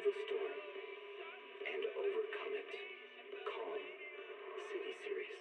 the storm and overcome it. Calm City Series.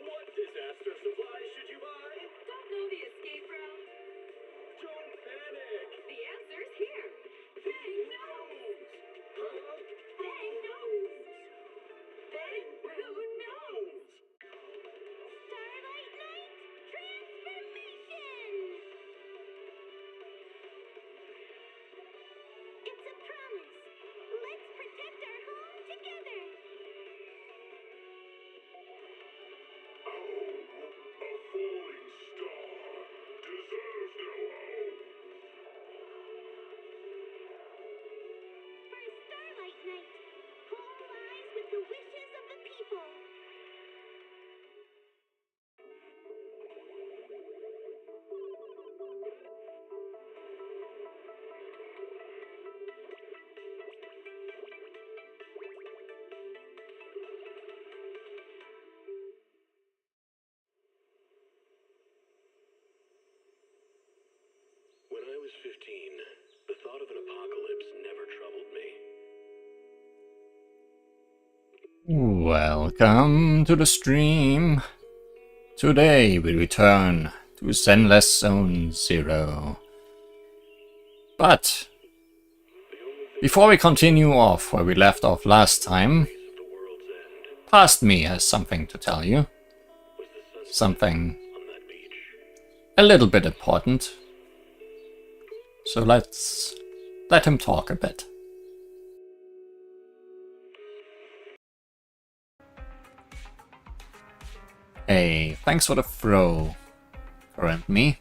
What disaster supplies should you buy? Don't know the escape route? Don't panic! The answer's here. Bang knows. Huh? Bang knows. Bang who knows? Starlight Night Transformation! It's a promise. Let's protect our home together. A falling star deserves no home. For Starlight Night, home lies with the wishes of the people. When I was 15, the thought of an apocalypse never troubled me. Welcome to the stream. Today we return to Zenless Zone 0. But before we continue off where we left off last time, The world's end past me has something to tell you. was the sunset Something on that beach. a little bit important. So let's let him talk a bit. Hey, thanks for the throw, current me.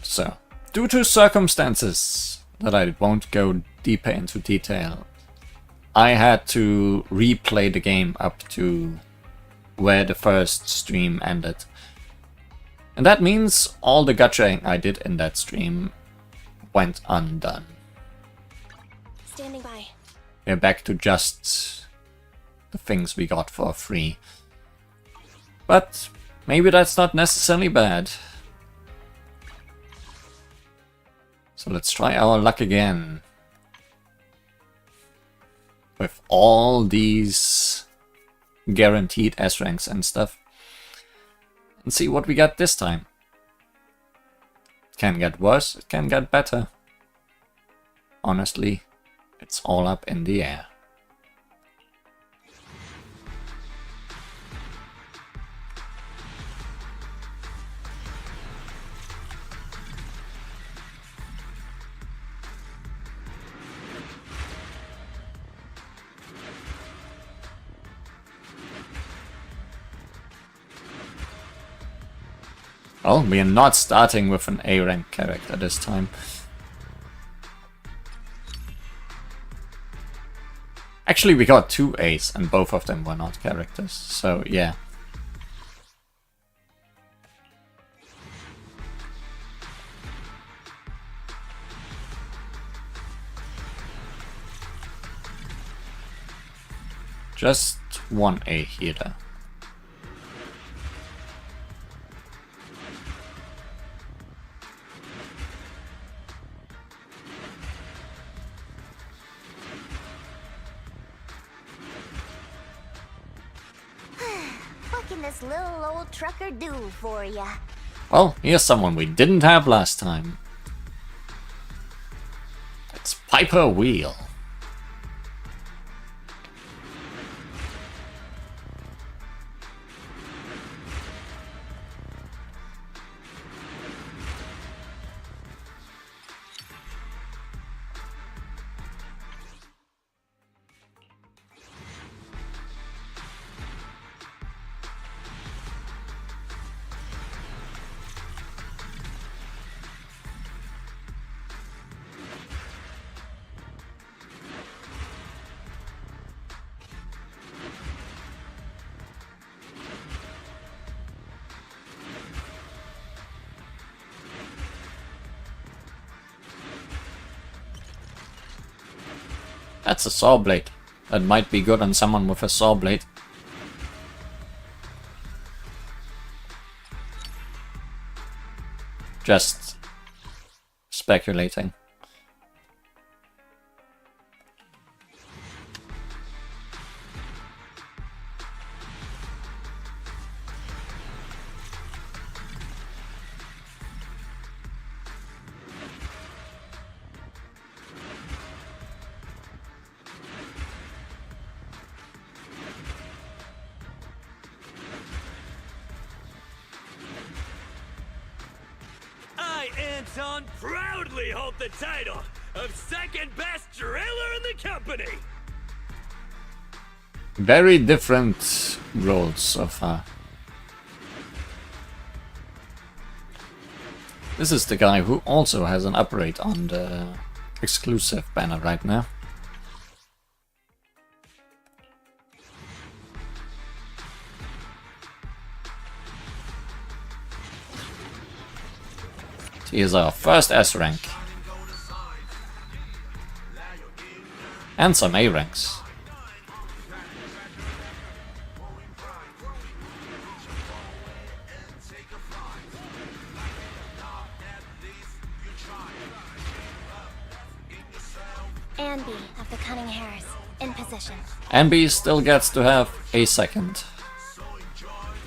So, due to circumstances that I won't go deeper into detail, I had to replay the game up to where the first stream ended. And that means all the gachaing I did in that stream went undone. Standing by. We're back to just the things we got for free. But maybe that's not necessarily bad. So let's try our luck again. With all these guaranteed S ranks and stuff. And see what we got this time. It can get worse, it can get better. Honestly, it's all up in the air. Well, we are not starting with an A rank character this time. Actually, we got 2 A's and both of them were not characters, so yeah. Just 1 A healer. What can this little old trucker do for ya? Well, here's someone we didn't have last time. It's Piper Wheel. That's a saw blade. That might be good on someone with a saw blade. Just speculating. I, Anton, proudly hold the title of second best driller in the company. Very different roles so far. This is the guy who also has an upgrade on the exclusive banner right now. He is our first S rank. And some A ranks. Anby of the Cunning Hares, in position. Anby still gets to have a second.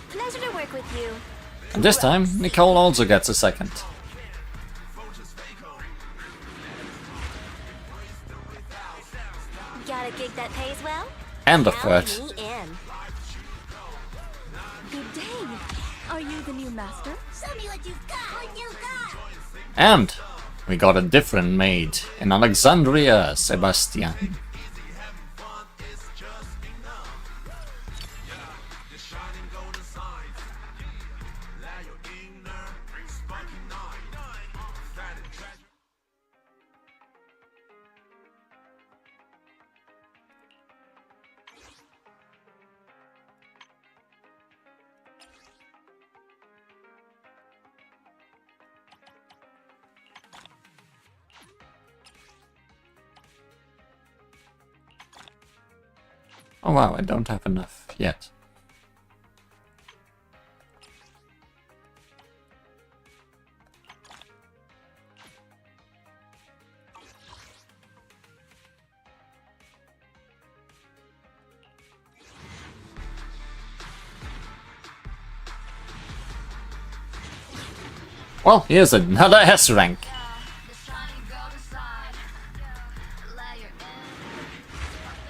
Pleasure to work with you. And this time, Nicole also gets a second. Got a gig that pays well? And a Count third. me in. Good day. Are you the new master? Show me what you've got. What you got? And we got a different maid in Alexandria, Sebastian. Oh wow, I don't have enough yet. Well, here's another S rank.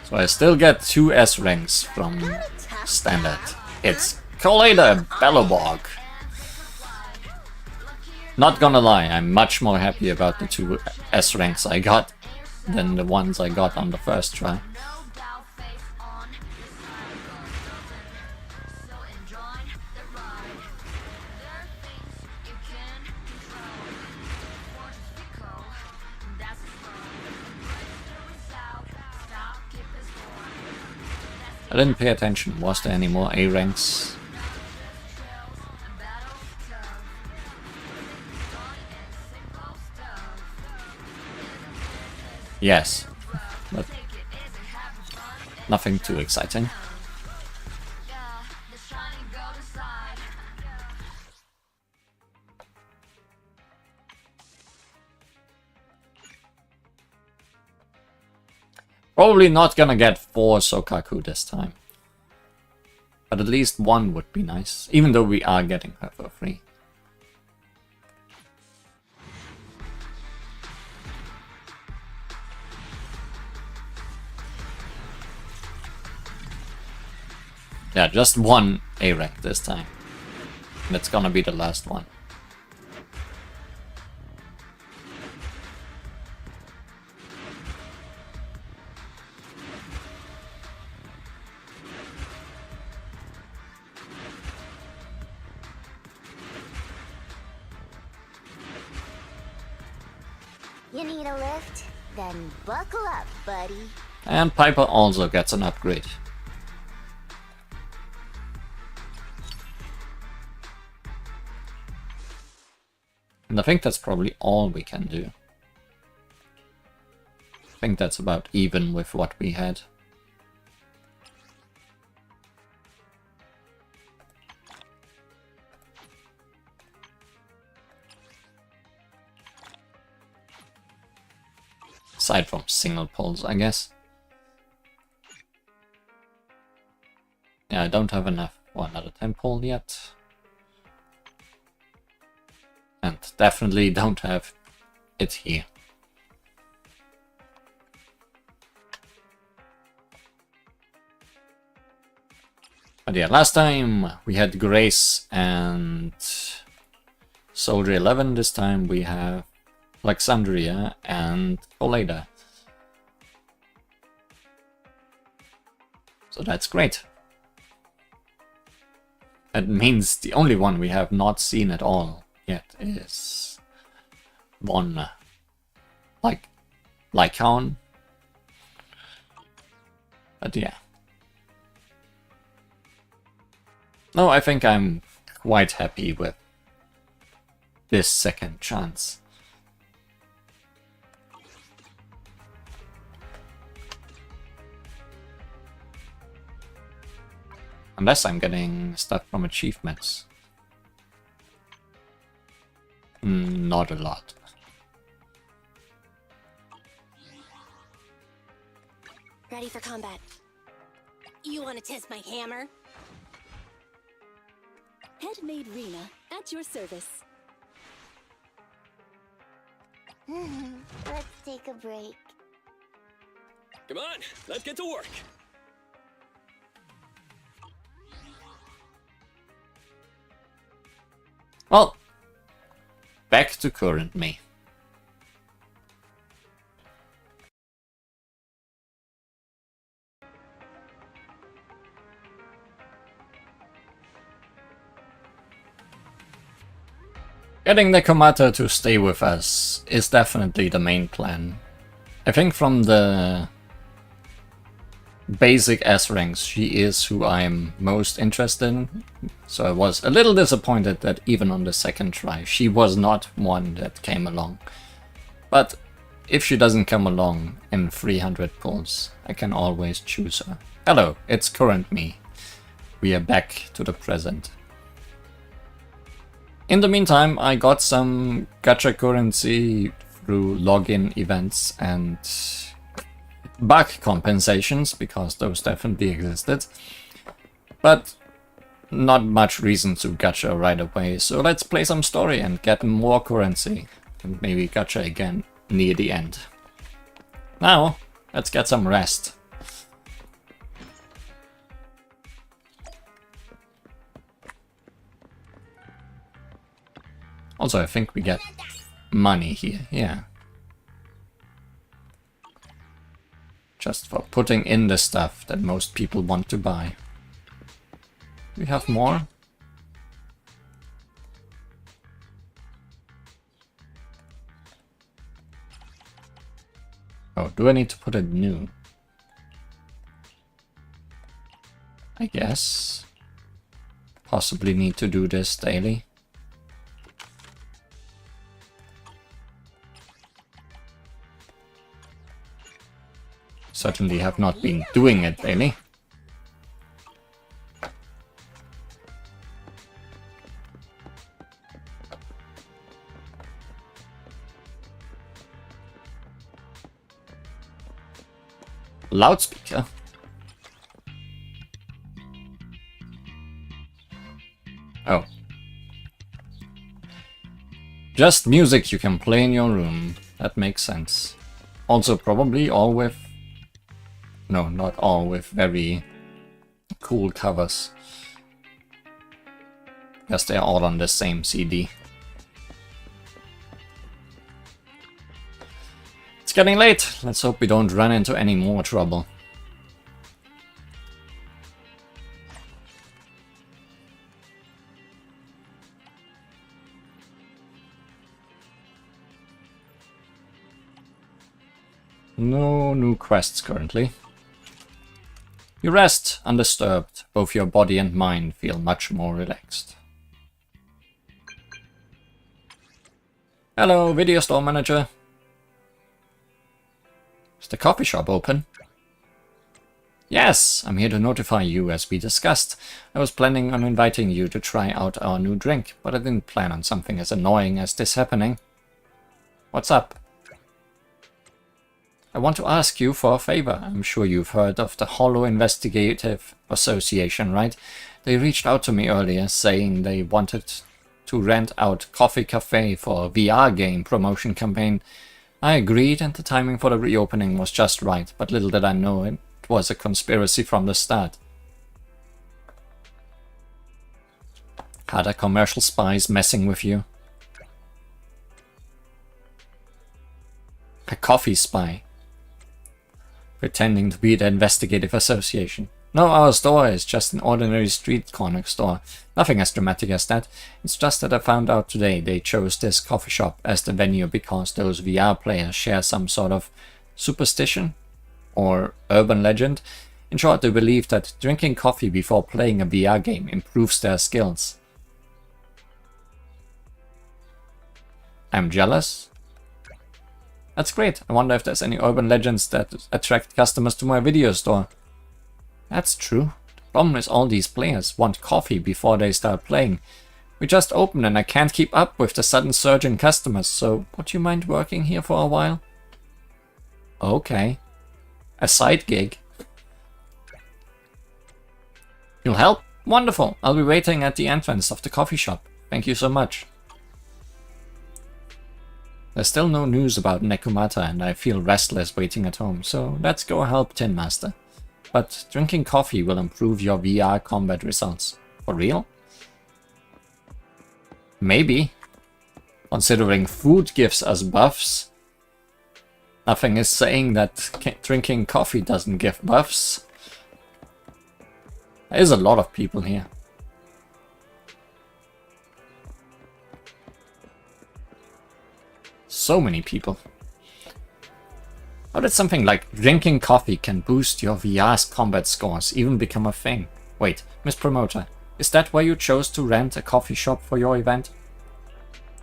So I still get 2 S ranks from standard. It's Collider Bellowbog. Not gonna lie, I'm much more happy about the 2 S ranks I got than the ones I got on the first try. I didn't pay attention. Was there any more A ranks? Yes, but nothing too exciting. Probably not gonna get 4 Sokaku this time. But at least 1 would be nice, even though we are getting her for free. Yeah, just 1 A rank this time. And it's gonna be the last one. You need a lift? Then buckle up, buddy. And Piper also gets an upgrade. And I think that's probably all we can do. I think that's about even with what we had. Aside from single pulls, I guess. Yeah, I don't have enough for another 10 pull yet. And definitely don't have it here. But yeah, last time we had Grace and Soldier 11. This time we have Alexandria and Colada. So that's great. That means the only one we have not seen at all yet is one Lycaon. But yeah. No, I think I'm quite happy with this second chance. Unless I'm getting stuff from achievements. Not a lot. Ready for combat. You want to test my hammer? Headmaid Rena, at your service. Let's take a break. Come on, let's get to work. Well, back to current me. Getting the Komata to stay with us is definitely the main plan. I think from the basic S ranks, she is who I'm most interested in. So I was a little disappointed that even on the second try, she was not one that came along. But if she doesn't come along in 300 pulls, I can always choose her. Hello, it's current me. We are back to the present. In the meantime, I got some gacha currency through login events and bug compensations, because those definitely existed. But not much reason to gacha right away, so let's play some story and get more currency. And maybe gacha again near the end. Now, let's get some rest. Also, I think we get money here, yeah. Just for putting in the stuff that most people want to buy. Do we have more? Oh, do I need to put it new? I guess. Possibly need to do this daily. Certainly have not been doing it daily. Loudspeaker. Oh. Just music you can play in your room. That makes sense. Also probably all with... No, not all with very cool covers. Guess they're all on the same CD. It's getting late. Let's hope we don't run into any more trouble. No new quests currently. You rest undisturbed. Both your body and mind feel much more relaxed. Hello, Video Store Manager. Is the coffee shop open? Yes, I'm here to notify you as we discussed. I was planning on inviting you to try out our new drink, but I didn't plan on something as annoying as this happening. What's up? I want to ask you for a favor. I'm sure you've heard of the Hollow Investigative Association, right? They reached out to me earlier saying they wanted to rent out Coffee Cafe for a VR game promotion campaign. I agreed and the timing for the reopening was just right, but little did I know it was a conspiracy from the start. Had a commercial spies messing with you? A coffee spy. Pretending to be the investigative association. No, our store is just an ordinary street corner store. Nothing as dramatic as that. It's just that I found out today they chose this coffee shop as the venue because those VR players share some sort of superstition or urban legend. In short, they believe that drinking coffee before playing a VR game improves their skills. I'm jealous. That's great. I wonder if there's any urban legends that attract customers to my video store. That's true. The problem is all these players want coffee before they start playing. We just opened and I can't keep up with the sudden surge in customers, so would you mind working here for a while? Okay. A side gig. You'll help? Wonderful. I'll be waiting at the entrance of the coffee shop. Thank you so much. There's still no news about Nekumata and I feel restless waiting at home, so let's go help Tin Master. But drinking coffee will improve your VR combat results. For real? Maybe. Considering food gives us buffs. Nothing is saying that drinking coffee doesn't give buffs. There's a lot of people here. So many people. How did something like drinking coffee can boost your VR's combat scores even become a thing? Wait, Miss Promoter, is that why you chose to rent a coffee shop for your event?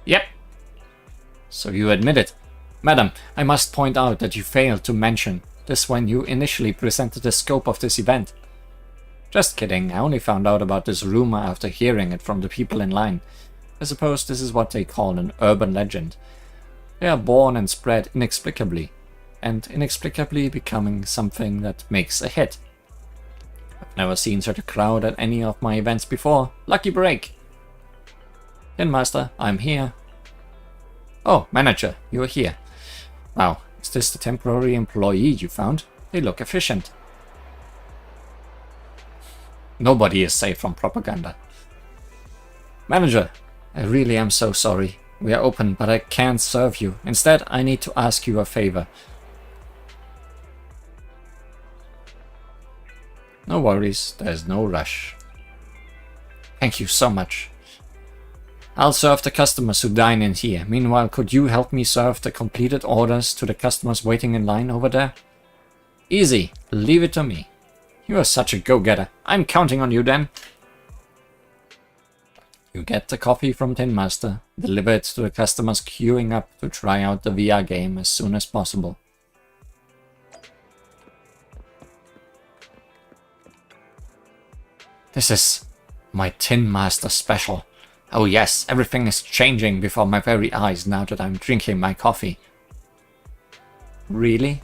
Yep. So you admit it. Madam, I must point out that you failed to mention this when you initially presented the scope of this event. Just kidding, I only found out about this rumor after hearing it from the people in line. I suppose this is what they call an urban legend. They are born and spread inexplicably, and inexplicably becoming something that makes a hit. I've never seen such a crowd at any of my events before. Lucky break! Tin Master, I'm here. Oh, manager, you're here. Wow, is this the temporary employee you found? They look efficient. Nobody is safe from propaganda. Manager, I really am so sorry. We are open, but I can't serve you. Instead, I need to ask you a favor. No worries, there's no rush. Thank you so much. I'll serve the customers who dine in here. Meanwhile, could you help me serve the completed orders to the customers waiting in line over there? Easy, leave it to me. You are such a go-getter. I'm counting on you then. You get the coffee from Tin Master, deliver it to the customers queuing up to try out the VR game as soon as possible. This is my Tin Master special. Oh yes, everything is changing before my very eyes now that I'm drinking my coffee. Really?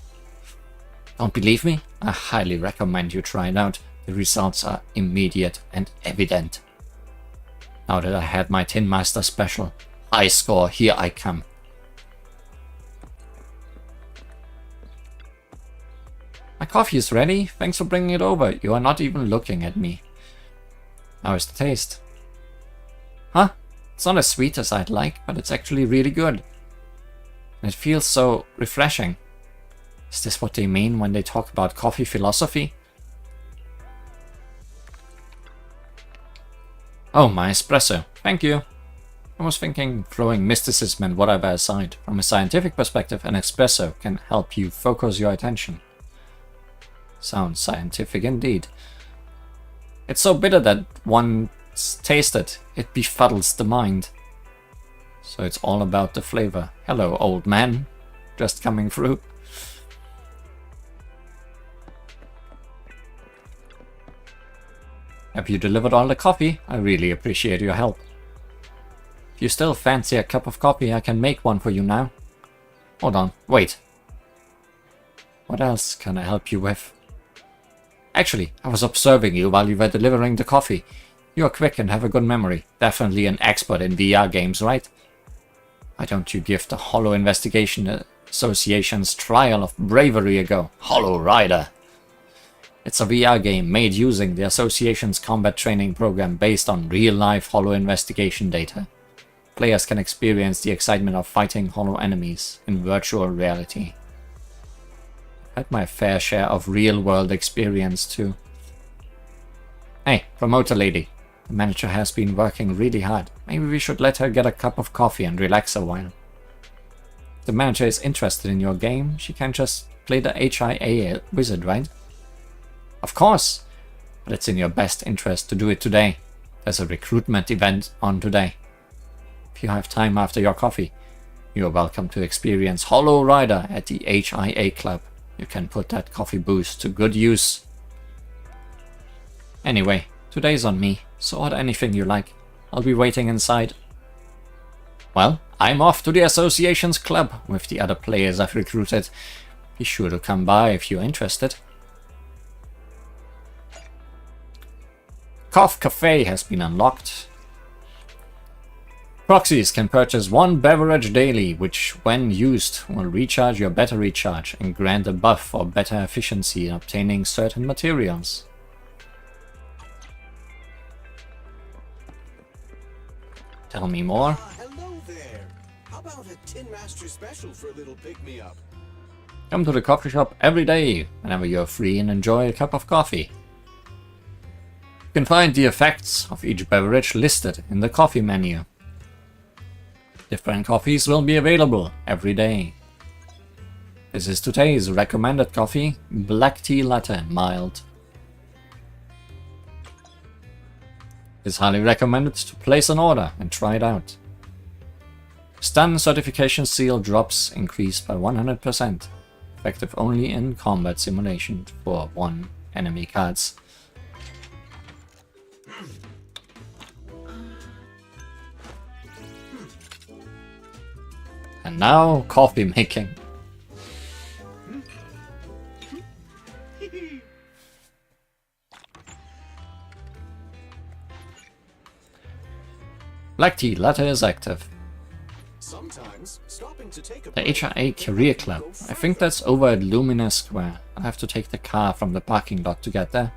Don't believe me? I highly recommend you try it out. The results are immediate and evident. Now that I had my Tin Master special, high score, here I come. My coffee is ready. Thanks for bringing it over. You are not even looking at me. How is the taste? Huh? It's not as sweet as I'd like, but it's actually really good. And it feels so refreshing. Is this what they mean when they talk about coffee philosophy? Oh, my espresso. Thank you. I was thinking throwing mysticism and whatever aside. From a scientific perspective, an espresso can help you focus your attention. Sounds scientific indeed. It's so bitter that once tasted, it befuddles the mind. So it's all about the flavor. Hello, old man. Just coming through. Have you delivered all the coffee? I really appreciate your help. If you still fancy a cup of coffee, I can make one for you now. Hold on, wait. What else can I help you with? Actually, I was observing you while you were delivering the coffee. You are quick and have a good memory. Definitely an expert in VR games, right? Why don't you give the Hollow Investigation Association's trial of bravery a go? Hollow Rider. It's a VR game made using the association's combat training program based on real-life Hollow investigation data. Players can experience the excitement of fighting Hollow enemies in virtual reality. I've had my fair share of real-world experience too. Hey, promoter lady. The manager has been working really hard. Maybe we should let her get a cup of coffee and relax a while. If the manager is interested in your game, she can just play the HIA wizard, right? Of course, but it's in your best interest to do it today. There's a recruitment event on today. If you have time after your coffee, you are welcome to experience Hollow Rider at the HIA Club. You can put that coffee boost to good use. Anyway, today's on me, so order anything you like. I'll be waiting inside. Well, I'm off to the association's club with the other players I've recruited. Be sure to come by if you're interested. Cough Cafe has been unlocked. Proxies can purchase one beverage daily, which, when used, will recharge your battery charge and grant a buff for better efficiency in obtaining certain materials. Tell me more. Hello there. How about a Tin Master special for a little pick-me-up? Come to the coffee shop every day, whenever you're free, and enjoy a cup of coffee. You can find the effects of each beverage listed in the coffee menu. Different coffees will be available every day. This is today's recommended coffee, black tea latte, mild. It's highly recommended to place an order and try it out. Stun certification seal drops increased by 100%, effective only in combat simulation for 1 enemy cards. And now, coffee making. Black tea latte is active. Sometimes stopping to take a The break HIA Career Club. I think that's over at Luminous Square. I'll have to take the car from the parking lot to get there.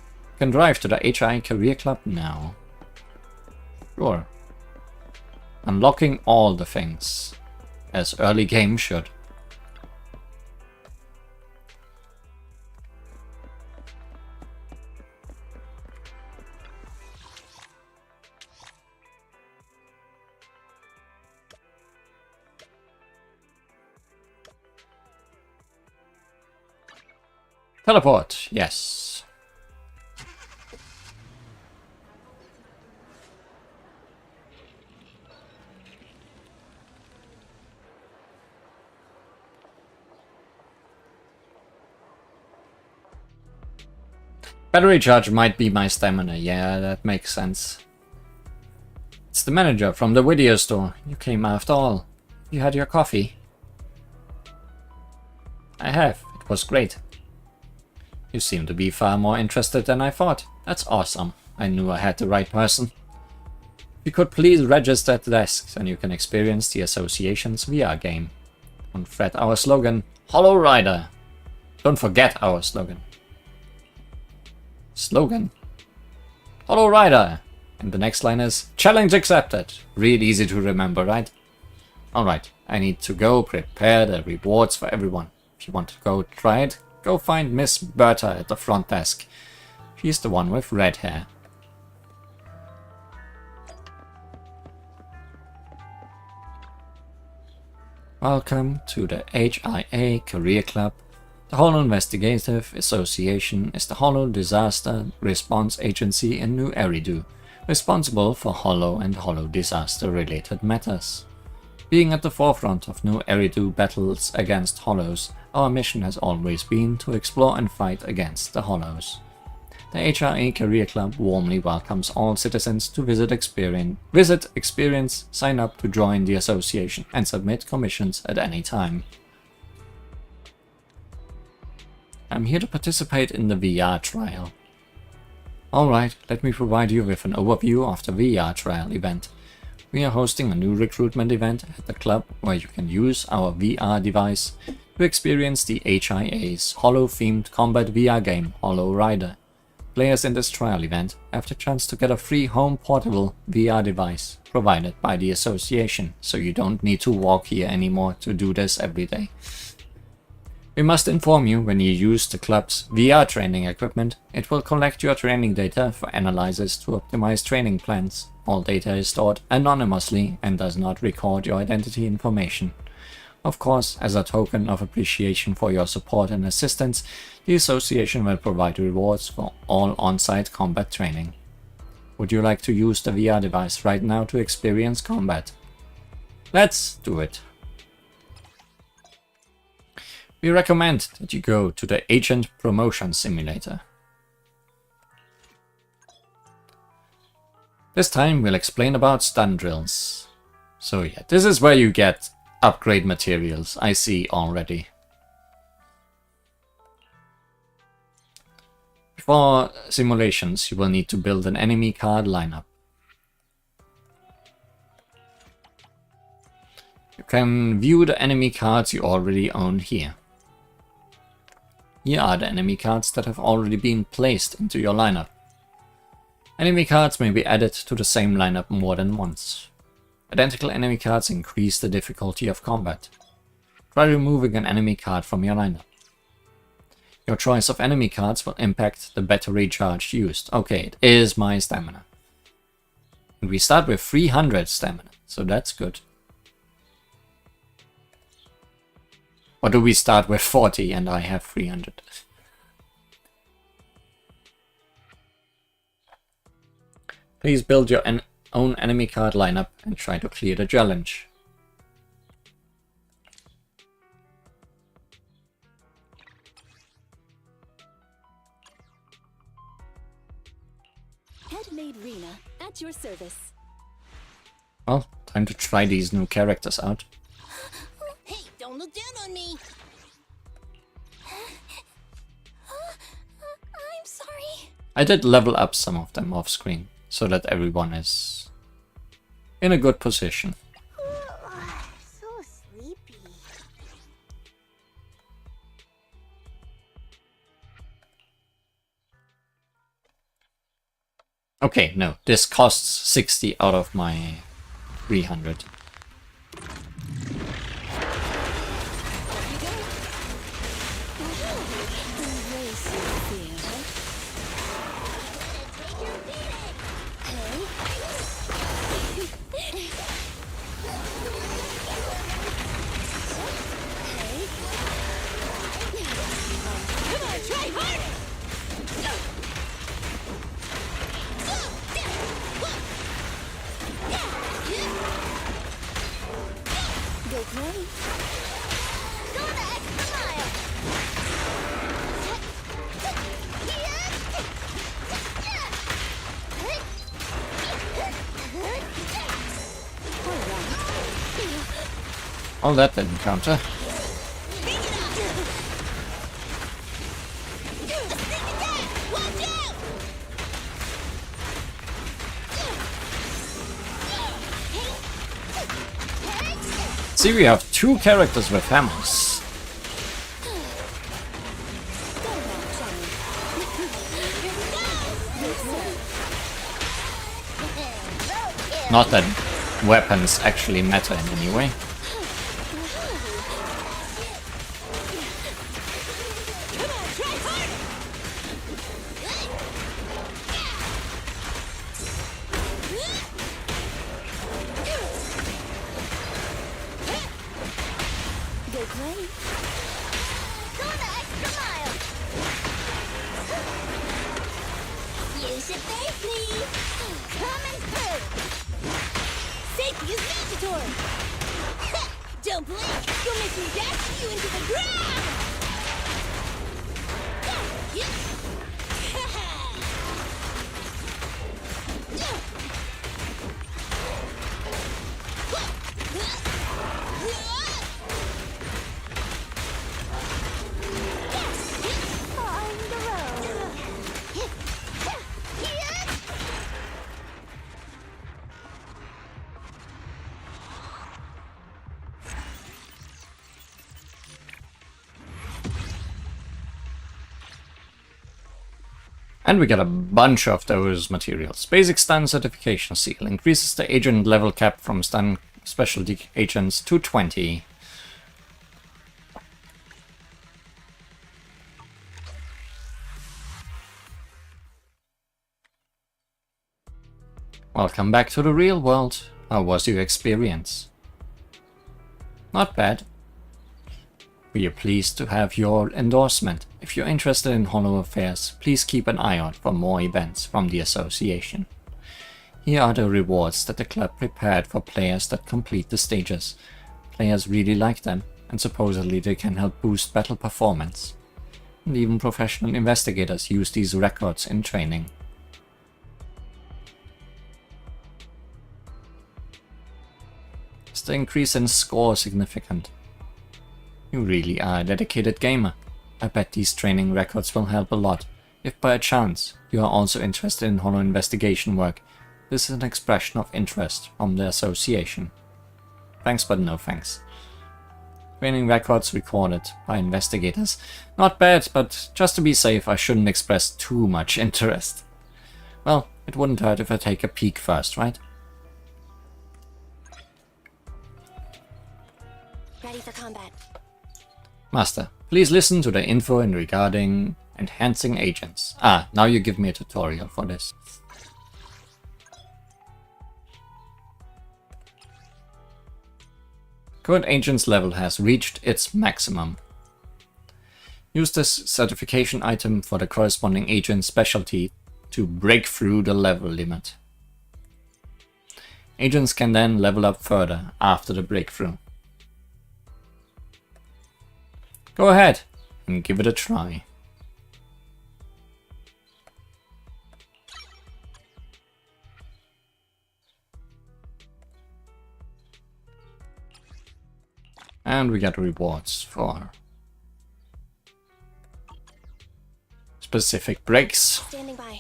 You can drive to the HIA Career Club now. Sure. Unlocking all the things, as early games should. Teleport, yes. Battery charge might be my stamina, yeah, that makes sense. It's the manager from the video store. You came after all. You had your coffee? I have. It was great. You seem to be far more interested than I thought. That's awesome. I knew I had the right person. If you could please register at the desk, and you can experience the association's VR game. Don't forget our slogan, Hollow Rider. Don't forget our slogan. Slogan? Hollow Rider. And the next line is, challenge accepted. Real easy to remember, right? Alright, I need to go prepare the rewards for everyone. If you want to go try it, go find Miss Berta at the front desk. She's the one with red hair. Welcome to the HIA Career Club. The Hollow Investigative Association is the Hollow Disaster Response Agency in New Eridu, responsible for Hollow and Hollow disaster related matters. Being at the forefront of New Eridu battles against Hollows, our mission has always been to explore and fight against the Hollows. The HRA Career Club warmly welcomes all citizens to experience, sign up to join the association, and submit commissions at any time. I'm here to participate in the VR trial. Alright, let me provide you with an overview of the VR trial event. We are hosting a new recruitment event at the club where you can use our VR device to experience the HIA's Holo-themed combat VR game, Holo Rider. Players in this trial event have the chance to get a free home portable VR device provided by the association, so you don't need to walk here anymore to do this every day. We must inform you when you use the club's VR training equipment, it will collect your training data for analysis to optimize training plans. All data is stored anonymously and does not record your identity information. Of course, as a token of appreciation for your support and assistance, the association will provide rewards for all on-site combat training. Would you like to use the VR device right now to experience combat? Let's do it! We recommend that you go to the Agent Promotion Simulator. This time we'll explain about stun drills. So yeah, this is where you get upgrade materials, I see already. Before simulations, you will need to build an enemy card lineup. You can view the enemy cards you already own here. Here are the enemy cards that have already been placed into your lineup. Enemy cards may be added to the same lineup more than once. Identical enemy cards increase the difficulty of combat. Try removing an enemy card from your lineup. Your choice of enemy cards will impact the battery charge used. Okay, it is my stamina. And we start with 300 stamina, so that's good. Or do we start with 40 and I have 300? Please build your own enemy card lineup and try to clear the challenge. Handmade Rena at your service. Well, time to try these new characters out. Hey, don't look down on me. I'm sorry. I did level up some of them off screen, so that everyone is in a good position. So sleepy. Okay, no, this costs 60 out of my 300. All that didn't counter. See, we have two characters with hammers. Not that weapons actually matter in any way. Don't blink! You'll make me dash you into the ground! And we get a bunch of those materials. Basic stun certification seal increases the agent level cap from stun specialty agents to 20. Welcome back to the real world. How was your experience? Not bad. We are pleased to have your endorsement. If you're interested in Hollow affairs, please keep an eye out for more events from the association. Here are the rewards that the club prepared for players that complete the stages. Players really like them, and supposedly they can help boost battle performance. And even professional investigators use these records in training. Is the increase in score significant? You really are a dedicated gamer. I bet these training records will help a lot. If by chance you are also interested in Hollow investigation work, this is an expression of interest from the association. Thanks but no thanks. Training records recorded by investigators. Not bad, but just to be safe I shouldn't express too much interest. Well, it wouldn't hurt if I take a peek first, right? Ready for combat. Master, please listen to the info in regarding enhancing agents. Ah, now you give me a tutorial for this. Current agent's level has reached its maximum. Use this certification item for the corresponding agent specialty to break through the level limit. Agents can then level up further after the breakthrough. Go ahead and give it a try. And we get rewards for specific breaks. Standing by.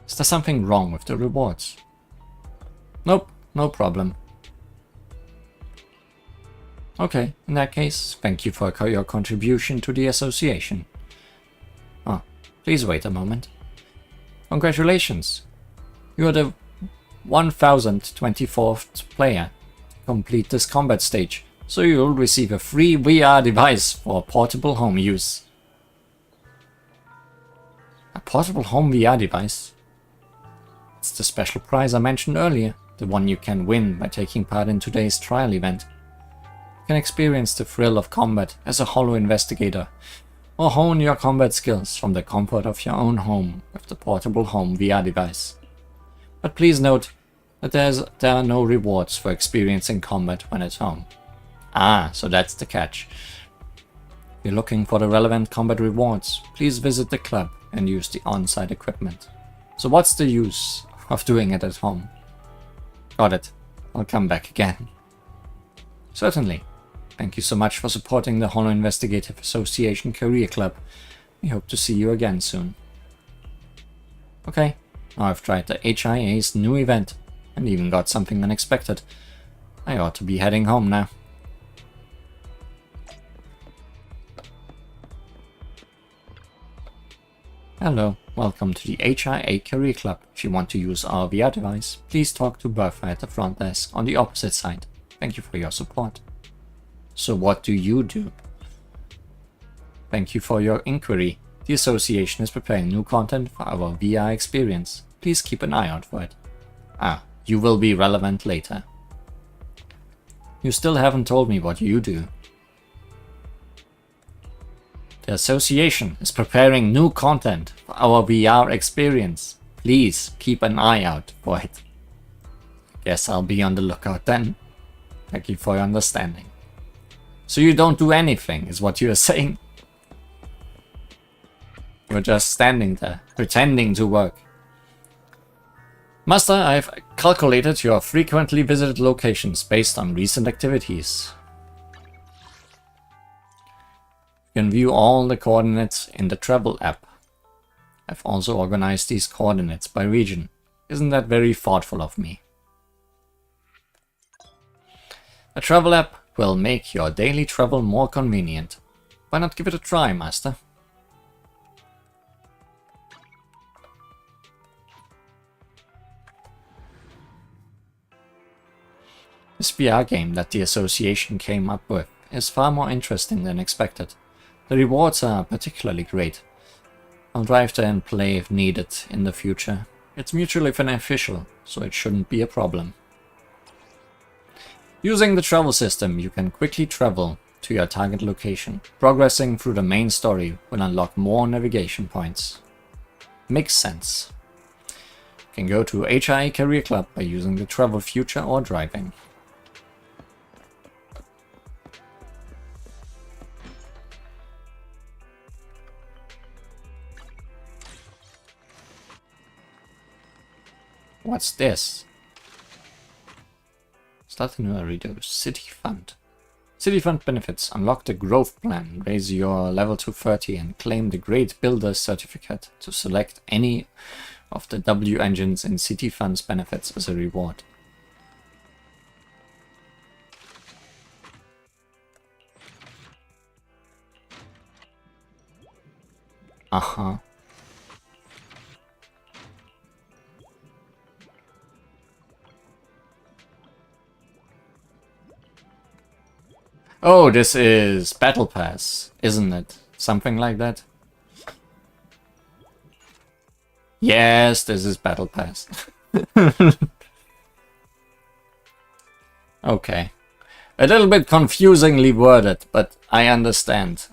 Is there something wrong with the rewards? Nope, no problem. Okay, in that case, thank you for your contribution to the association. Oh, please wait a moment. Congratulations! You are the 1024th player to complete this combat stage, so you'll receive a free VR device for portable home use. A portable home VR device? It's the special prize I mentioned earlier, the one you can win by taking part in today's trial event. You can experience the thrill of combat as a Hollow investigator, or hone your combat skills from the comfort of your own home with the portable home VR device. But please note that there are no rewards for experiencing combat when at home. Ah, so that's the catch. If you're looking for the relevant combat rewards, please visit the club and use the on-site equipment. So what's the use of doing it at home? Got it. I'll come back again. Certainly. Thank you so much for supporting the Hollow Investigative Association Career Club. We hope to see you again soon. Okay, now I've tried the HIA's new event and even got something unexpected. I ought to be heading home now. Hello, welcome to the HIA Career Club. If you want to use our VR device, please talk to Bertha at the front desk on the opposite side. Thank you for your support. So what do you do? Thank you for your inquiry. The association is preparing new content for our VR experience. Please keep an eye out for it. Ah, you will be relevant later. You still haven't told me what you do. The association is preparing new content for our VR experience. Please keep an eye out for it. Guess I'll be on the lookout then. Thank you for your understanding. So you don't do anything, is what you are saying? You're just standing there, pretending to work. Master, I've calculated your frequently visited locations based on recent activities. You can view all the coordinates in the travel app. I've also organized these coordinates by region. Isn't that very thoughtful of me? The travel app will make your daily travel more convenient. Why not give it a try, master? This VR game that the association came up with is far more interesting than expected. The rewards are particularly great. I'll drive there and play if needed in the future. It's mutually beneficial, so it shouldn't be a problem. Using the travel system, you can quickly travel to your target location. Progressing through the main story will unlock more navigation points. Makes sense. You can go to HIA Career Club by using the travel feature or driving. What's this? Start a new Eridu. City Fund. City Fund benefits. Unlock the growth plan. Raise your level to 30 and claim the Great Builder certificate to select any of the W engines in City Fund's benefits as a reward. Uh-huh. Oh, this is Battle Pass, isn't it? Something like that? Yes, this is Battle Pass. Okay. A little bit confusingly worded, but I understand.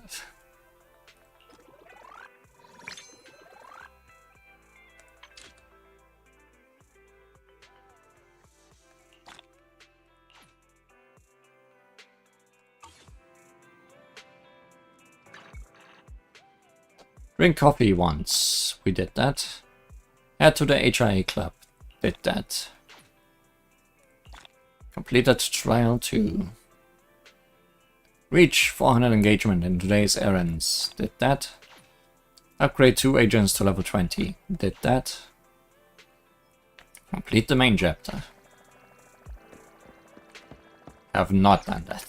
Drink coffee once. We did that. Head to the HIA club. Did that. Completed trial 2. Reach 400 engagement in today's errands. Did that. Upgrade 2 agents to level 20. Did that. Complete the main chapter. Have not done that.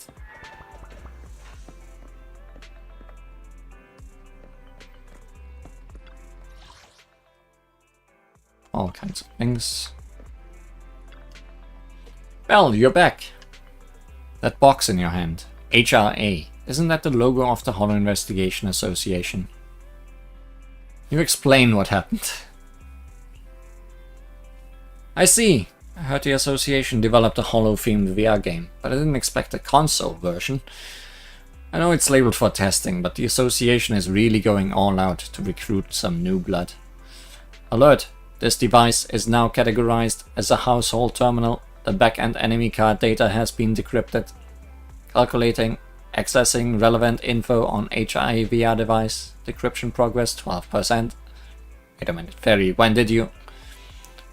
All kinds of things. Well, you're back. That box in your hand. HRA. Isn't that the logo of the Hollow Investigation Association? You explain what happened. I see. I heard the association developed a Hollow-themed VR game, but I didn't expect a console version. I know it's labeled for testing, but the association is really going all out to recruit some new blood. Alert! This device is now categorized as a household terminal. The back-end enemy card data has been decrypted. Calculating, accessing relevant info on HI VR device. Decryption progress 12%. Wait a minute, Ferry, when did you?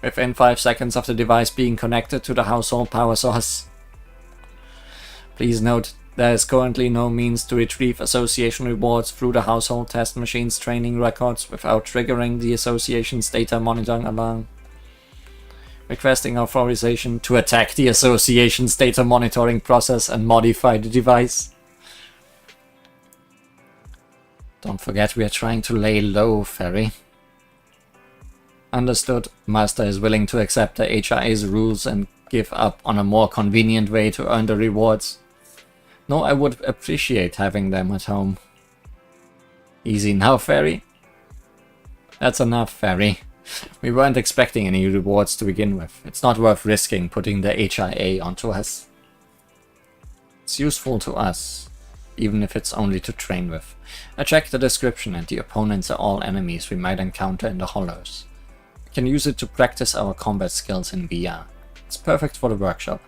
Within 5 seconds of the device being connected to the household power source. Please note, there is currently no means to retrieve association rewards through the household test machine's training records without triggering the association's data monitoring alarm. Requesting authorization to attack the association's data monitoring process and modify the device. Don't forget we are trying to lay low, Ferry. Understood. Master is willing to accept the HIA's rules and give up on a more convenient way to earn the rewards. No, I would appreciate having them at home. Easy now, Ferry? That's enough, Ferry. We weren't expecting any rewards to begin with. It's not worth risking putting the HIA onto us. It's useful to us, even if it's only to train with. I checked the description and the opponents are all enemies we might encounter in the Hollows. We can use it to practice our combat skills in VR. It's perfect for the workshop.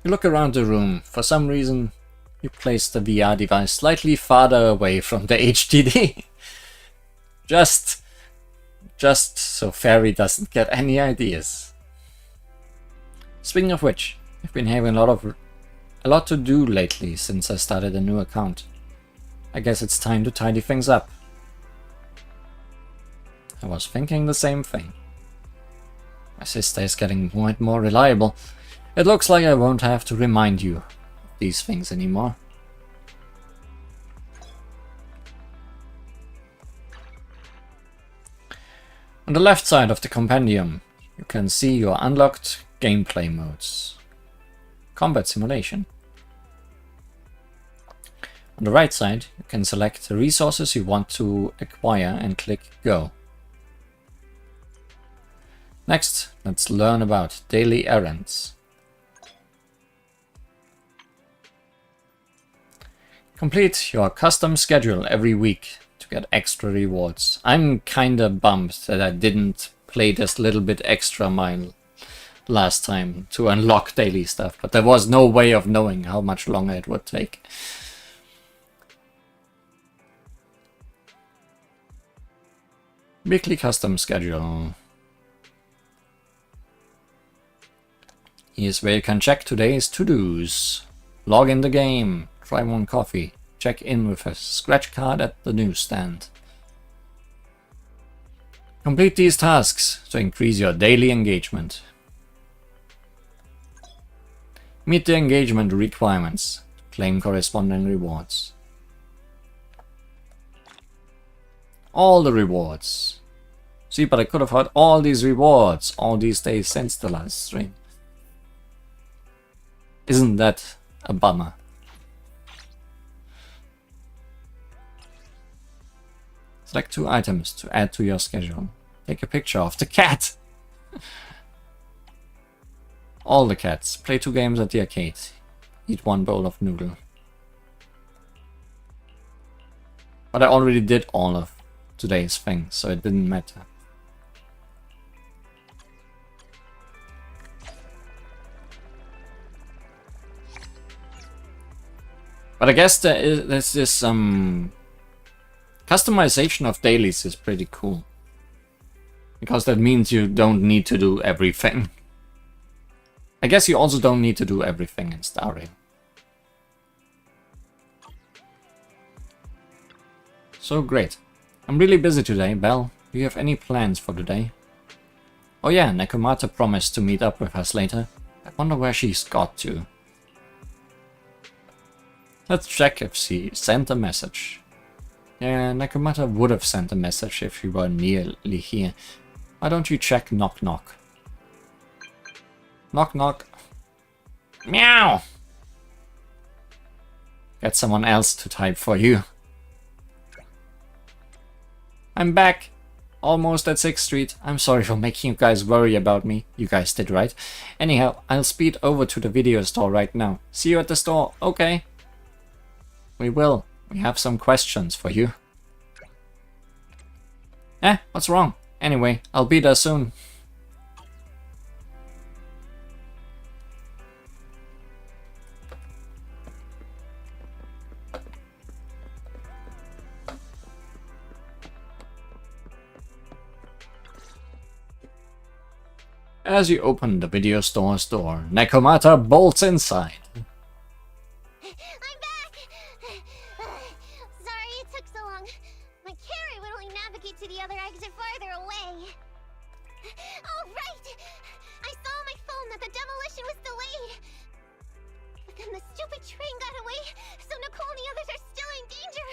You look around the room. For some reason, you place the VR device slightly farther away from the HDD. Just so Ferry doesn't get any ideas. Speaking of which, I've been having a lot to do lately since I started a new account. I guess it's time to tidy things up. I was thinking the same thing. My sister is getting more and more reliable. It looks like I won't have to remind you of these things anymore. On the left side of the compendium, you can see your unlocked gameplay modes. Combat simulation. On the right side, you can select the resources you want to acquire and click Go. Next, let's learn about daily errands. Complete your custom schedule every week to get extra rewards. I'm kinda bummed that I didn't play this little bit extra mile last time to unlock daily stuff, but there was no way of knowing how much longer it would take. Weekly custom schedule. Here's where you can check today's to-dos. Log in the game, try one coffee, check in with a scratch card at the newsstand. Complete these tasks to increase your daily engagement. Meet the engagement requirements to claim corresponding rewards. All the rewards. See, but I could have had all these rewards all these days since the last stream. Isn't that a bummer? Select 2 items to add to your schedule. Take a picture of the cat! All the cats. Play 2 games at the arcade. Eat 1 bowl of noodle. But I already did all of today's thing, so it didn't matter. But I guess there's this customization of dailies is pretty cool. Because that means you don't need to do everything. I guess you also don't need to do everything in Star Rail. So great. I'm really busy today, Belle. Do you have any plans for today? Oh yeah, Nekomata promised to meet up with us later. I wonder where she's got to. Let's check if she sent a message. Yeah, Nekomata would have sent a message if she were nearly here. Why don't you check knock knock? Knock knock. Meow! Get someone else to type for you. I'm back. Almost at 6th Street. I'm sorry for making you guys worry about me. You guys did, right? Anyhow, I'll speed over to the video store right now. See you at the store. Okay. We will. We have some questions for you. What's wrong? Anyway, I'll be there soon. As you open the video store's door, Nekomata bolts inside. I'm back! Sorry it took so long. My carry would only navigate to the other exit farther away. Oh, right! I saw on my phone that the demolition was delayed. But then the stupid train got away, so Nicole and the others are still in danger.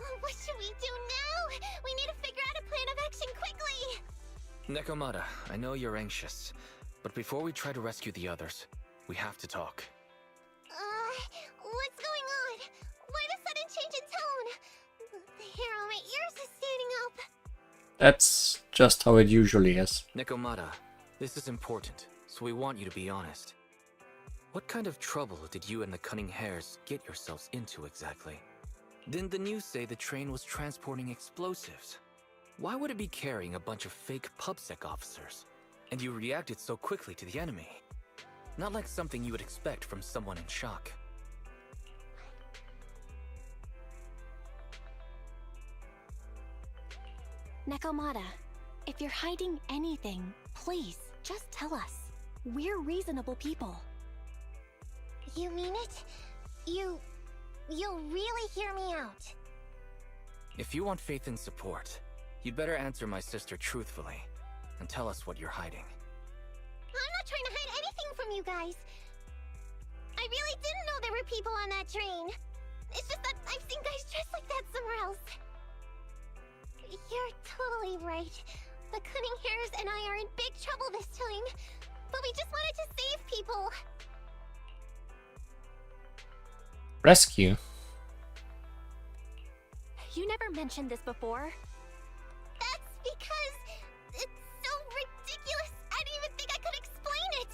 Oh, what should we do now? We need to figure out a plan of action quickly! Nekomata, I know you're anxious, but before we try to rescue the others, we have to talk. What's going on? Why the sudden change in tone? The hair on my ears is standing up. That's just how it usually is. Nekomata, this is important, so we want you to be honest. What kind of trouble did you and the cunning hares get yourselves into exactly? Didn't the news say the train was transporting explosives? Why would it be carrying a bunch of fake PubSec officers? And you reacted so quickly to the enemy. Not like something you would expect from someone in shock. Nekomata, if you're hiding anything, please, just tell us. We're reasonable people. You mean it? You'll really hear me out. If you want faith and support, you'd better answer my sister truthfully and tell us what you're hiding. I'm not trying to hide anything from you guys. I really didn't know there were people on that train. It's just that I've seen guys dressed like that somewhere else. You're totally right. The cunning hairs and I are in big trouble this time. But we just wanted to save people. Rescue? You never mentioned this before. That's because it's so ridiculous. I didn't even think I could explain it.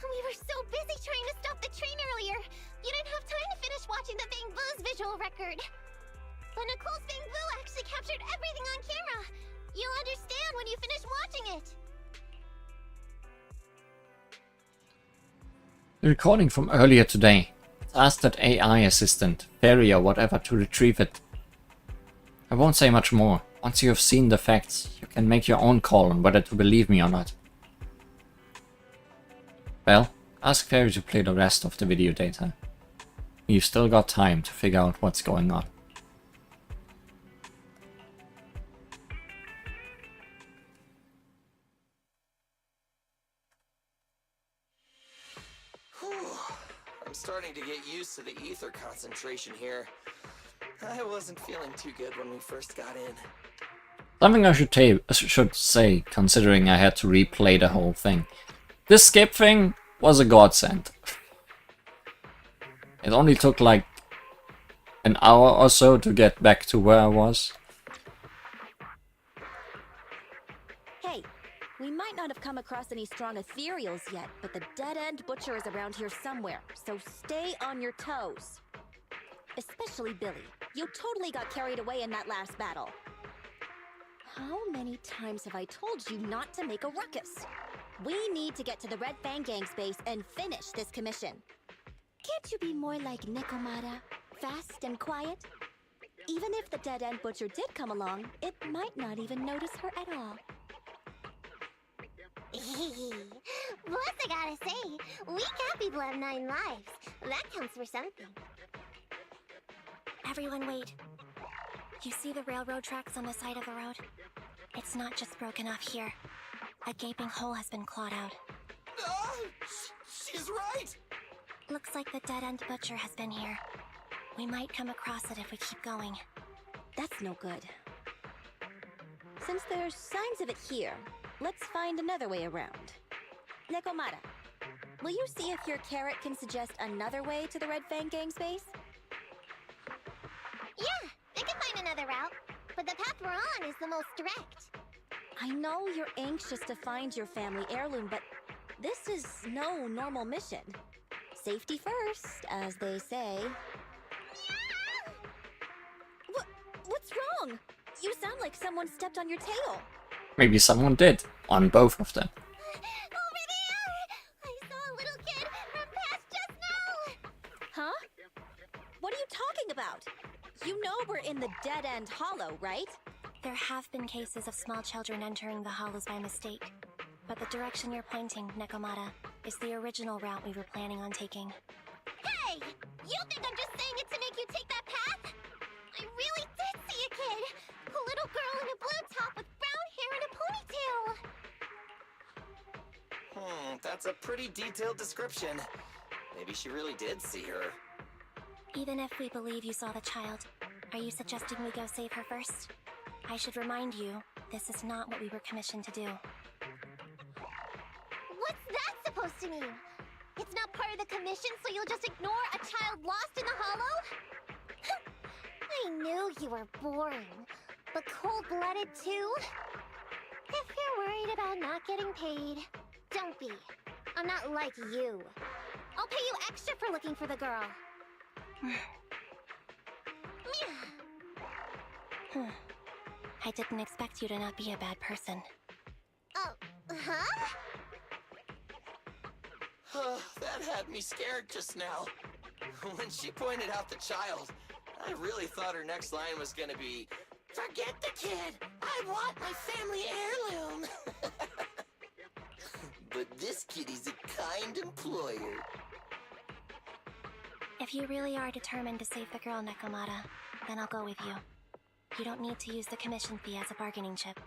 We were so busy trying to stop the train earlier. You didn't have time to finish watching the Bang Boo's visual record. But Nicole's Bang Boo actually captured everything on camera. You'll understand when you finish watching it. The recording from earlier today. Ask that AI assistant, fairy or whatever to retrieve it. I won't say much more. Once you have seen the facts, you can make your own call on whether to believe me or not. Well, ask Fairy to play the rest of the video data. You've still got time to figure out what's going on. I'm starting to get used to the ether concentration here. I wasn't feeling too good when we first got in. Something I should say, considering I had to replay the whole thing. This skip thing was a godsend. It only took like an hour or so to get back to where I was. Hey, we might not have come across any strong ethereals yet, but the dead-end butcher is around here somewhere, so stay on your toes. Especially Billy. You totally got carried away in that last battle. How many times have I told you not to make a ruckus? We need to get to the Red Fang Gang's base and finish this commission. Can't you be more like Nikomata? Fast and quiet? Even if the dead-end butcher did come along, it might not even notice her at all. Plus, I gotta say, we cat people have 9 lives. That counts for something. Everyone wait. You see the railroad tracks on the side of the road? It's not just broken off here. A gaping hole has been clawed out. She's right! Looks like the dead-end butcher has been here. We might come across it if we keep going. That's no good. Since there's signs of it here, let's find another way around. Nekomata, will you see if your carrot can suggest another way to the Red Fang Gang's base? Yeah, they can find another route, but the path we're on is the most direct. I know you're anxious to find your family heirloom, but this is no normal mission. Safety first, as they say. What's wrong? You sound like someone stepped on your tail. Maybe someone did, on both of them. Over there! I saw a little kid run past just now! Huh? What are you talking about? You know we're in the dead-end hollow, right? There have been cases of small children entering the hollows by mistake. But the direction you're pointing, Nekomata, is the original route we were planning on taking. Hey! You think I'm just saying it to make you take that path? I really did see a kid! A little girl in a blue top with brown hair and a ponytail! That's a pretty detailed description. Maybe she really did see her. Even if we believe you saw the child, are you suggesting we go save her first? I should remind you, this is not what we were commissioned to do. What's that supposed to mean? It's not part of the commission, so you'll just ignore a child lost in the hollow? I knew you were boring, but cold-blooded too? If you're worried about not getting paid, don't be. I'm not like you. I'll pay you extra for looking for the girl. I didn't expect you to not be a bad person. Oh, huh? That had me scared just now. When she pointed out the child, I really thought her next line was gonna be, "Forget the kid! I want my family heirloom!" But this kitty's a kind employer. If you really are determined to save the girl, Nekomata, then I'll go with you. You don't need to use the commission fee as a bargaining chip.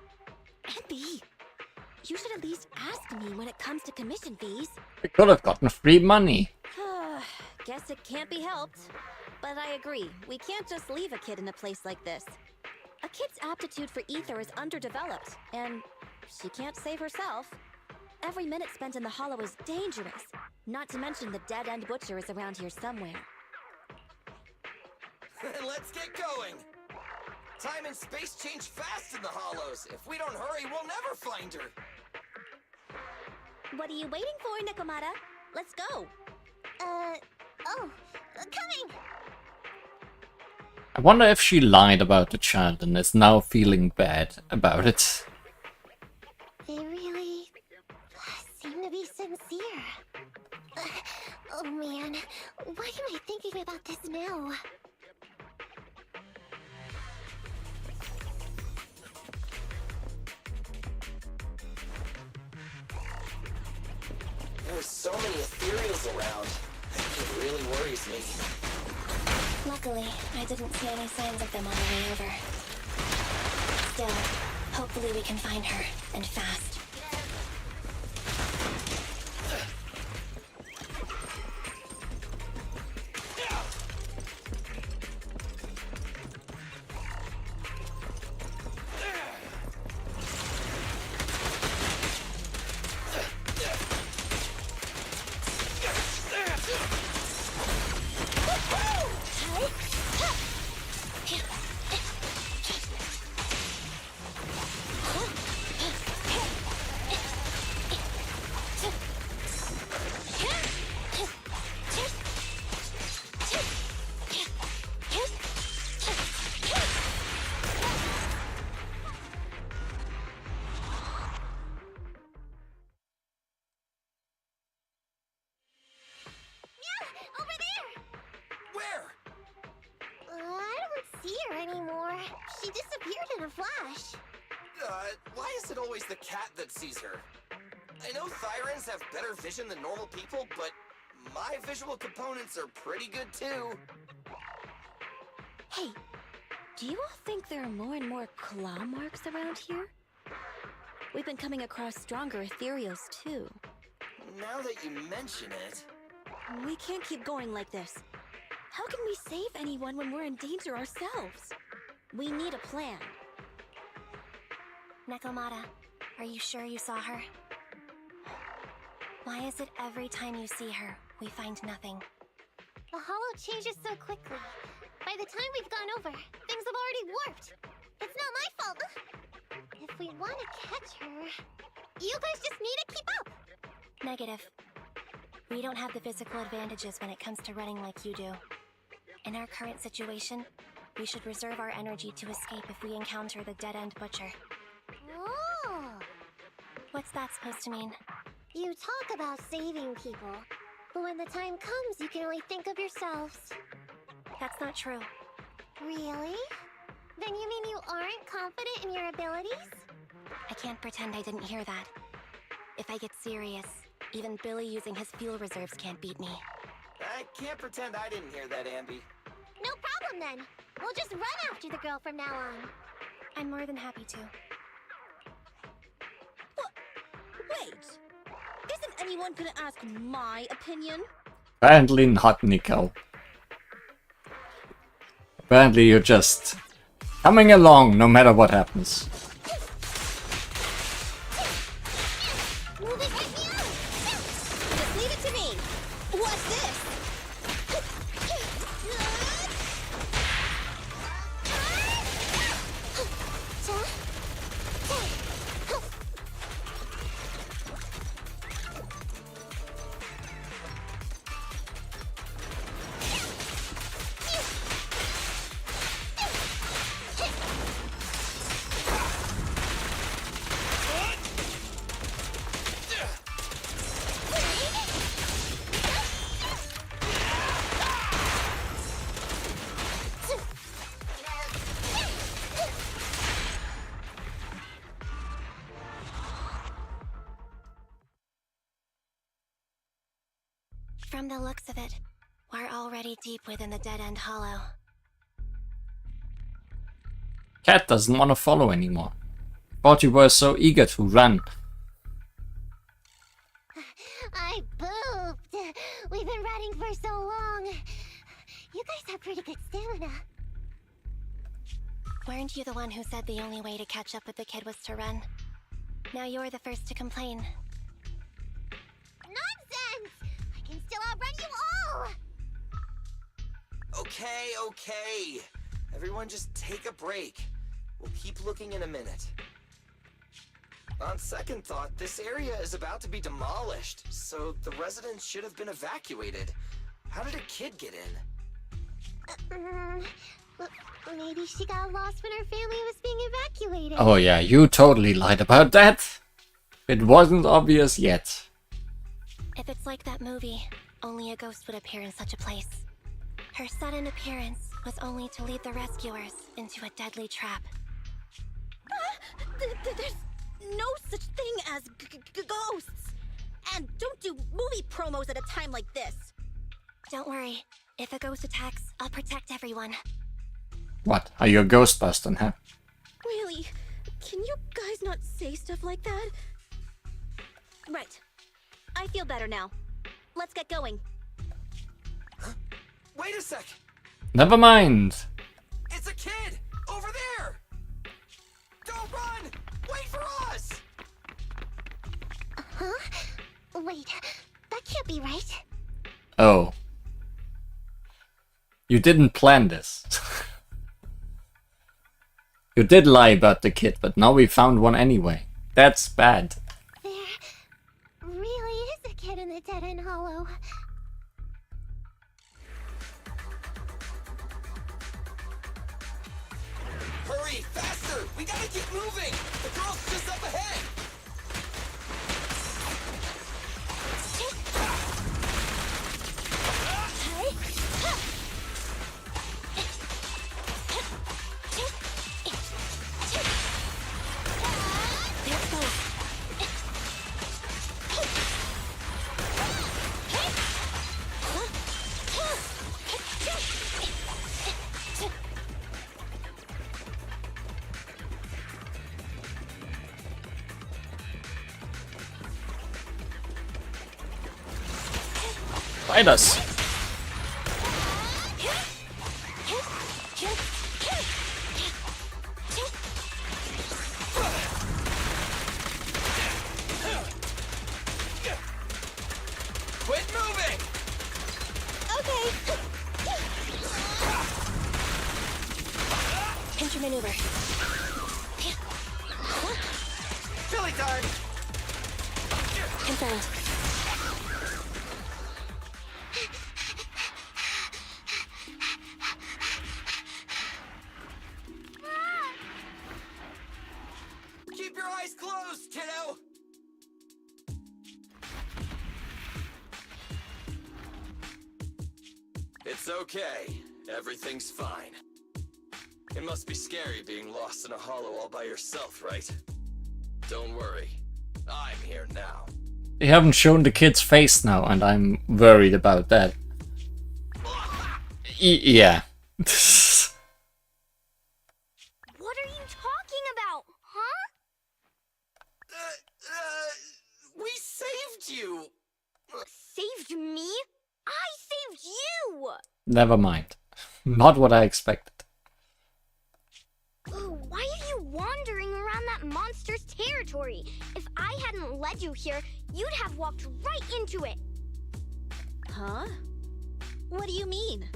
Envy! You should at least ask me when it comes to commission fees. We could have gotten free money. Guess it can't be helped. But I agree, we can't just leave a kid in a place like this. A kid's aptitude for ether is underdeveloped, and she can't save herself. Every minute spent in the hollow is dangerous, not to mention the dead-end butcher is around here somewhere. Let's get going! Time and space change fast in the hollows. If we don't hurry, we'll never find her. What are you waiting for, Nekomata? Let's go! Coming! I wonder if she lied about the child and is now feeling bad about it. They really seem to be sincere. Oh man, why am I thinking about this now? There's so many Ethereals around. It really worries me. Luckily, I didn't see any signs of them on the way over. Still, hopefully we can find her, and fast. She disappeared in a flash. Why is it always the cat that sees her? I know Thyrans have better vision than normal people, but my visual components are pretty good too. Hey, do you all think there are more and more claw marks around here? We've been coming across stronger Ethereals too. Now that you mention it... We can't keep going like this. How can we save anyone when we're in danger ourselves? We need a plan. Nekomata, are you sure you saw her? Why is it every time you see her, we find nothing? The hollow changes so quickly. By the time we've gone over, things have already warped. It's not my fault. If we want to catch her, you guys just need to keep up. Negative. We don't have the physical advantages when it comes to running like you do. In our current situation, we should reserve our energy to escape if we encounter the dead-end butcher. Oh! What's that supposed to mean? You talk about saving people, but when the time comes, you can only think of yourselves. That's not true. Really? Then you mean you aren't confident in your abilities? I can't pretend I didn't hear that. If I get serious, even Billy using his fuel reserves can't beat me. I can't pretend I didn't hear that, Ambi. No problem then. We'll just run after the girl from now on. I'm more than happy to. Wait! Isn't anyone gonna ask my opinion? Apparently not, Nico. Apparently you're just coming along no matter what happens. Move it right here! Just leave it to me! What's this? From the looks of it, we're already deep within the dead-end hollow. Cat doesn't want to follow anymore. Thought you were so eager to run. I pooped! We've been running for so long. You guys have pretty good stamina. Weren't you the one who said the only way to catch up with the kid was to run? Now you're the first to complain. Nonsense! I can still outrun you all! Okay, okay. Everyone just take a break. We'll keep looking in a minute. On second thought, this area is about to be demolished, so the residents should have been evacuated. How did a kid get in? Maybe she got lost when her family was being evacuated. Oh yeah, you totally lied about that. It wasn't obvious yet. If it's like that movie, only a ghost would appear in such a place. Her sudden appearance was only to lead the rescuers into a deadly trap. There's no such thing as ghosts. And don't do movie promos at a time like this. Don't worry. If a ghost attacks, I'll protect everyone. What? Are you a Ghostbuster, huh? Really? Can you guys not say stuff like that? Right. I feel better now. Let's get going. Wait a sec! Never mind. It's a kid! Over there! Don't run! Wait for us! Huh? Wait, that can't be right. Oh. You didn't plan this. You did lie about the kid, but now we found one anyway. That's bad. There really is a kid in the dead-end hollow. Hurry, faster! We gotta keep moving! The girl's just up ahead! There it goes. Fight us. Quit moving! Okay. Pincher maneuver. Billy time! Confirmed. Keep your eyes closed, kiddo! It's okay. Everything's fine. It must be scary being lost in a hollow all by yourself, right? Don't worry. I'm here now. They haven't shown the kid's face now, and I'm worried about that. Yeah. What are you talking about, huh? We saved you! Saved me? I saved you! Never mind. Not what I expected. Why are you wandering around that monster's territory? If I hadn't led you here, you'd have walked right into it. Huh? What do you mean?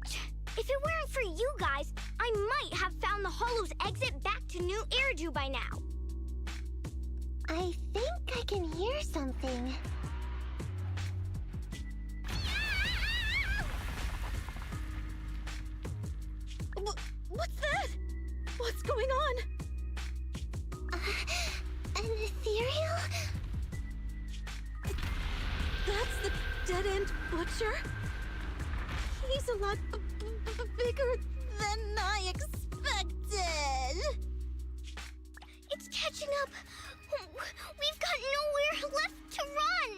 If it weren't for you guys, I might have found the Hollow's exit back to New Eridu by now. I think I can hear something. What's that? What's going on? An Ethereal? That's the dead-end butcher? He's a lot bigger than I expected. It's catching up. We've got nowhere left to run.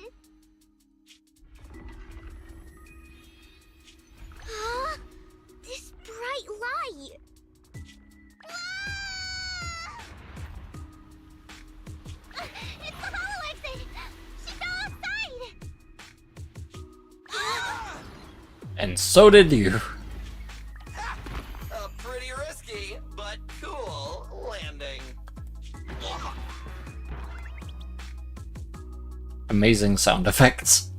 Huh? This bright light. Ah! It's the hollow exit. She fell outside. And so did you. A pretty risky risky but cool landing. Amazing sound effects.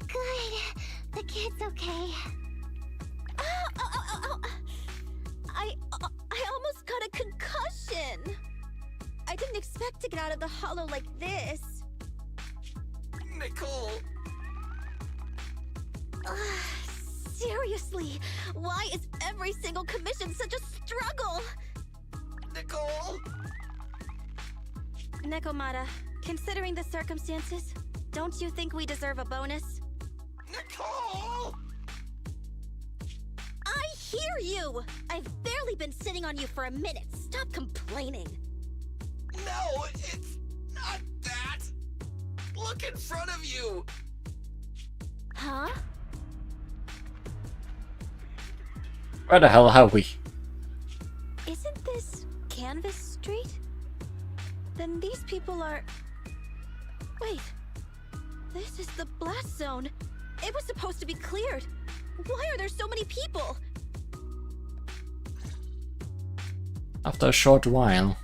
Good. The kid's okay. I almost got a concussion. I didn't expect to get out of the hollow like this. Nicole, Seriously, why is every single commission such a struggle? Nicole! Nekomata, considering the circumstances, don't you think we deserve a bonus? Nicole! I hear you! I've barely been sitting on you for a minute. Stop complaining. No, it's not that. Look in front of you. Huh? Where the hell are we? Isn't this Canvas Street? Then these people are... Wait. This is the blast zone. It was supposed to be cleared. Why are there so many people? After a short while.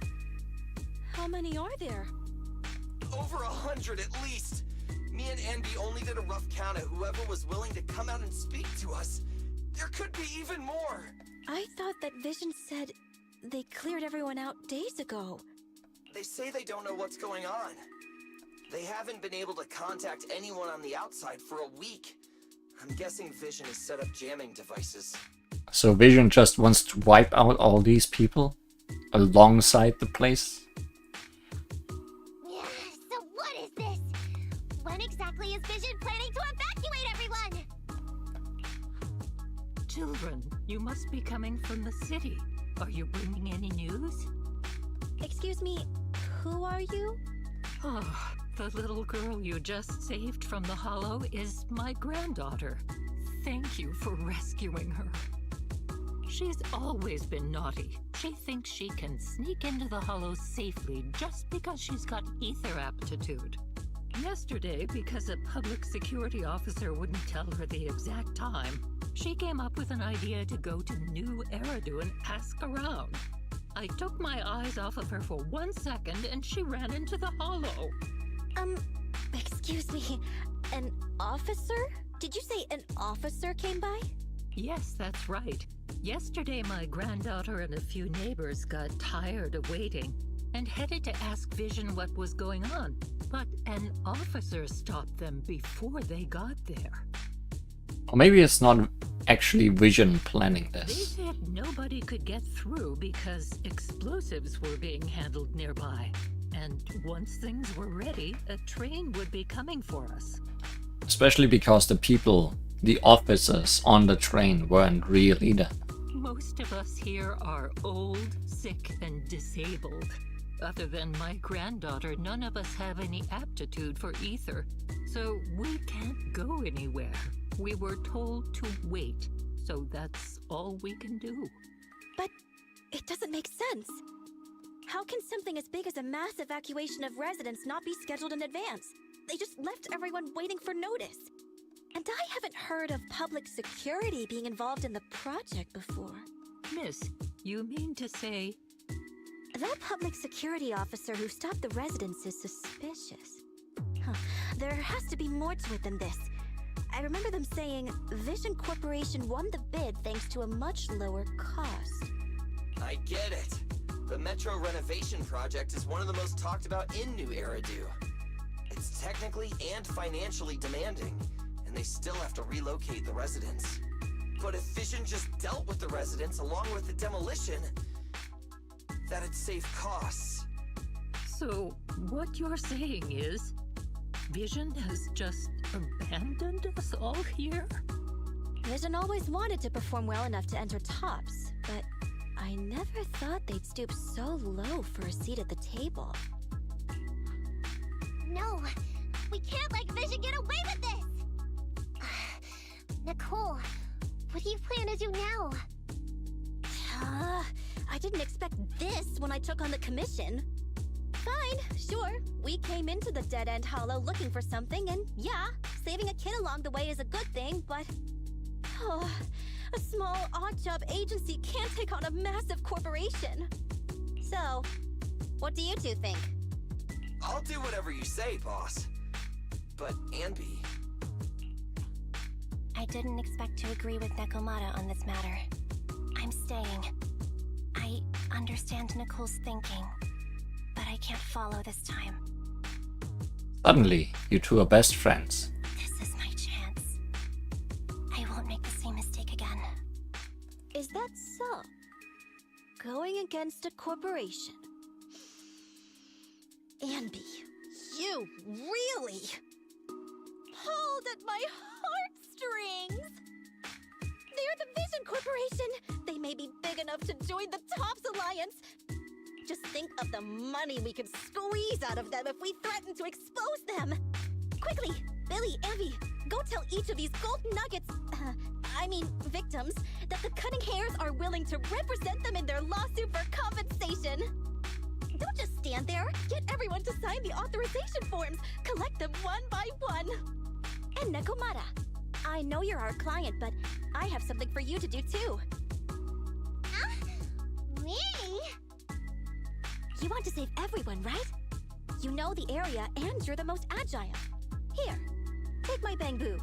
How many are there? Over 100 at least. Me and Andy only did a rough count of whoever was willing to come out and speak to us. There could be even more. I thought that Vision said they cleared everyone out days ago. They say they don't know what's going on. They haven't been able to contact anyone on the outside for a week. I'm guessing Vision has set up jamming devices. So Vision just wants to wipe out all these people alongside the place? Yeah, so what is this? When exactly is Vision planning to evacuate everyone? Children, you must be coming from the city. Are you bringing any news? Excuse me, who are you? Oh, the little girl you just saved from the hollow is my granddaughter. Thank you for rescuing her. She's always been naughty. She thinks she can sneak into the hollow safely just because she's got ether aptitude. Yesterday, because a public security officer wouldn't tell her the exact time, she came up with an idea to go to New Eridu and ask around. I took my eyes off of her for 1 second and she ran into the hollow. Excuse me, an officer? Did you say an officer came by? Yes, that's right. Yesterday, my granddaughter and a few neighbors got tired of waiting and headed to ask Vision what was going on. But an officer stopped them before they got there. Or maybe it's not actually Vision planning They this. said nobody could get through because explosives were being handled nearby. And once things were ready, a train would be coming for us. Especially because the people, the officers on the train weren't real either. Most of us here are old, sick, and disabled. Other than my granddaughter, none of us have any aptitude for ether, so we can't go anywhere. We were told to wait, so that's all we can do. But it doesn't make sense. How can something as big as a mass evacuation of residents not be scheduled in advance? They just left everyone waiting for notice. And I haven't heard of public security being involved in the project before. Miss, you mean to say... That public security officer who stopped the residents is suspicious. There has to be more to it than this. I remember them saying Vision Corporation won the bid thanks to a much lower cost. I get it. The Metro renovation project is one of the most talked about in New Eridu. It's technically and financially demanding, and they still have to relocate the residents. But if Vision just dealt with the residents along with the demolition, that'd save costs. So, what you're saying is, Vision has just abandoned us all here? Vision always wanted to perform well enough to enter tops, but I never thought they'd stoop so low for a seat at the table. No, we can't let Vision get away with this! Nicole, what do you plan to do now? I didn't expect this when I took on the commission. Fine, sure. We came into the dead-end hollow looking for something, and yeah, saving a kid along the way is a good thing, but... Oh, a small, odd-job agency can't take on a massive corporation. So, what do you two think? I'll do whatever you say, boss. But Anby... I didn't expect to agree with Nekomata on this matter. I'm staying. I understand Nicole's thinking, but I can't follow this time. Suddenly, you two are best friends. This is my chance. I won't make the same mistake again. Is that so? Going against a corporation? Anby, you really pulled at my heartstrings! They're the Vision Corporation! They may be big enough to join the Tops Alliance! Just think of the money we could squeeze out of them if we threaten to expose them! Quickly, Billy, Anby, go tell each of these gold nuggets, victims, that the Cutting Hairs are willing to represent them in their lawsuit for compensation! Don't just stand there! Get everyone to sign the authorization forms! Collect them one by one! And Nekomata, I know you're our client, but I have something for you to do too. Me? You want to save everyone, right? You know the area and you're the most agile. Here, take my bamboo.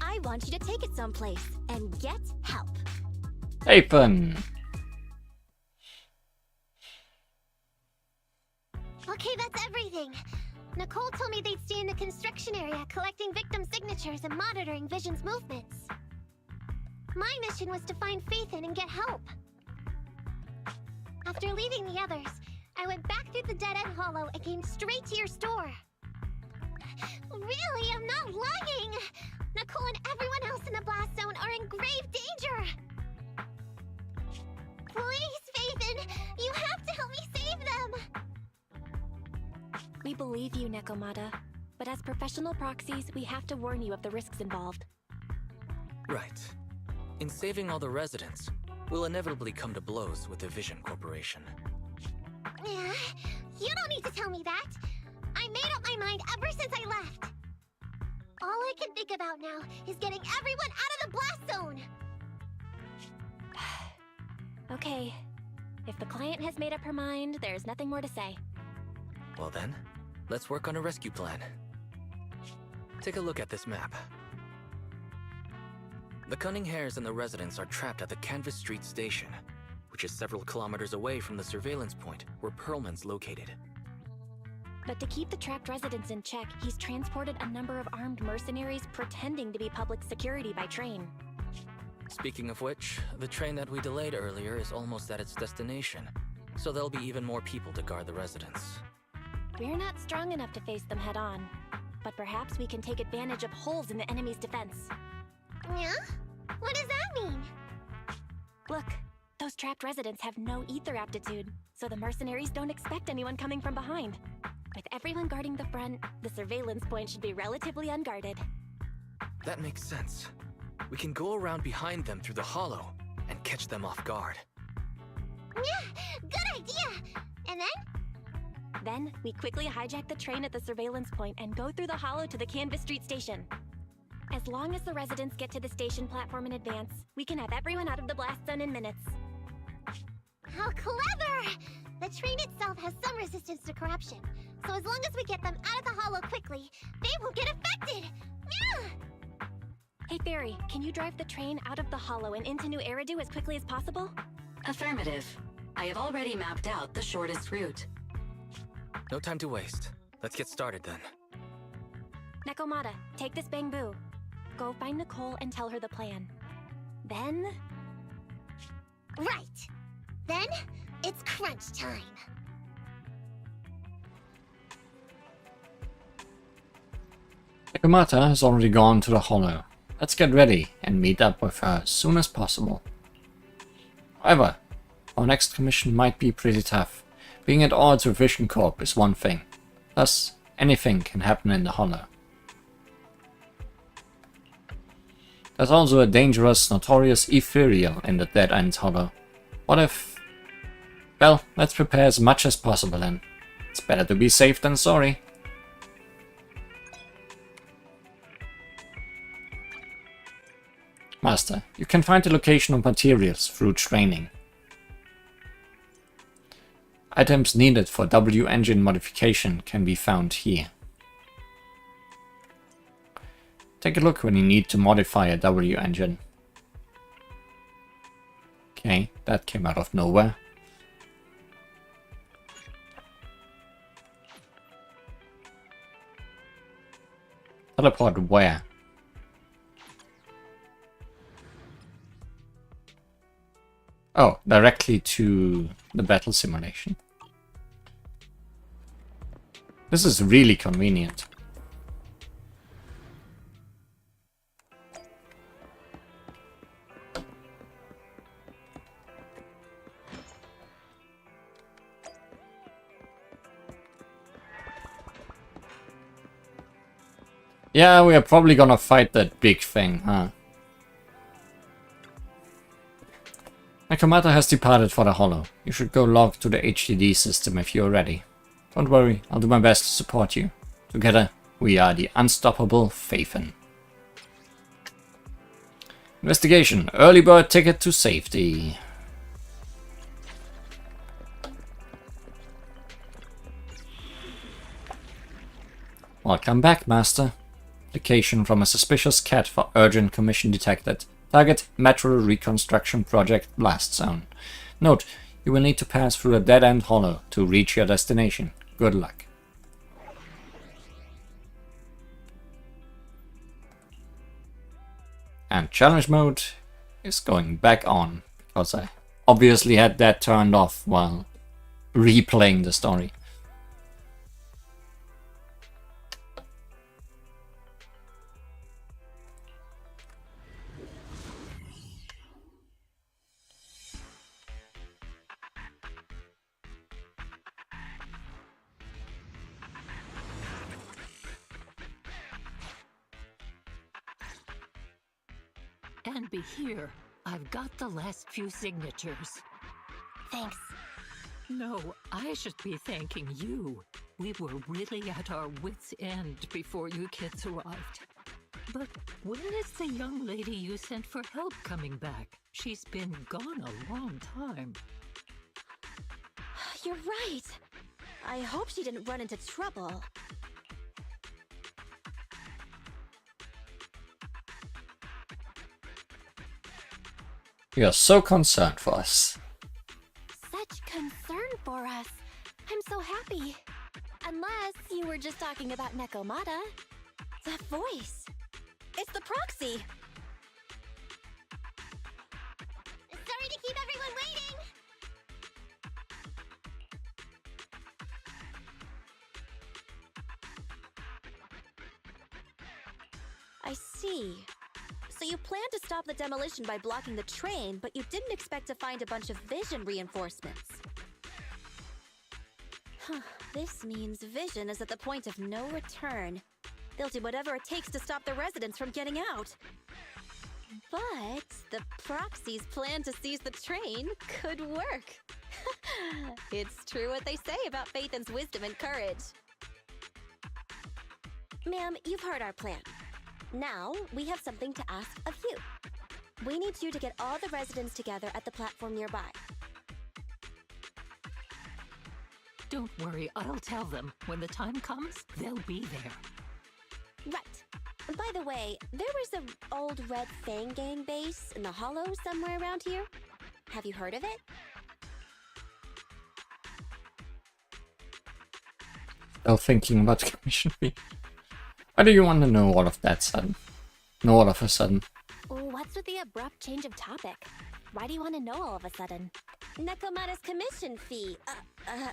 I want you to take it someplace and get help. Haven! Okay, that's everything. Nicole told me they'd stay in the construction area, collecting victim signatures and monitoring Vision's movements. My mission was to find Faithin and get help. After leaving the others, I went back through the dead-end hollow and came straight to your store. Really, I'm not lying! Nicole and everyone else in the blast zone are in grave danger! Please, Faithin, you have to help me save them! We believe you, Nekomata. But as professional proxies, we have to warn you of the risks involved. Right. In saving all the residents, we'll inevitably come to blows with the Vision Corporation. Yeah, you don't need to tell me that. I made up my mind ever since I left. All I can think about now is getting everyone out of the blast zone. Okay. If the client has made up her mind, there's nothing more to say. Well then, let's work on a rescue plan. Take a look at this map. The Cunning Hairs and the residents are trapped at the Canvas Street station, which is several kilometers away from the surveillance point where Perlman's located. But to keep the trapped residents in check, he's transported a number of armed mercenaries pretending to be public security by train. Speaking of which, the train that we delayed earlier is almost at its destination, so there'll be even more people to guard the residents. We're not strong enough to face them head-on, but perhaps we can take advantage of holes in the enemy's defense. Yeah? What does that mean? Look, those trapped residents have no ether aptitude, so the mercenaries don't expect anyone coming from behind. With everyone guarding the front, the surveillance point should be relatively unguarded. That makes sense. We can go around behind them through the hollow and catch them off guard. Yeah, good idea! And then? Then, we quickly hijack the train at the surveillance point and go through the hollow to the Canvas Street station. As long as the residents get to the station platform in advance, we can have everyone out of the blast zone in minutes. How clever! The train itself has some resistance to corruption, so as long as we get them out of the hollow quickly, they won't get affected! Yeah! Hey Fairy, can you drive the train out of the hollow and into New Eridu as quickly as possible? Affirmative. I have already mapped out the shortest route. No time to waste. Let's get started then. Nekomata, take this bamboo. Go find Nicole and tell her the plan. Then... Right! Then, it's crunch time! Nekomata has already gone to the hollow. Let's get ready and meet up with her as soon as possible. However, our next commission might be pretty tough. Being at odds with Vision Corp is one thing. Thus, anything can happen in the hollow. There's also a dangerous, notorious Ethereal in the dead-end hollow. What if... Well, let's prepare as much as possible then. It's better to be safe than sorry. Master, you can find the location of materials through training. Items needed for W engine modification can be found here. Take a look when you need to modify a W engine. Okay, that came out of nowhere. Teleport where? Oh, directly to the battle simulation. This is really convenient. Yeah, we are probably gonna fight that big thing, huh? Nakamata has departed for the Hollow. You should go log to the HDD system if you're ready. Don't worry, I'll do my best to support you. Together, we are the unstoppable Faithen. Investigation. Early bird ticket to safety. Welcome back, Master. Application from a suspicious cat for urgent commission detected. Target Metro Reconstruction Project Blast Zone. Note, you will need to pass through a dead-end hollow to reach your destination. Good luck. And challenge mode is going back on, because I obviously had that turned off while replaying the story. And be here. I've got the last few signatures. Thanks. No, I should be thanking you. We were really at our wits' end before you kids arrived. But when is the young lady you sent for help coming back? She's been gone a long time. You're right. I hope she didn't run into trouble. You are so concerned for us. Such concern for us. I'm so happy. Unless you were just talking about Nekomata. That voice. It's the proxy. Sorry to keep everyone waiting. I see. So you planned to stop the demolition by blocking the train, but you didn't expect to find a bunch of vision reinforcements. This means vision is at the point of no return. They'll do whatever it takes to stop the residents from getting out. But the proxy's plan to seize the train could work. It's true what they say about Faithen's wisdom and courage. Ma'am, you've heard our plan. Now, we have something to ask of you. We need you to get all the residents together at the platform nearby. Don't worry, I'll tell them. When the time comes, they'll be there. Right. By the way, there was an old Red Fang Gang base in the Hollow somewhere around here. Have you heard of it? Still thinking about the commission fee. Why do you want to know all of that sudden? Know all of a sudden? What's with the abrupt change of topic? Why do you want to know all of a sudden? Nekomata's commission fee.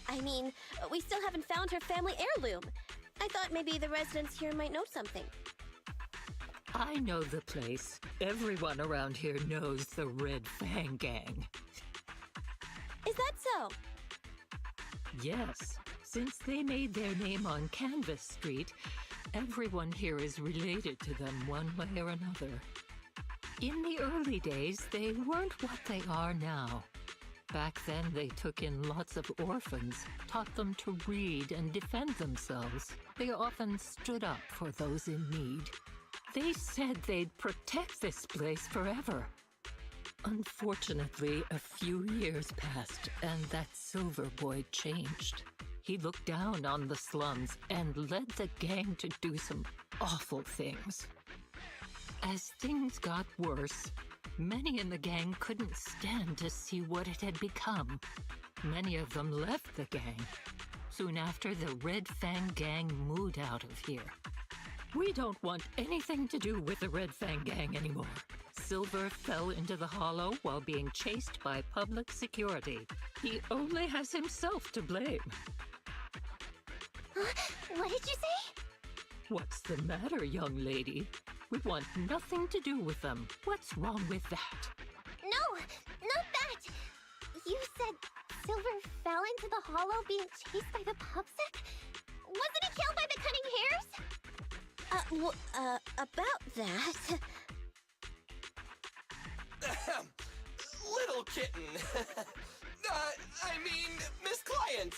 I mean, we still haven't found her family heirloom. I thought maybe the residents here might know something. I know the place. Everyone around here knows the Red Fang Gang. Is that so? Yes. Since they made their name on Canvas Street, everyone here is related to them one way or another. In the early days, they weren't what they are now. Back then, they took in lots of orphans, taught them to read and defend themselves. They often stood up for those in need. They said they'd protect this place forever. Unfortunately, a few years passed, and that silver boy changed. He looked down on the slums and led the gang to do some awful things. As things got worse, many in the gang couldn't stand to see what it had become. Many of them left the gang. Soon after, the Red Fang gang moved out of here. We don't want anything to do with the Red Fang gang anymore. Silver fell into the hollow while being chased by public security. He only has himself to blame. What did you say? What's the matter, young lady? We want nothing to do with them. What's wrong with that? No, not that. You said Silver fell into the hollow being chased by the PubSec? Wasn't he killed by the Cunning Hares? About that... Little kitten. I mean, Miss Client,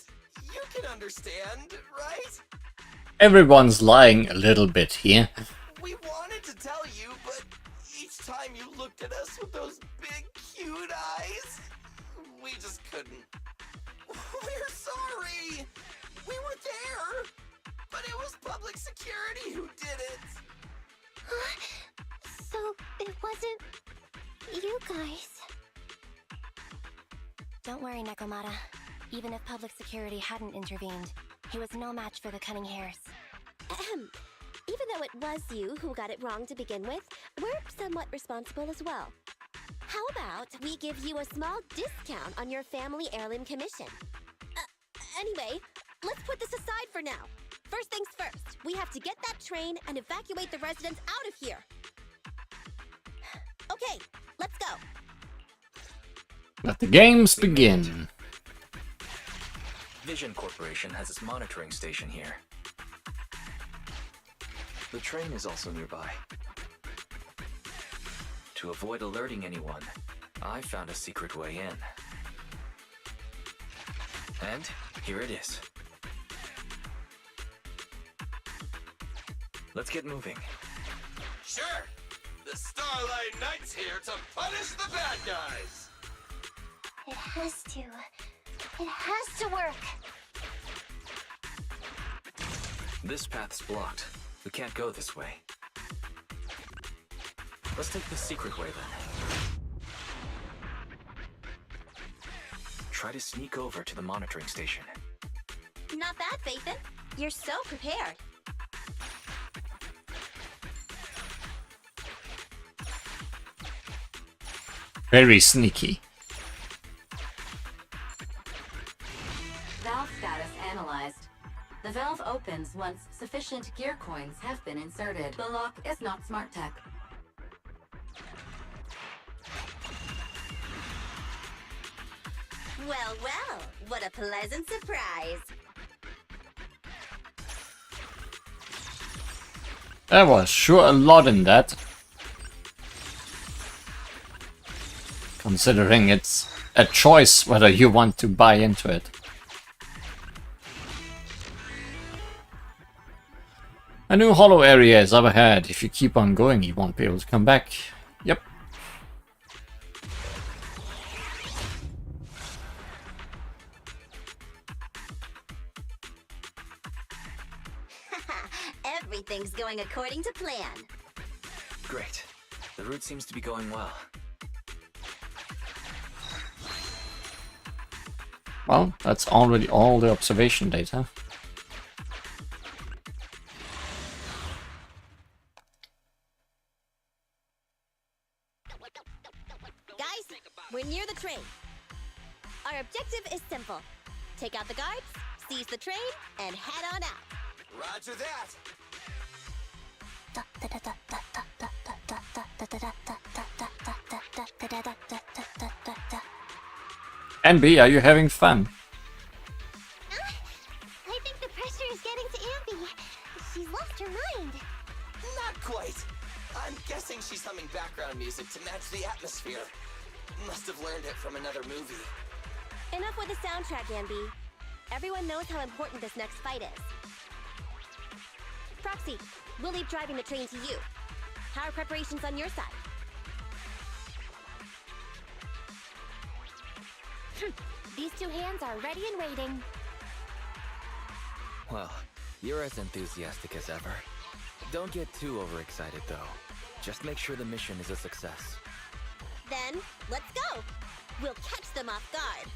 you can understand, right? Everyone's lying a little bit here. We wanted to tell you, but each time you looked at us with those big, cute eyes, we just couldn't. We're sorry. We were there, but it was public security who did it. So it wasn't you guys. Don't worry, Nekomata. Even if public security hadn't intervened, he was no match for the Cunning Hares. Even though it was you who got it wrong to begin with, we're somewhat responsible as well. How about we give you a small discount on your family heirloom commission? Anyway, let's put this aside for now. First things first, we have to get that train and evacuate the residents out of here. Okay, let's go. Let the games begin. Vision Corporation has its monitoring station here. The train is also nearby. To avoid alerting anyone, I found a secret way in. And here it is. Let's get moving. Sure. The Starlight Knight's here to punish the bad guys. It has to. It has to work. This path's blocked. We can't go this way. Let's take the secret way then. Try to sneak over to the monitoring station. Not bad, Phaethon. You're so prepared. Very sneaky. Valve status analyzed. The valve opens once sufficient gear coins have been inserted. The lock is not smart tech. Well, well, what a pleasant surprise. There was sure a lot in that. Considering it's a choice whether you want to buy into it. A new hollow area is up ahead. If you keep on going, you won't be able to come back. Yep. Everything's going according to plan. Great. The route seems to be going well. Well, that's already all the observation data. Guys, we're near the train. Our objective is simple. Take out the guards, seize the train, and head on out. Roger that. NB, are you having fun? I think the pressure is getting to Ambi. She's lost her mind. Not quite. I'm guessing she's humming background music to match the atmosphere. Must have learned it from another movie. Enough with the soundtrack, Anby. Everyone knows how important this next fight is. Proxy, we'll leave driving the train to you. How are preparations on your side? These two hands are ready and waiting. Well, you're as enthusiastic as ever. Don't get too overexcited, though. Just make sure the mission is a success. Then, let's go! We'll catch them off guard.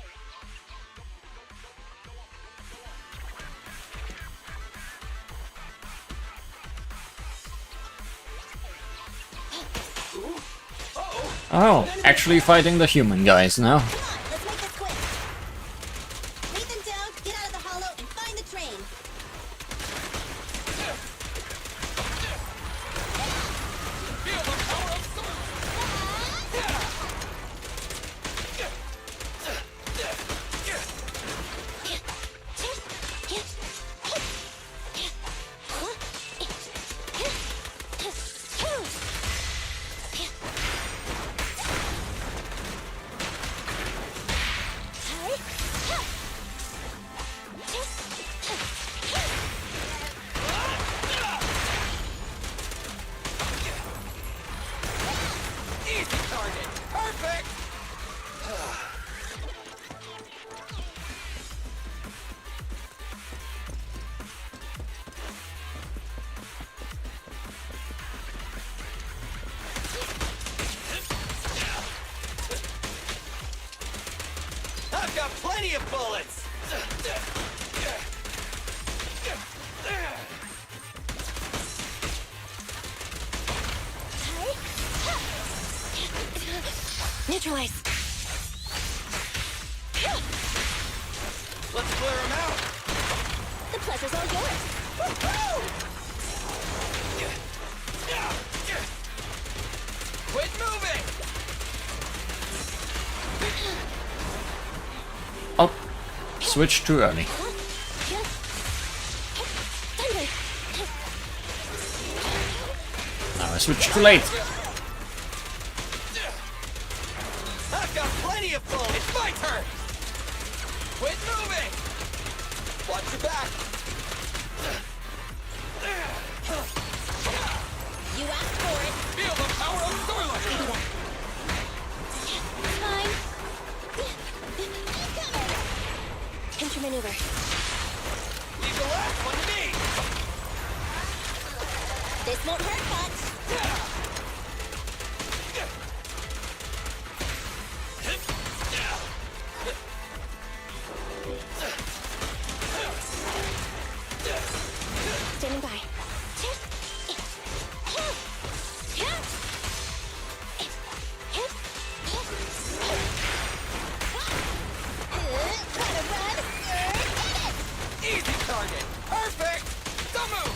Oh, actually fighting the human guys now. Come on, let's make this quick. Lead them down, get out of the hollow, and find the train. I've got plenty of bullets! Neutralize. Let's clear him out! The pleasure's all yours. Quit moving! Oh, switch too early. Now I switched too late. I've got plenty of bullets! It's my turn! Quit moving! Watch your back! You asked for it. Feel the power of Starlight! Fine. Counter-maneuver. Leave the last one to me! This won't hurt much. Standing by. Easy target! Perfect! Don't move!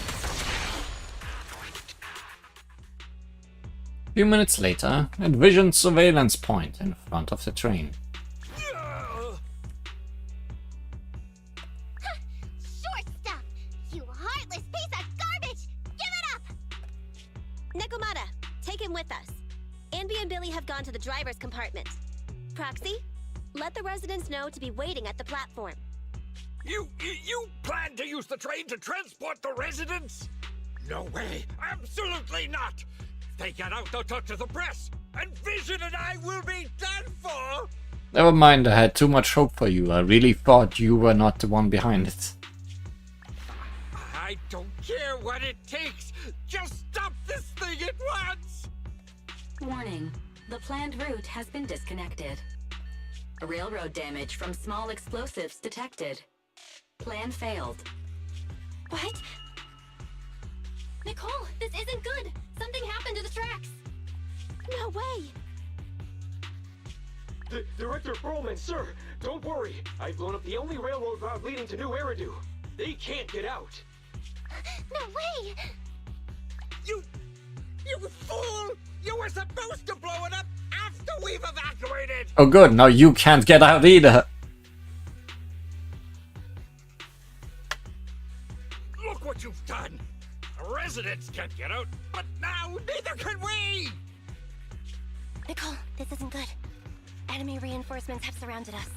A few minutes later, envisioned surveillance point in front of the train. Short stuff! You heartless piece of garbage! Give it up! Nekomata, take him with us. Anby and Billy have gone to the driver's compartment. Proxy, let the residents know to be waiting at the platform. You plan to use the train to transport the residents? No way! Absolutely not! If they get out, they'll talk to the press, and Vision and I will be done for! Never mind, I had too much hope for you. I really thought you were not the one behind it. I don't care what it takes! Just stop this thing at once! Warning. The planned route has been disconnected. Railroad damage from small explosives detected. Plan failed. What? Nicole, this isn't good! Something happened to the tracks! No way! Director Perlman, sir, don't worry. I've blown up the only railroad route leading to New Eridu. They can't get out. No way! You fool! You were supposed to blow it up after we've evacuated! Oh good, now you can't get out either. Look what you've done! Residents can't get out, but now neither can we! Nicole, this isn't good. Enemy reinforcements have surrounded us.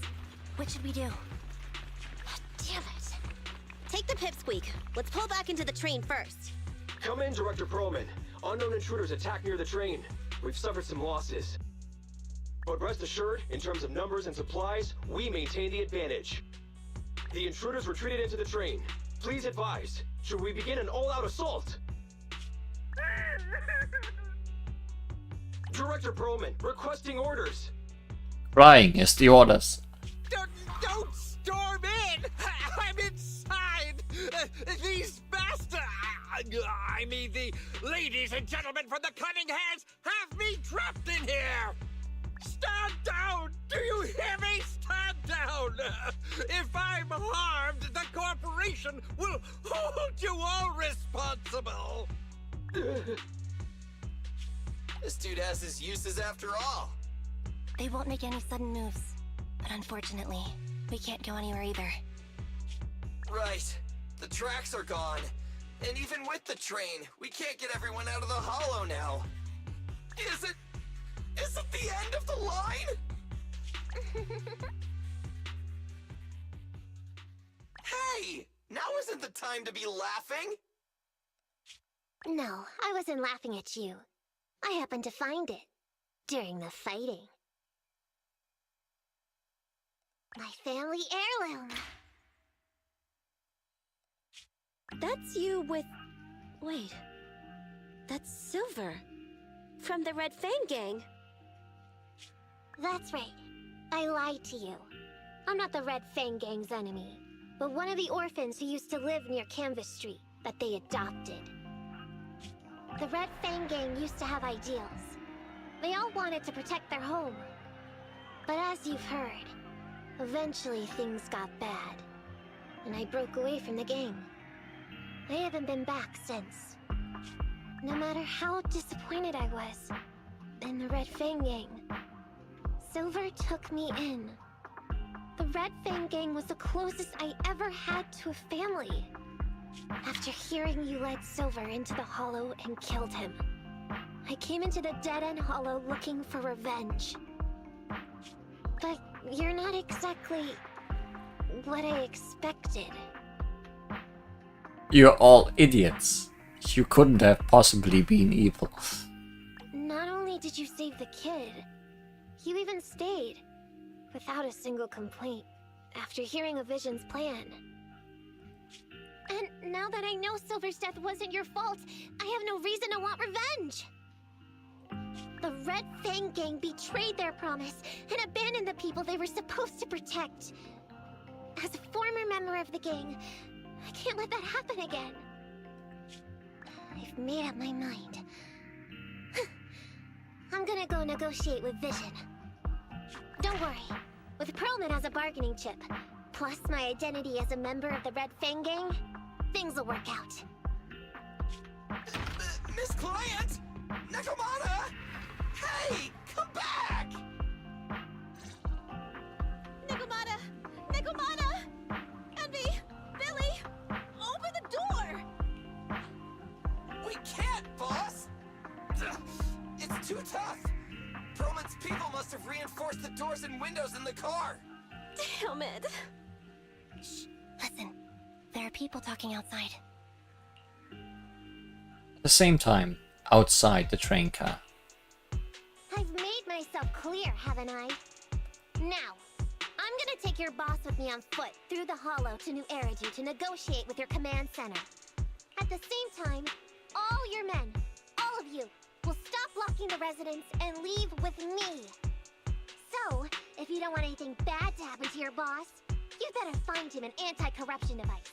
What should we do? Damn it. Take the pipsqueak. Let's pull back into the train first. Come in, Director Perlman. Unknown intruders attacked near the train. We've suffered some losses. But rest assured, in terms of numbers and supplies, we maintain the advantage. The intruders retreated into the train. Please advise, should we begin an all-out assault? Director Perlman, requesting orders. Crying is the orders. Don't storm in! I'm inside! These bastards! I mean, the ladies and gentlemen from the Cunning Hands have me trapped in here! Stand down! Do you hear me? Stand down! If I'm harmed, the corporation will hold you all responsible! This dude has his uses after all. They won't make any sudden moves. But unfortunately, we can't go anywhere either. Right. The tracks are gone. And even with the train, we can't get everyone out of the hollow now. Is it the end of the line? Hey! Now isn't the time to be laughing! No, I wasn't laughing at you. I happened to find it during the fighting. My family heirloom. That's you with... Wait. That's Silver. From the Red Fang Gang. That's right. I lied to you. I'm not the Red Fang Gang's enemy, but one of the orphans who used to live near Canvas Street that they adopted. The Red Fang Gang used to have ideals. They all wanted to protect their home. But as you've heard, eventually things got bad, and I broke away from the gang. I haven't been back since. No matter how disappointed I was in the Red Fang Gang, Silver took me in. The Red Fang Gang was the closest I ever had to a family. After hearing you led Silver into the Hollow and killed him, I came into the dead-end Hollow looking for revenge. But you're not exactly what I expected. You're all idiots. You couldn't have possibly been evil. Not only did you save the kid, you even stayed, without a single complaint, after hearing of Vision's plan. And now that I know Silver's death wasn't your fault, I have no reason to want revenge! The Red Fang Gang betrayed their promise and abandoned the people they were supposed to protect. As a former member of the gang, I can't let that happen again. I've made up my mind. I'm gonna go negotiate with Vision. Don't worry. With Perlman as a bargaining chip, plus my identity as a member of the Red Fang Gang, things will work out. Miss Client! Nakamata! Hey! Come back! Nakamata! Nakamata! Envy! Billy! Open the door! We can't, boss! It's too tough! Perlman's people must have reinforced the doors and windows in the car! Damn it! Shh! Listen. There are people talking outside. At the same time, outside the train car. I've made myself clear, haven't I? Now, I'm gonna take your boss with me on foot through the Hollow to New Eridu to negotiate with your command center. At the same time, all your men, all of you, will stop blocking the residents and leave with me. So, if you don't want anything bad to happen to your boss, you better find him an anti-corruption device.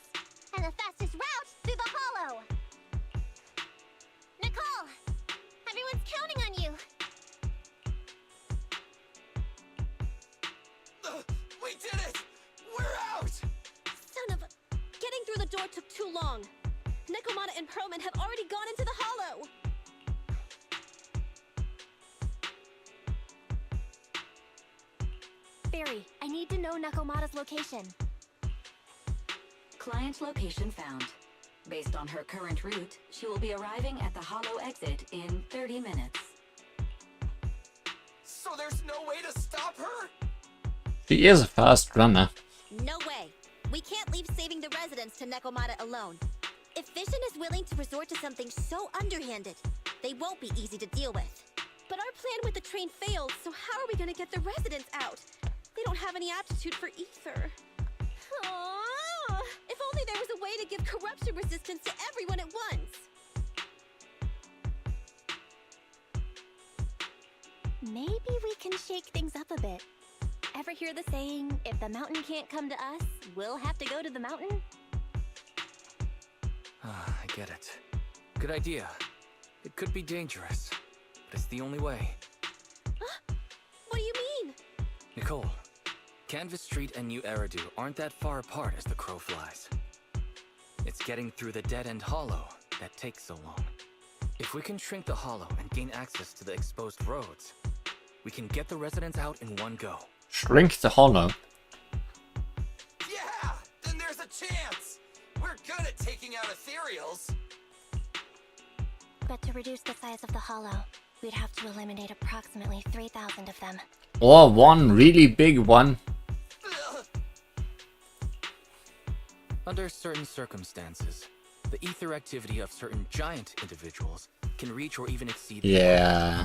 And the fastest route through the Hollow! Nicole! Everyone's counting on you! We did it! We're out! Son of a... Getting through the door took too long. Nakamata and Perlman have already gone into the Hollow! Barry, I need to know Nakamata's location. Client location found. Based on her current route, she will be arriving at the Hollow exit in 30 minutes. So there's no way to stop her? She is a fast runner. No way. We can't leave saving the residents to Nekomata alone. If Vision is willing to resort to something so underhanded, they won't be easy to deal with. But our plan with the train failed, so how are we gonna get the residents out? They don't have any aptitude for ether. Aww. If only there was a way to give corruption resistance to everyone at once. Maybe we can shake things up a bit. Ever hear the saying, if the mountain can't come to us, we'll have to go to the mountain? I get it. Good idea. It could be dangerous, but it's the only way. What do you mean? Nicole, Canvas Street and New Eridu aren't that far apart as the crow flies. It's getting through the dead-end hollow that takes so long. If we can shrink the hollow and gain access to the exposed roads, we can get the residents out in one go. Shrink the hollow. Yeah! Then there's a chance! We're good at taking out Ethereals! But to reduce the size of the hollow, we'd have to eliminate approximately 3,000 of them. Or one really big one. Under certain circumstances, the ether activity of certain giant individuals can reach or even exceed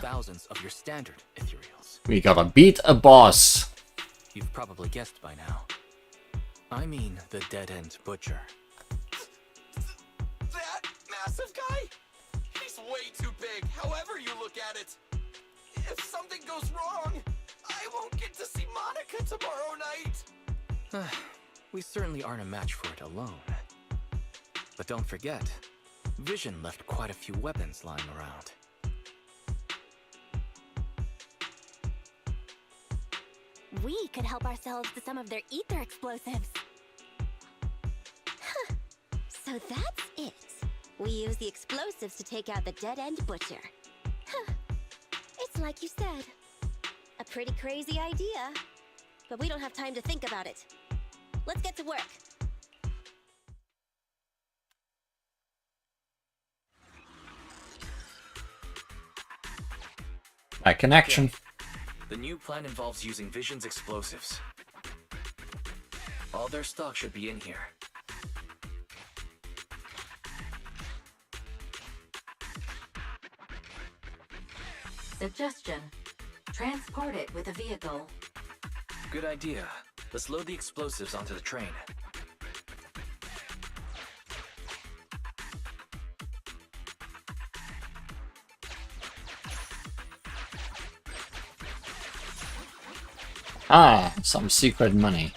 thousands of your standard Ethereals. We gotta beat a boss. You've probably guessed by now. I mean the dead-end butcher. That massive guy? He's way too big, however you look at it. If something goes wrong, I won't get to see Monica tomorrow night. We certainly aren't a match for it alone. But don't forget, Vision left quite a few weapons lying around. We could help ourselves to some of their ether explosives. Huh. So that's it. We use the explosives to take out the dead-end butcher. Huh. It's like you said. A pretty crazy idea. But we don't have time to think about it. Let's get to work. My connection. The new plan involves using Vision's explosives. All their stock should be in here. Suggestion. Transport it with a vehicle. Good idea. Let's load the explosives onto the train. Ah, some secret money.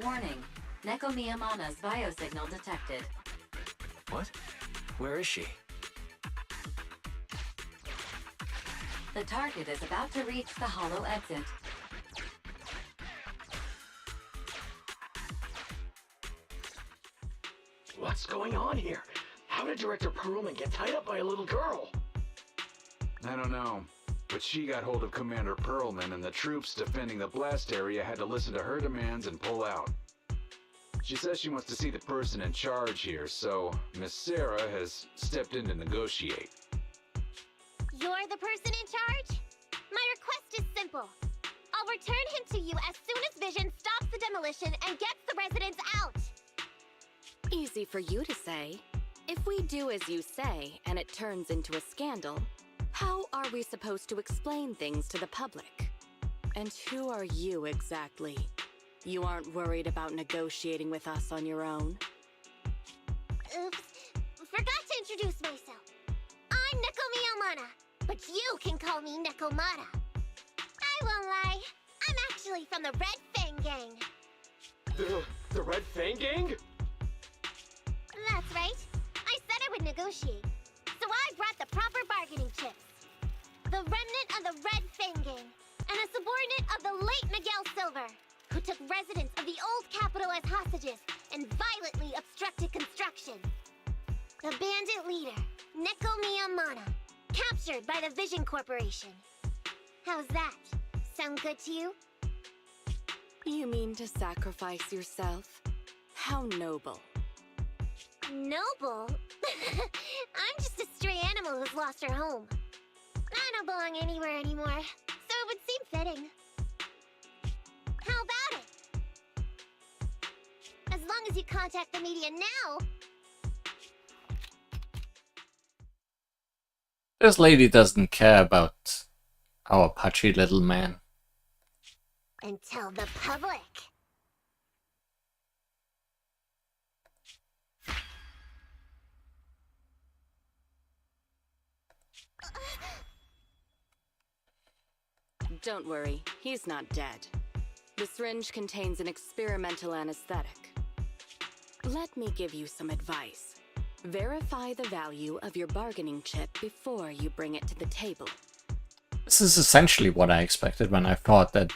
Warning. Neko Miyamana's biosignal detected. What? Where is she? The target is about to reach the hollow exit. What's going on here? How did Director Perlman get tied up by a little girl? I don't know, but she got hold of Commander Perlman, and the troops defending the blast area had to listen to her demands and pull out. She says she wants to see the person in charge here, so Miss Sarah has stepped in to negotiate. You're the person in charge? My request is simple. I'll return him to you as soon as Vision stops the demolition and gets the residents out. Easy for you to say. If we do as you say, and it turns into a scandal, how are we supposed to explain things to the public? And who are you exactly? You aren't worried about negotiating with us on your own? Oops. Forgot to introduce myself. I'm Neko Miyamana, but you can call me Nekomata. I won't lie, I'm actually from the Red Fang Gang. The Red Fang Gang? That's right. I said I would negotiate, so I brought the proper bargaining chips. The remnant of the Red Fang Gang, and a subordinate of the late Miguel Silver, who took residents of the old capital as hostages and violently obstructed construction. The bandit leader, Neko Miyamana, captured by the Vision Corporation. How's that? Sound good to you? You mean to sacrifice yourself? How noble. Noble? I'm just a stray animal who's lost her home. I don't belong anywhere anymore, so it would seem fitting. How about it? As long as you contact the media now. This lady doesn't care about our pudgy little man. And tell the public. Don't worry, he's not dead. The syringe contains an experimental anesthetic. Let me give you some advice. Verify the value of your bargaining chip before you bring it to the table. This is essentially what I expected when I thought that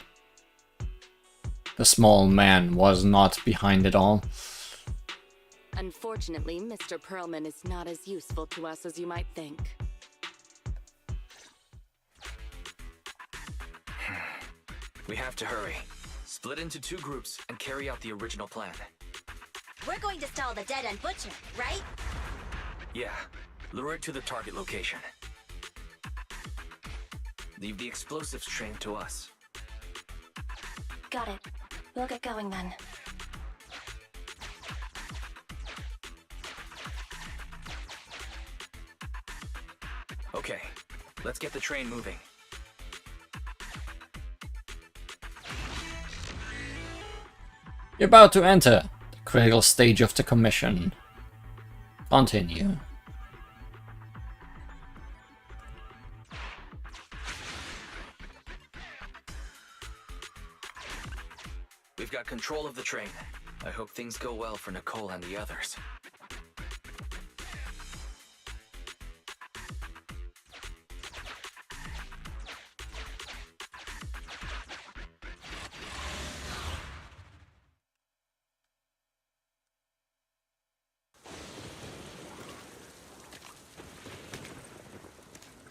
the small man was not behind it all. Unfortunately, Mr. Perlman is not as useful to us as you might think. We have to hurry. Split into 2 groups and carry out the original plan. We're going to stall the dead-end butcher, right? Yeah, lure it to the target location. Leave the explosives train to us. Got it. We'll get going then. Okay, let's get the train moving. You're about to enter the critical stage of the commission. Continue. We've got control of the train. I hope things go well for Nicole and the others.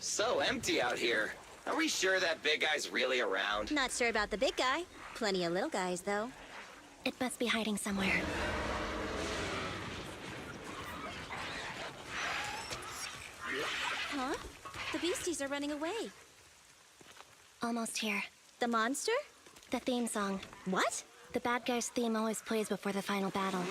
So empty out here. Are we sure that big guy's really around? Not sure about the big guy. Plenty of little guys, though. It must be hiding somewhere. Huh? The beasties are running away. Almost here. The monster? The theme song. What? The bad guy's theme always plays before the final battle.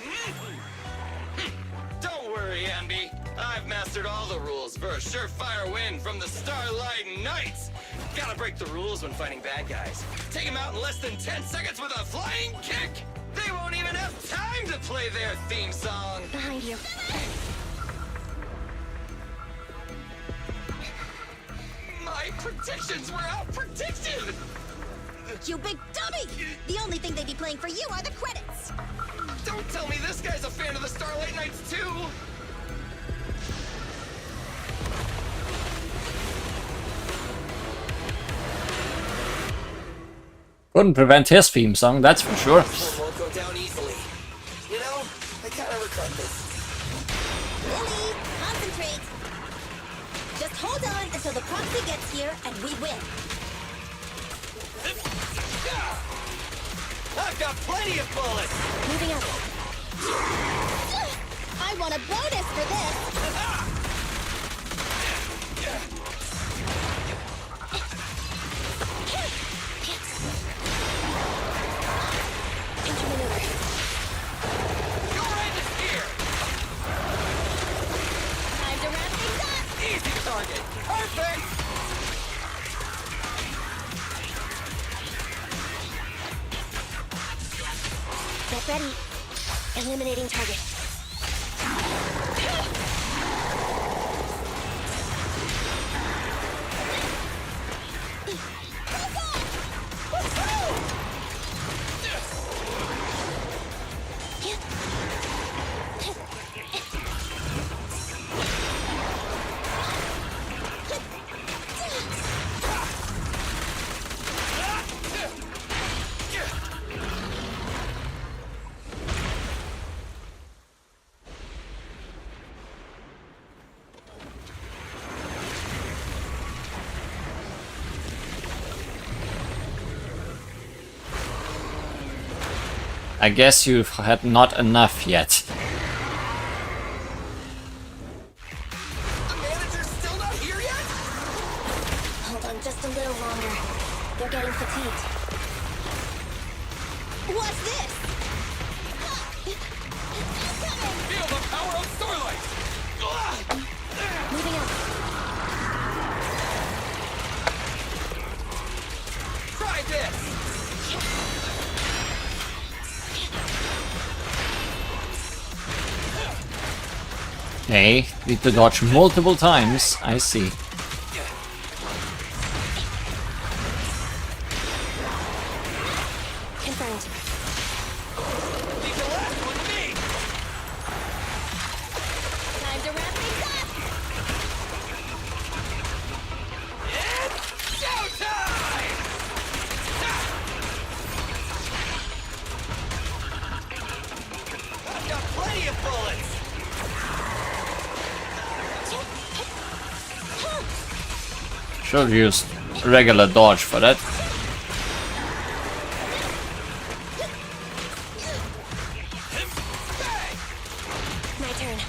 Don't worry, Ambi. I've mastered all the rules for a surefire win from the Starlight Knights. Gotta break the rules when fighting bad guys. Take them out in less than 10 seconds with a flying kick. They won't even have time to play their theme song. Behind you. My predictions were out-predicted! You big dummy! The only thing they'd be playing for you are the credits! Don't tell me this guy's a fan of the Starlight Knights too! Couldn't prevent his theme song, that's for sure. Won't go down easily. You know, I kind of regret this. Lily, concentrate! Just hold on until the proxy gets here and we win. I've got plenty of bullets! Moving up. I want a bonus for this! Your end is here! Time to wrap things up! Easy target! Perfect! Get ready. Eliminating target. I guess you've had not enough yet. The manager's still not here yet? Hold on just a little longer. They're getting fatigued. What's this? Feel the power of starlight! Moving up. Try this! Okay, need to dodge multiple times, I see. Confirmed. Leave the last one to me! Time to wrap things up! It's showtime! I've got plenty of bullets! Should use regular dodge for that. My turn.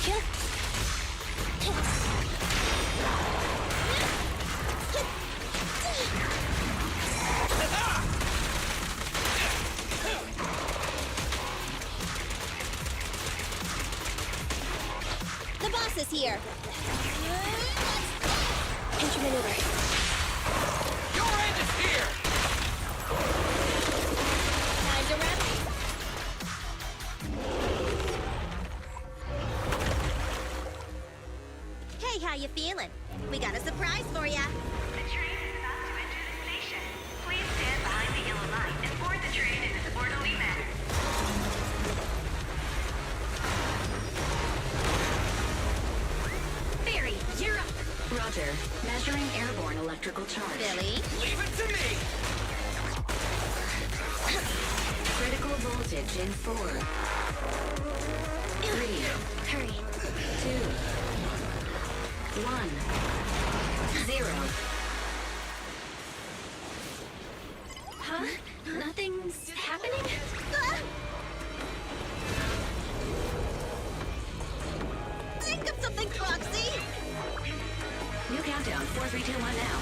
Kill. The boss is here. Entry maneuver. Your end is here! Time to wrap. Hey, how you feeling? We got a surprise for ya. The train is about to enter the station. Please stand behind the yellow line and board the train in an orderly manner. Theory, you're up. Roger. Measuring airborne electrical charge. Billy. Leave it to me! Critical voltage in 4, 3, Hurry. 2, 1, 0. Huh? Nothing's happening? Think of something, Foxy! New countdown, 4, 3, 2, 1 now.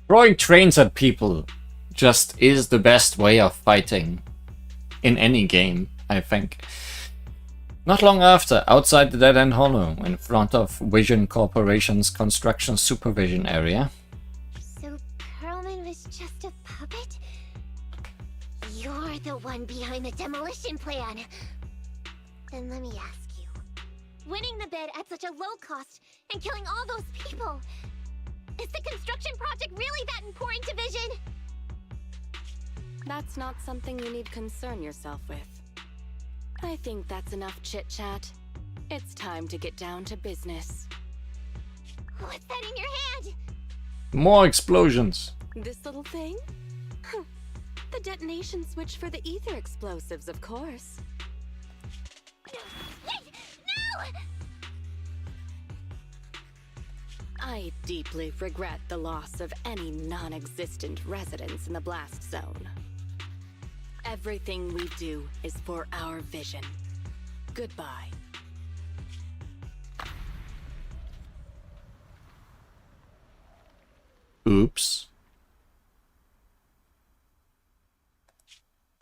Throwing trains at people just is the best way of fighting in any game, I think. Not long after, outside the Dead End Hollow, in front of Vision Corporation's construction supervision area. So Perlman was just a puppet? You're the one behind the demolition plan. Then let me ask you. Winning the bid at such a low cost and killing all those people. Is the construction project really that important to Vision? That's not something you need concern yourself with. I think that's enough chit-chat. It's time to get down to business. What's that in your hand? More explosions. This little thing? The detonation switch for the ether explosives, of course. Wait! No! I deeply regret the loss of any non-existent residents in the blast zone. Everything we do is for our vision. Goodbye. Oops.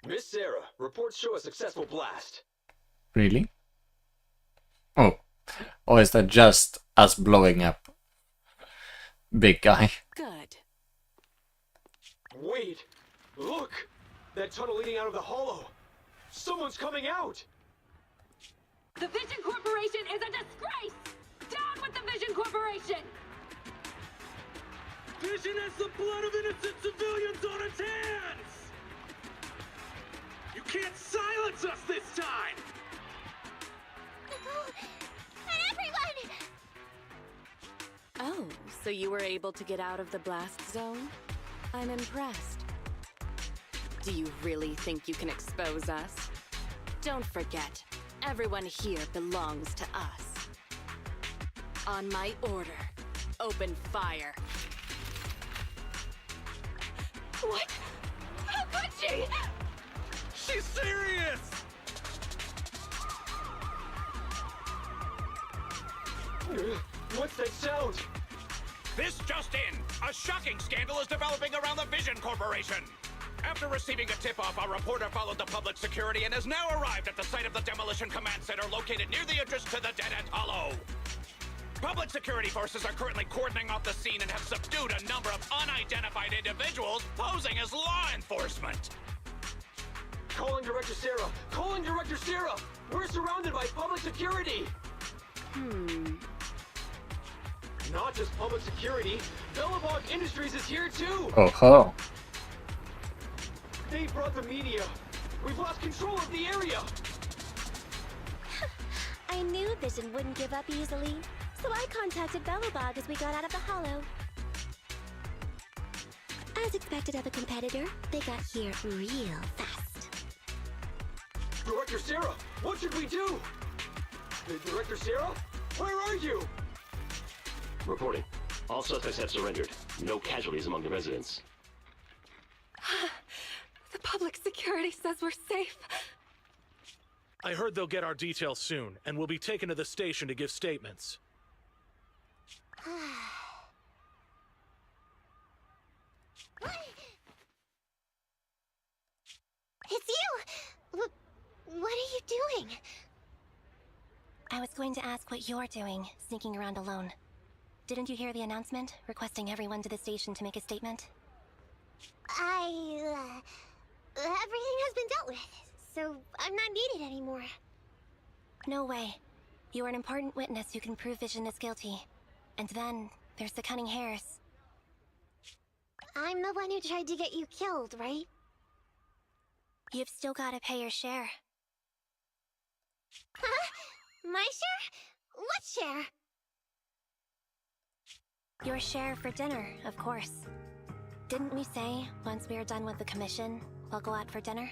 Miss Sarah, reports show a successful blast. Really? Oh. Or is that just us blowing up? Big guy. Good. Wait! Look! That tunnel leading out of the hollow! Someone's coming out! The Vision Corporation is a disgrace! Down with the Vision Corporation! Vision has the blood of innocent civilians on its hands! You can't silence us this time! And everyone! Oh, so you were able to get out of the blast zone? I'm impressed. Do you really think you can expose us? Don't forget, Everyone here belongs to us. On my order, open fire. What? How could she? She's serious! What's that sound? This just in! A shocking scandal is developing around the Vision Corporation! After receiving a tip-off, our reporter followed the public security and has now arrived at the site of the Demolition Command Center located near the entrance to the Dead-End Hollow. Public security forces are currently cordoning off the scene and have subdued a number of unidentified individuals posing as law enforcement. Calling Director Sarah! Calling Director Sarah! We're surrounded by public security! Not just public security, Bellabog Industries is here too! Oh ho. They brought the media. We've lost control of the area! I knew Vision wouldn't give up easily, so I contacted Bellabog as we got out of the hollow. As expected of a competitor, they got here real fast. Director Sarah, what should we do? Director Sarah? Where are you? Reporting. All suspects have surrendered. No casualties among the residents. The public security says we're safe. I heard they'll get our details soon, and we'll be taken to the station to give statements. It's you! What are you doing? I was going to ask what you're doing, sneaking around alone. Didn't you hear the announcement, requesting everyone to the station to make a statement? Everything has been dealt with, so I'm not needed anymore. No way. You are an important witness who can prove Vision is guilty. And then, there's the cunning hares. I'm the one who tried to get you killed, right? You've still got to pay your share. Huh? My share? What share? Your share for dinner, of course. Didn't we say, once we are done with the commission, we'll go out for dinner?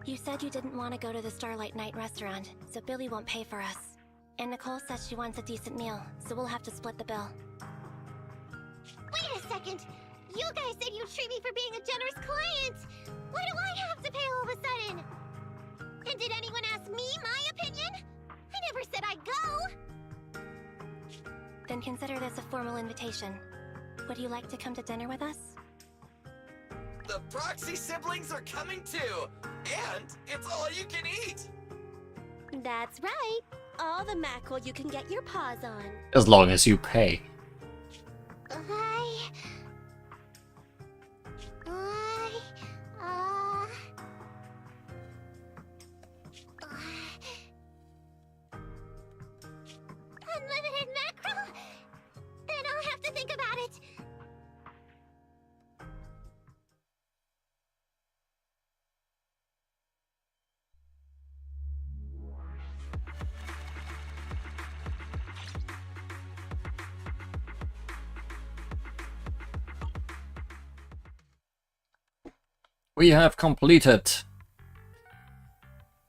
You said you didn't want to go to the Starlight Night restaurant, so Billy won't pay for us. And Nicole says she wants a decent meal, so we'll have to split the bill. Wait a second! You guys said you'd treat me for being a generous client! Why do I have to pay all of a sudden? And did anyone ask me my opinion? I never said I'd go! Then consider this a formal invitation. Would you like to come to dinner with us? The proxy siblings are coming too! And it's all you can eat! That's right. All the mackerel you can get your paws on. As long as you pay. Unlimited mackerel? Then I'll have to think about it. We have completed,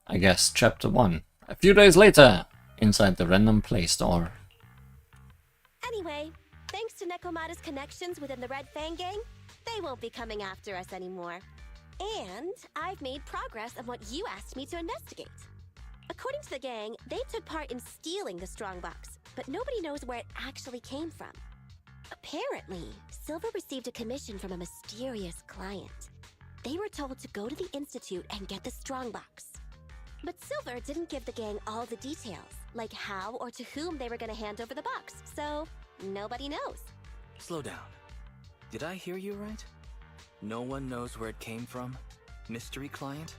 I guess, chapter 1. A few days later, inside the random play store. Anyway, thanks to Nekomata's connections within the Red Fang gang, they won't be coming after us anymore. And I've made progress on what you asked me to investigate. According to the gang, they took part in stealing the strongbox, but nobody knows where it actually came from. Apparently, Silver received a commission from a mysterious client. They were told to go to the Institute and get the strongbox. But Silver didn't give the gang all the details, like how or to whom they were going to hand over the box, so nobody knows. Slow down. Did I hear you right? No one knows where it came from? Mystery client?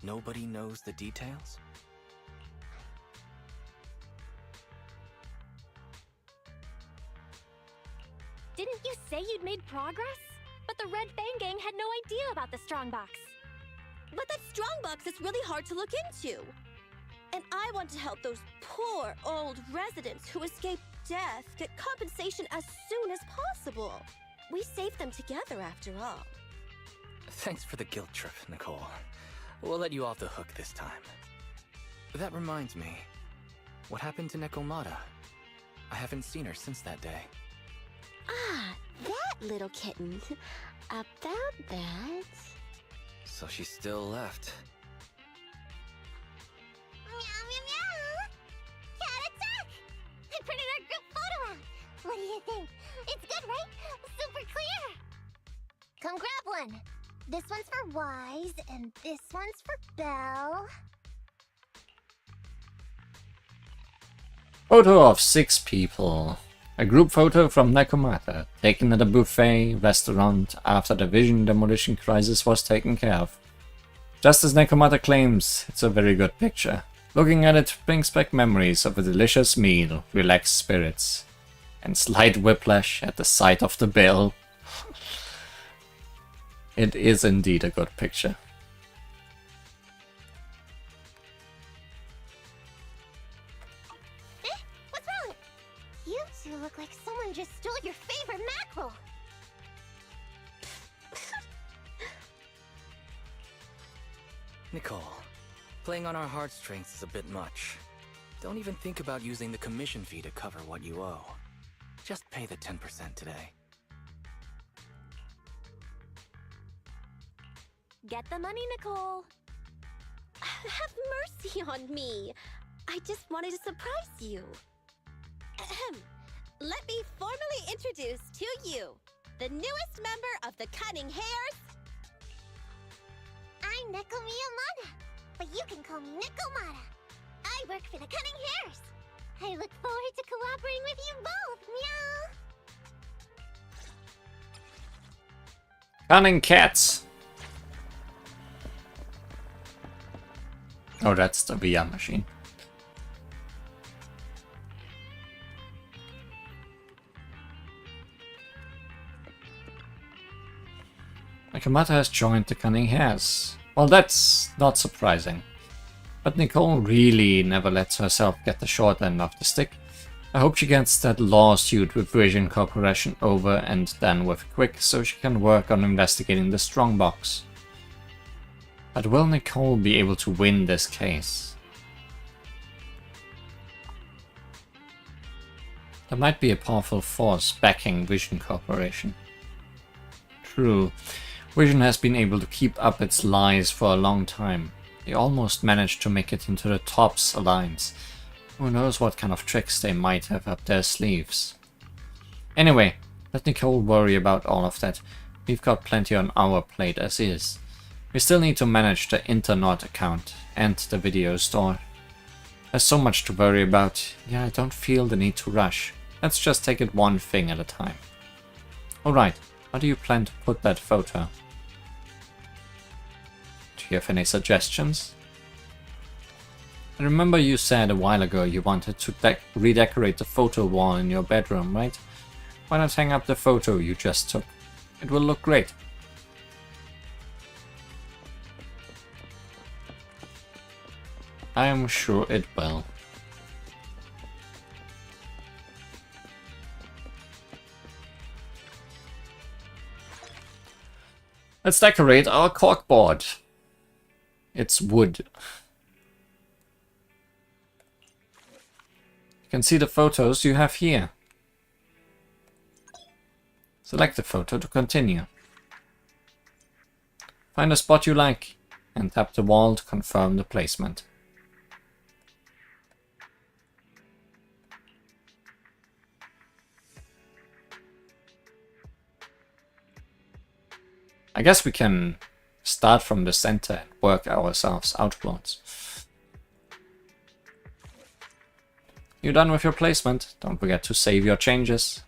Nobody knows the details? Didn't you say you'd made progress? But the Red Fang gang had no idea about the strongbox. But that strongbox is really hard to look into. And I want to help those poor old residents who escaped death get compensation as soon as possible. We saved them together after all. Thanks for the guilt trip, Nicole. We'll let you off the hook this time. That reminds me. What happened to Nekomata? I haven't seen her since that day. Ah, that little kitten. About that... So she's still left. Meow, meow, meow! Cat attack! I printed our group photo out! What do you think? It's good, right? Super clear! Come grab one! This one's for Wise, and this one's for Belle. Photo of 6 people. A group photo from Nekomata, taken at a buffet restaurant after the Vision demolition crisis was taken care of. Just as Nekomata claims, it's a very good picture. Looking at it brings back memories of a delicious meal, relaxed spirits, and slight whiplash at the sight of the bill. It is indeed a good picture. What's wrong? You two look like someone just stole your favorite mackerel. Nicole, playing on our heartstrings is a bit much. Don't even think about using the commission fee to cover what you owe. Just pay the 10% today. Get the money, Nicole. Have mercy on me. I just wanted to surprise you. Ahem. Let me formally introduce to you the newest member of the Cunning Hares. I'm Neko Miyamada, but you can call me Nekomata. I work for the Cunning Hares. I look forward to cooperating with you both, meow. Cunning cats. Oh, that's the VR machine. Nekomata has joined the Cunning Hares. Well, that's not surprising. But Nicole really never lets herself get the short end of the stick. I hope she gets that lawsuit with Vision Corporation over and done with quick so she can work on investigating the strongbox. But will Nicole be able to win this case? There might be a powerful force backing Vision Corporation. True, Vision has been able to keep up its lies for a long time. They almost managed to make it into the Tops Alliance. Who knows what kind of tricks they might have up their sleeves. Anyway, let Nicole worry about all of that. We've got plenty on our plate as is. We still need to manage the Internet account and the video store. There's so much to worry about. Yeah, I don't feel the need to rush. Let's just take it one thing at a time. Alright, how do you plan to put that photo? Do you have any suggestions? I remember you said a while ago you wanted to redecorate the photo wall in your bedroom, right? Why not hang up the photo you just took? It will look great. I am sure it will. Let's decorate our corkboard. It's wood. You can see the photos you have here. Select the photo to continue. Find a spot you like and tap the wall to confirm the placement. I guess we can start from the center and work ourselves outwards. You're done with your placement. Don't forget to save your changes.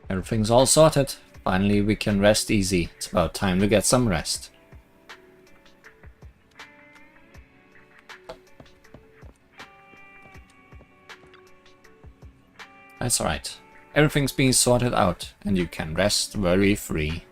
Everything's all sorted. Finally, we can rest easy. It's about time to get some rest. That's alright. Everything's being sorted out, and you can rest very free.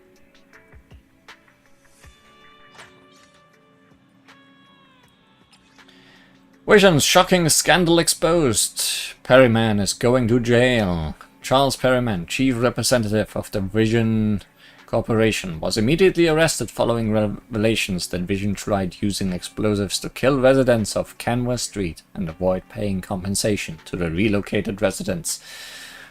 Vision's shocking scandal exposed. Perryman is going to jail. Charles Perryman, chief representative of the Vision Corporation, was immediately arrested following revelations that Vision tried using explosives to kill residents of Canvas Street and avoid paying compensation to the relocated residents.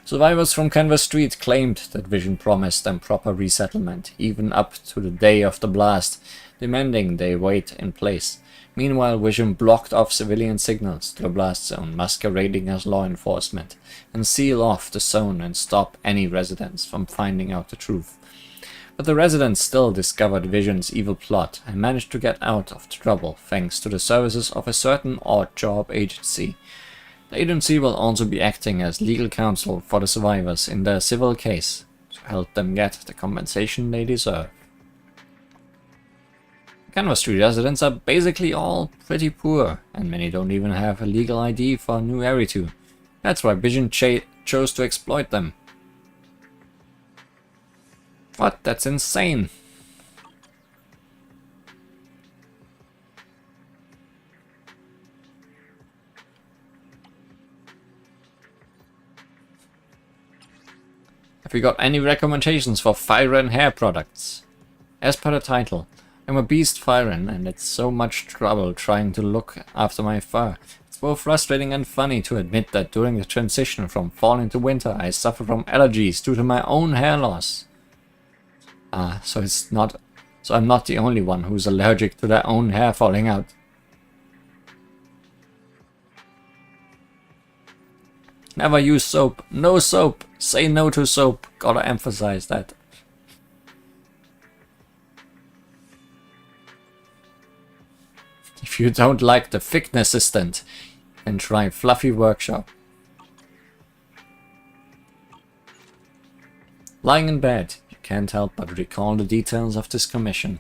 Survivors from Canvas Street claimed that Vision promised them proper resettlement, even up to the day of the blast, demanding they wait in place. Meanwhile, Vision blocked off civilian signals to the blast zone, masquerading as law enforcement, and seal off the zone and stop any residents from finding out the truth. But the residents still discovered Vision's evil plot and managed to get out of trouble thanks to the services of a certain odd job agency. The agency will also be acting as legal counsel for the survivors in their civil case to help them get the compensation they deserve. Canvas Street residents are basically all pretty poor, and many don't even have a legal ID for New Eridu. That's why Vision chose to exploit them. What? That's insane. Have you got any recommendations for fire and hair products? As per the title, I'm a beast Firen, and it's so much trouble trying to look after my fur. It's both frustrating and funny to admit that during the transition from fall into winter I suffer from allergies due to my own hair loss. So I'm not the only one who's allergic to their own hair falling out. Never use soap. No soap. Say no to soap. Gotta emphasize that. If you don't like the thickness assistant, then try Fluffy Workshop. Lying in bed, you can't help but recall the details of this commission.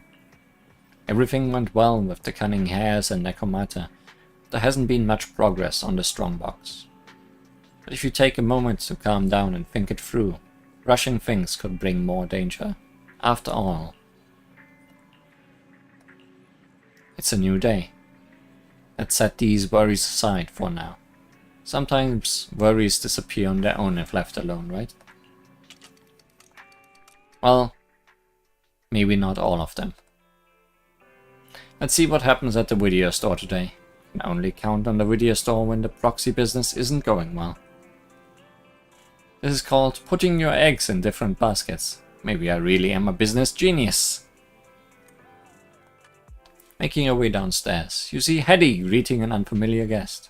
Everything went well with the cunning hares and Nekomata. There hasn't been much progress on the strongbox. But if you take a moment to calm down and think it through, rushing things could bring more danger. After all, it's a new day. Let's set these worries aside for now. Sometimes worries disappear on their own if left alone, right? Well, maybe not all of them. Let's see what happens at the video store today. You can only count on the video store when the proxy business isn't going well. This is called putting your eggs in different baskets. Maybe I really am a business genius. Making your way downstairs, you see Hedy greeting an unfamiliar guest.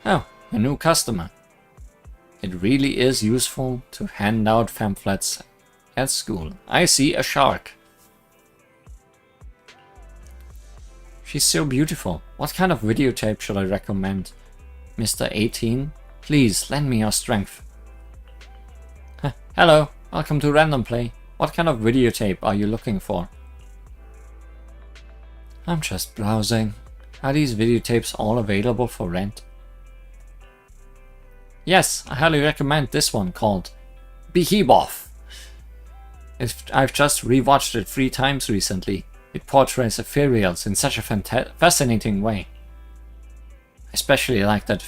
Oh, a new customer. It really is useful to hand out pamphlets at school. I see a shark. She's so beautiful. What kind of videotape should I recommend? Mr. 18? Please, lend me your strength. Hello, welcome to Random Play. What kind of videotape are you looking for? I'm just browsing. Are these videotapes all available for rent? Yes, I highly recommend this one called Behemoth. I've just rewatched it 3 times recently. It portrays Ethereals in such a fascinating way. I especially like that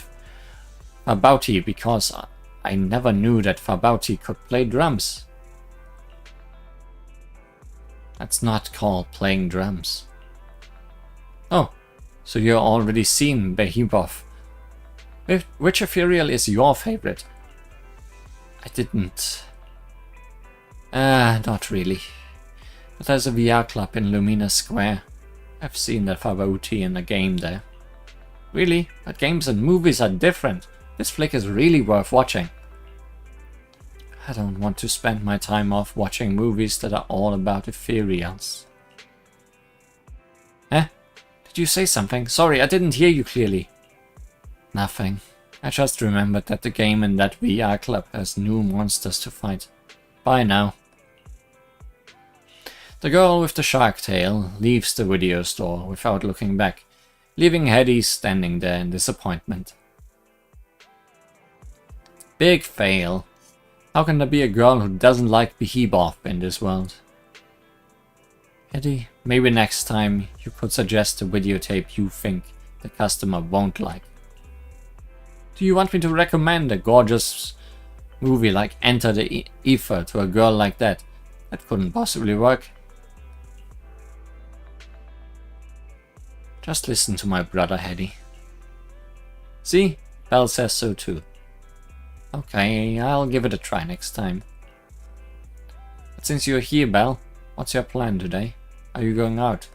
Fabauti because I never knew that Fabauti could play drums. That's not called playing drums. Oh, so you've already seen Behemoth. Which Ethereal is your favorite? I didn't. Not really. But there's a VR club in Lumina Square. I've seen the Fabauti in a game there. Really? But games and movies are different. This flick is really worth watching. I don't want to spend my time off watching movies that are all about Ethereals. Did you say something? Sorry, I didn't hear you clearly. Nothing. I just remembered that the game in that VR club has new monsters to fight. Bye now. The girl with the shark tail leaves the video store without looking back, leaving Hedy standing there in disappointment. Big fail. How can there be a girl who doesn't like Behemoth in this world? Eddie, maybe next time you could suggest a videotape you think the customer won't like. Do you want me to recommend a gorgeous movie like Enter the Ether to a girl like that? That couldn't possibly work. Just listen to my brother, Eddie. See? Belle says so too. Okay, I'll give it a try next time. But since you're here, Belle, what's your plan today? Are you going out?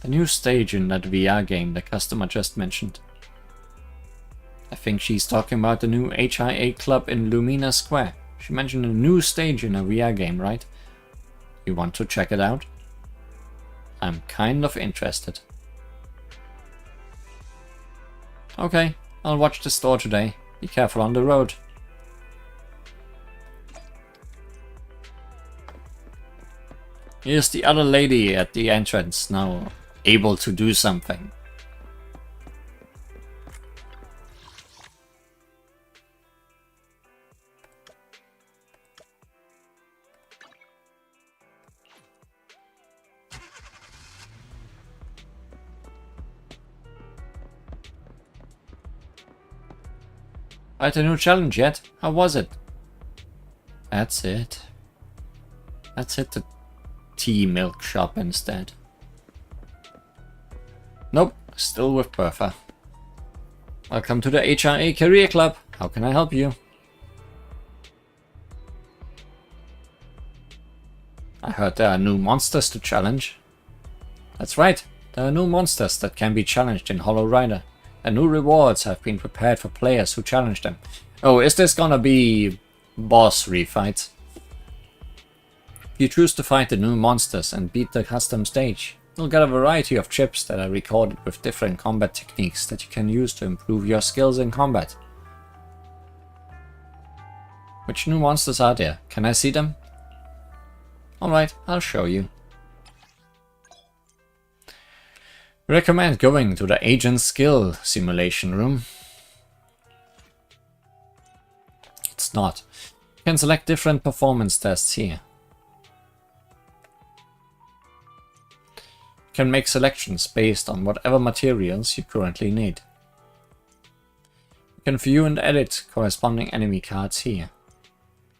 The new stage in that VR game the customer just mentioned. I think she's talking about the new HIA club in Lumina Square. She mentioned a new stage in a VR game, right? You want to check it out? I'm kind of interested. Okay, I'll watch the store today. Be careful on the road. Here's the other lady at the entrance now, able to do something. Right, a new challenge yet? How was it? That's it. Let's hit the tea milk shop instead. Nope, still with Bertha. Welcome to the HRA Career Club. How can I help you? I heard there are new monsters to challenge. That's right, there are new monsters that can be challenged in Hollow Rider. And new rewards have been prepared for players who challenge them. Oh, is this gonna be boss refights? If you choose to fight the new monsters and beat the custom stage, you'll get a variety of chips that are recorded with different combat techniques that you can use to improve your skills in combat. Which new monsters are there? Can I see them? Alright, I'll show you. Recommend going to the Agent Skill Simulation Room. It's not. You can select different performance tests here. You can make selections based on whatever materials you currently need. You can view and edit corresponding enemy cards here.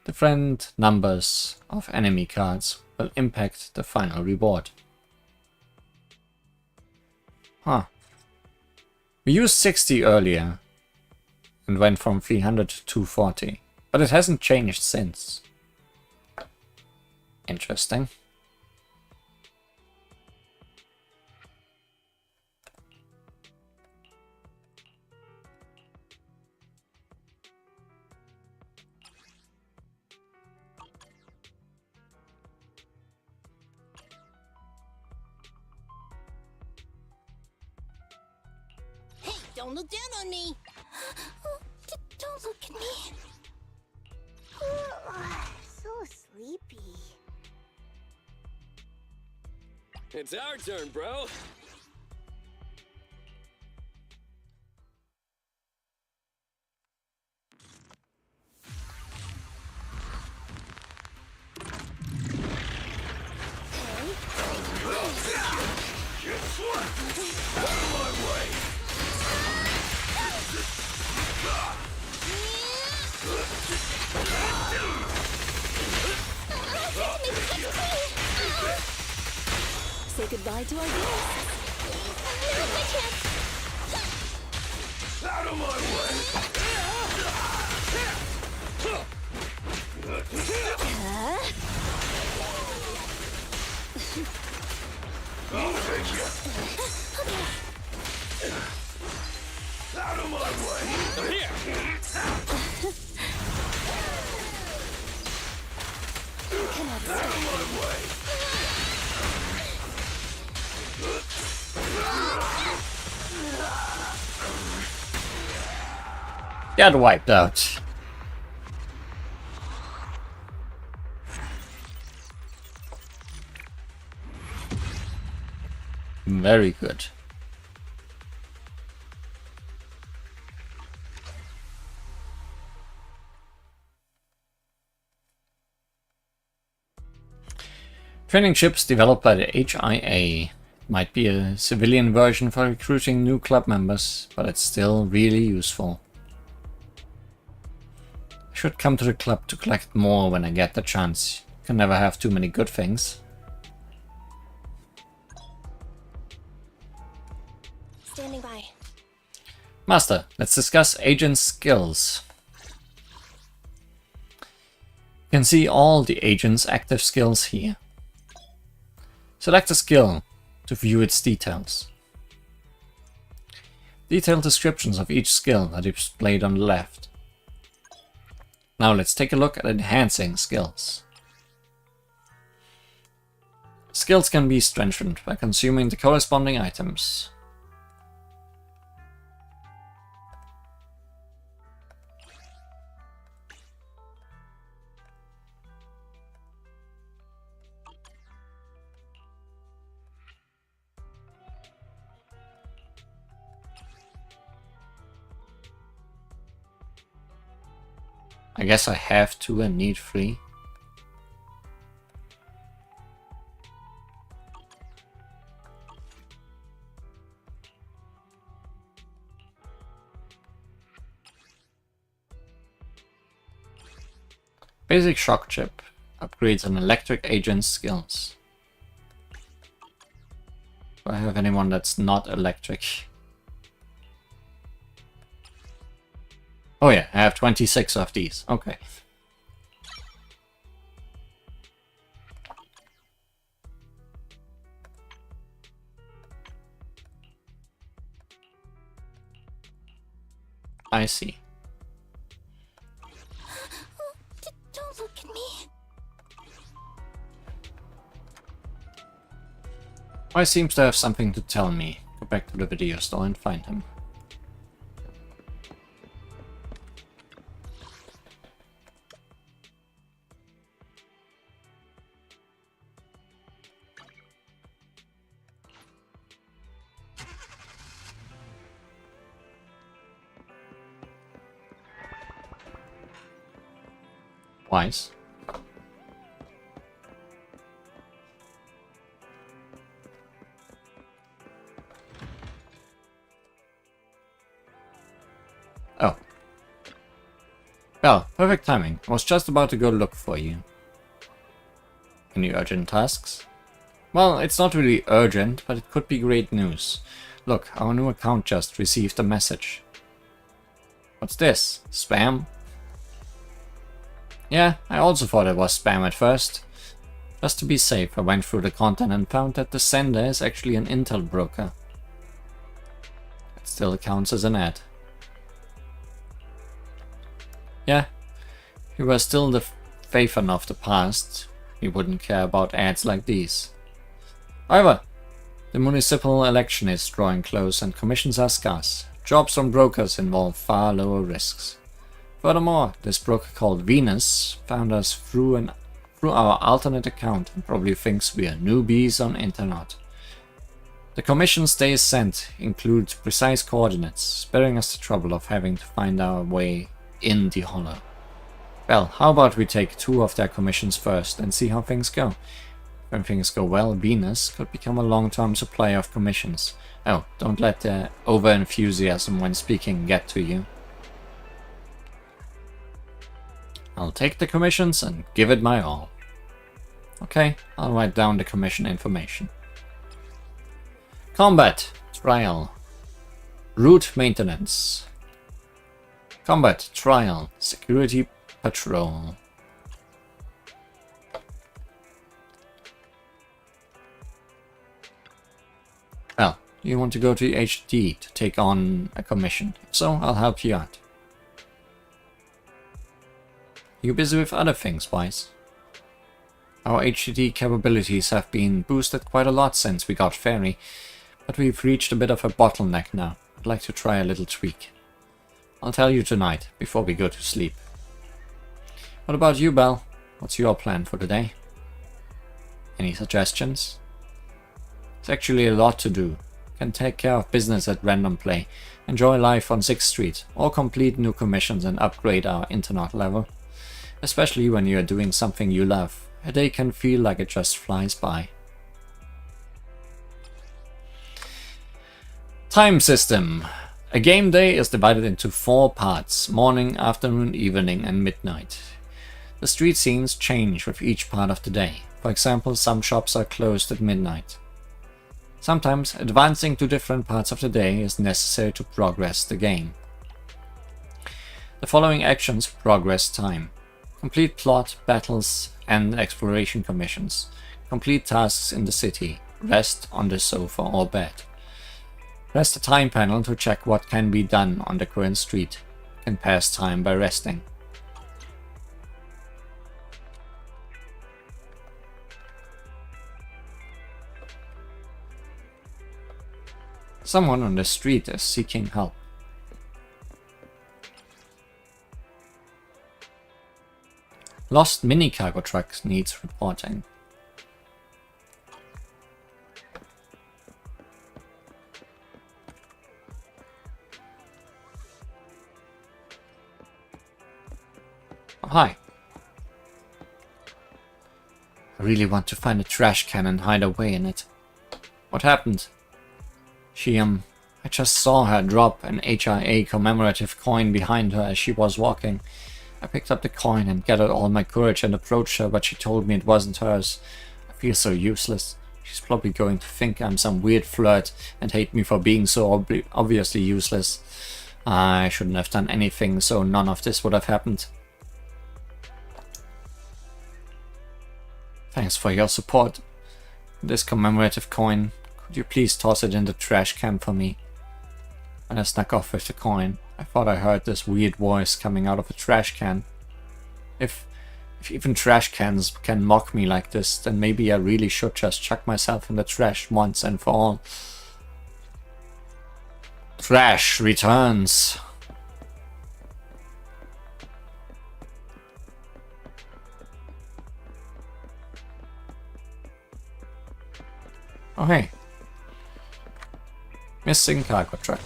Different numbers of enemy cards will impact the final reward. Huh. We used 60 earlier and went from 300 to 240, but it hasn't changed since. Interesting. Don't look down on me! Don't look at me! So sleepy. It's our turn, bro! Say goodbye to our guests. Out of my way! I'll take you. Out of my way! Here! Out of my way! Got wiped out. Very good. Training ships developed by the HIA. Might be a civilian version for recruiting new club members, but it's still really useful. I should come to the club to collect more when I get the chance. Can never have too many good things. Standing by. Master, let's discuss agent skills. You can see all the agent's active skills here. Select a skill to view its details. Detailed descriptions of each skill are displayed on the left. Now let's take a look at enhancing skills. Skills can be strengthened by consuming the corresponding items. I guess I have to and need 3. Basic shock chip upgrades an electric agent's skills. Do I have anyone that's not electric? Oh yeah, I have 26 of these. Okay. I see. Don't look at me. I seems to have something to tell me. Go back to the video store and find him. Wise. Oh. Well, perfect timing. I was just about to go look for you. Any urgent tasks? Well, it's not really urgent, but it could be great news. Look, our new account just received a message. What's this? Spam? Yeah, I also thought it was spam at first. Just to be safe, I went through the content and found that the sender is actually an Intel broker. It still counts as an ad. Yeah, if you were still the Phaethon of the past, you wouldn't care about ads like these. However, the municipal election is drawing close and commissions are scarce. Jobs from brokers involve far lower risks. Furthermore, this broker called Venus found us through our alternate account and probably thinks we are newbies on internet. The commissions they sent include precise coordinates, sparing us the trouble of having to find our way in the hollow. Well, how about we take 2 of their commissions first and see how things go. When things go well, Venus could become a long-term supplier of commissions. Oh, don't let the over-enthusiasm when speaking get to you. I'll take the commissions and give it my all. Okay, I'll write down the commission information. Combat, trial, route maintenance. Combat, trial, security patrol. Well, you want to go to HT to take on a commission. If so, I'll help you out. You're busy with other things, Wise. Our HDD capabilities have been boosted quite a lot since we got Fairy, but we've reached a bit of a bottleneck now. I'd like to try a little tweak. I'll tell you tonight, before we go to sleep. What about you, Belle? What's your plan for the day? Any suggestions? It's actually a lot to do. Can take care of business at random play, enjoy life on 6th Street, or complete new commissions and upgrade our internet level. Especially when you are doing something you love. A day can feel like it just flies by. Time system. A game day is divided into 4 parts: morning, afternoon, evening, and midnight. The street scenes change with each part of the day. For example, some shops are closed at midnight. Sometimes advancing to different parts of the day is necessary to progress the game. The following actions progress time: complete plot, battles, and exploration commissions. Complete tasks in the city. Rest on the sofa or bed. Press the time panel to check what can be done on the current street. You can pass time by resting. Someone on the street is seeking help. Lost mini cargo truck needs reporting. Oh, hi. I really want to find a trash can and hide away in it. What happened? I just saw her drop an HIA commemorative coin behind her as she was walking. I picked up the coin and gathered all my courage and approached her, but she told me it wasn't hers. I feel so useless. She's probably going to think I'm some weird flirt and hate me for being so obviously useless. I shouldn't have done anything, so none of this would have happened. Thanks for your support. This commemorative coin, could you please toss it in the trash can for me? When I snuck off with the coin, I thought I heard this weird voice coming out of a trash can. If even trash cans can mock me like this, then maybe I really should just chuck myself in the trash once and for all. Trash returns. Oh hey. Missing cargo truck.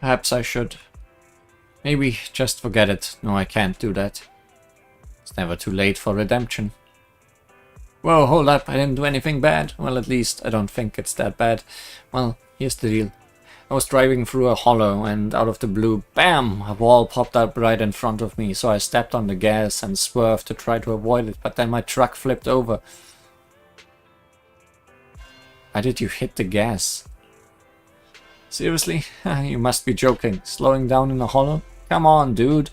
Perhaps I should. Maybe just forget it. No, I can't do that. It's never too late for redemption. Whoa, hold up, I didn't do anything bad. Well, at least I don't think it's that bad. Well, here's the deal. I was driving through a hollow and out of the blue, BAM! A wall popped up right in front of me, so I stepped on the gas and swerved to try to avoid it, but then my truck flipped over. Why did you hit the gas? Seriously? You must be joking. Slowing down in a hollow? Come on, dude.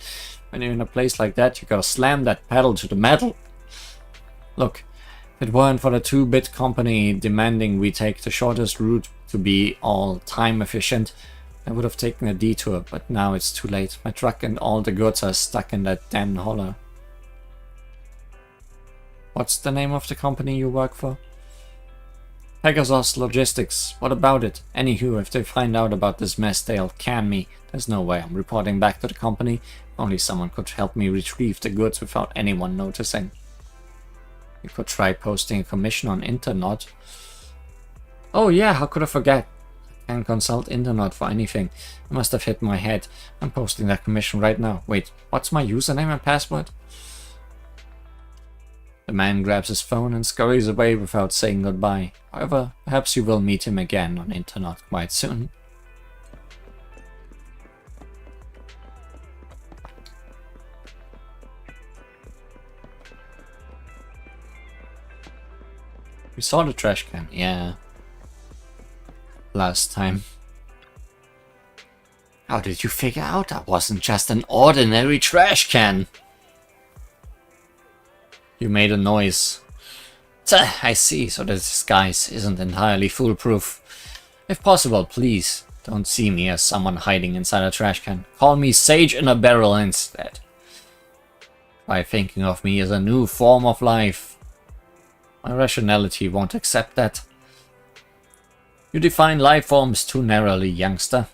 When you're in a place like that, you gotta slam that pedal to the metal. Look, if it weren't for the 2-bit company demanding we take the shortest route to be all time efficient, I would have taken a detour, but now it's too late. My truck and all the goods are stuck in that damn hollow. What's the name of the company you work for? Pegasus Logistics. What about it? Anywho, if they find out about this mess, they'll can me. There's no way I'm reporting back to the company. Only someone could help me retrieve the goods without anyone noticing. You could try posting a commission on Internet. Oh yeah, how could I forget? I can consult Internet for anything. I must have hit my head. I'm posting that commission right now. Wait, what's my username and password? The man grabs his phone and scurries away without saying goodbye. However, perhaps you will meet him again on Internet quite soon. We saw the trash can, yeah. Last time. How did you figure out that wasn't just an ordinary trash can? You made a noise. I see, so the disguise isn't entirely foolproof. If possible, please, don't see me as someone hiding inside a trash can. Call me Sage in a Barrel instead. Try thinking of me as a new form of life. My rationality won't accept that. You define life forms too narrowly, youngster.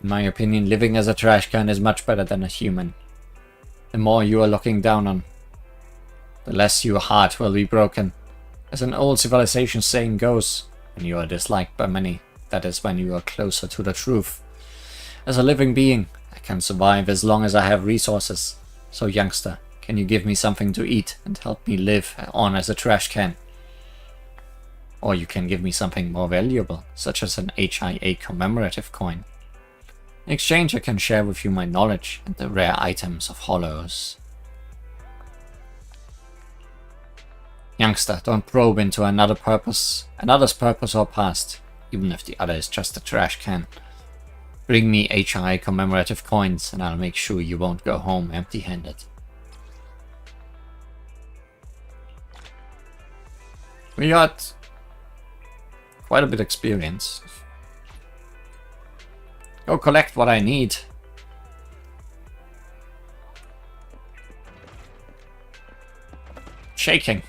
In my opinion, living as a trash can is much better than a human. The more you are looking down on, the less your heart will be broken. As an old civilization saying goes, when you are disliked by many, that is when you are closer to the truth. As a living being, I can survive as long as I have resources. So youngster, can you give me something to eat and help me live on as a trash can? Or you can give me something more valuable, such as an HIA commemorative coin. In exchange, I can share with you my knowledge and the rare items of Hollows. Youngster, don't probe into another's purpose or past, even if the other is just a trash can. Bring me HIA commemorative coins and I'll make sure you won't go home empty-handed. We got quite a bit of experience. Go collect what I need. Shaking.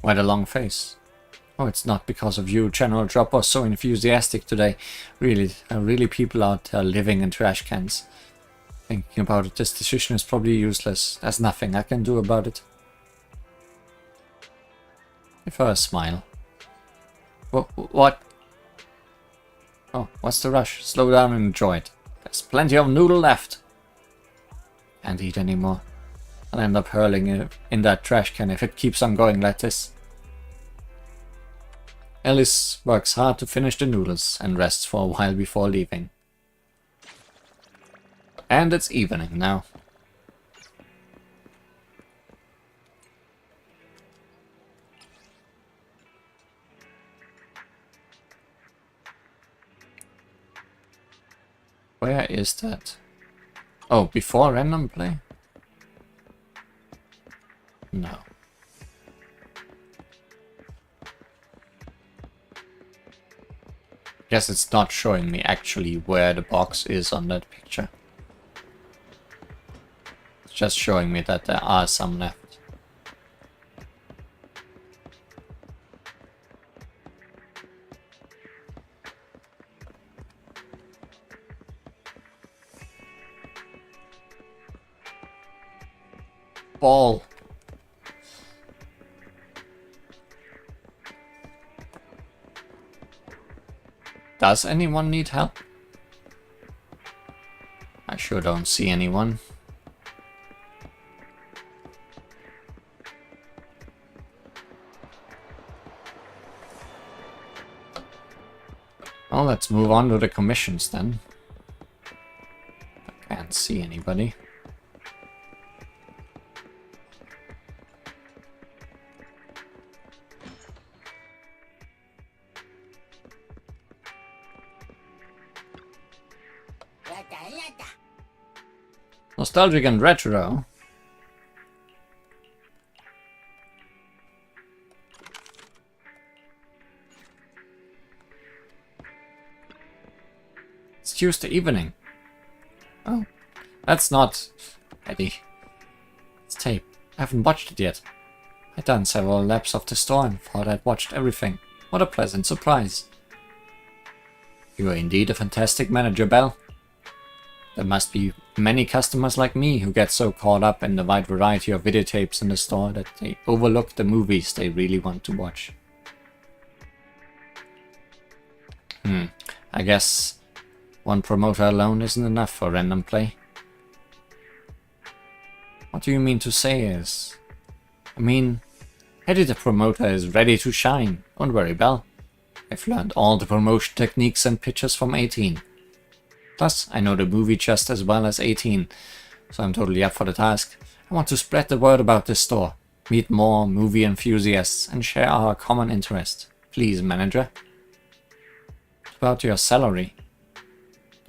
Quite a long face. Oh, it's not because of you. General Drop was so enthusiastic today. Really people out there living in trash cans. Thinking about it, this decision is probably useless. There's nothing I can do about it. Give her a smile. What? Oh, what's the rush? Slow down and enjoy it. There's plenty of noodle left. Can't eat anymore. I'll end up hurling it in that trash can if it keeps on going like this. Alice works hard to finish the noodles and rests for a while before leaving. And it's evening now. Where is that? Oh, before random play? No. Guess it's not showing me actually where the box is on that picture. It's just showing me that there are some left. Ball. Does anyone need help? I sure don't see anyone. Well, let's move on to the commissions then. I can't see anybody. Nostalgic and retro. It's Tuesday evening. Oh, that's not Eddie. It's tape. I haven't watched it yet. I'd done several laps of the store and thought I'd watched everything. What a pleasant surprise. You are indeed a fantastic manager, Belle. There must be many customers like me who get so caught up in the wide variety of videotapes in the store that they overlook the movies they really want to watch. I guess one promoter alone isn't enough for random play. What do you mean to say is... I mean, Eddie the promoter is ready to shine. Don't worry, Belle. I've learned all the promotion techniques and pitches from 18. Plus, I know the movie just as well as 18, so I'm totally up for the task. I want to spread the word about this store, meet more movie enthusiasts, and share our common interest. Please, manager. What about your salary?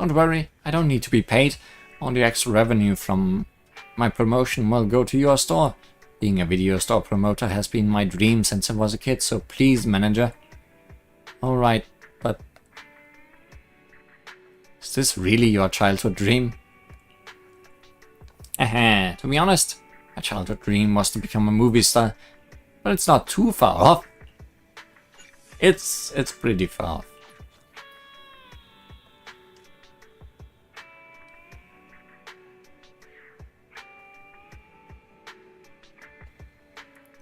Don't worry, I don't need to be paid. All the extra revenue from my promotion will go to your store. Being a video store promoter has been my dream since I was a kid, so please, manager. Alright, but... is this really your childhood dream? To be honest, my childhood dream was to become a movie star, but it's not too far off. It's pretty far.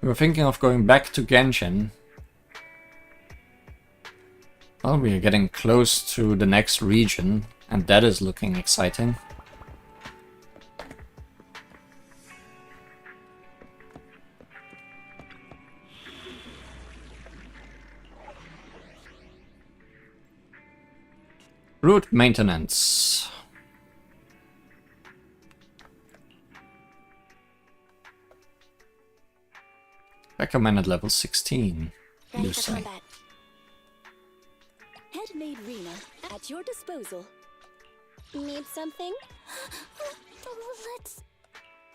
We were thinking of going back to Genshin. Well, we are getting close to the next region, and that is looking exciting. Route maintenance. Recommended level 16. Ready You for say. combat. Head-made Rena at your disposal. Need something?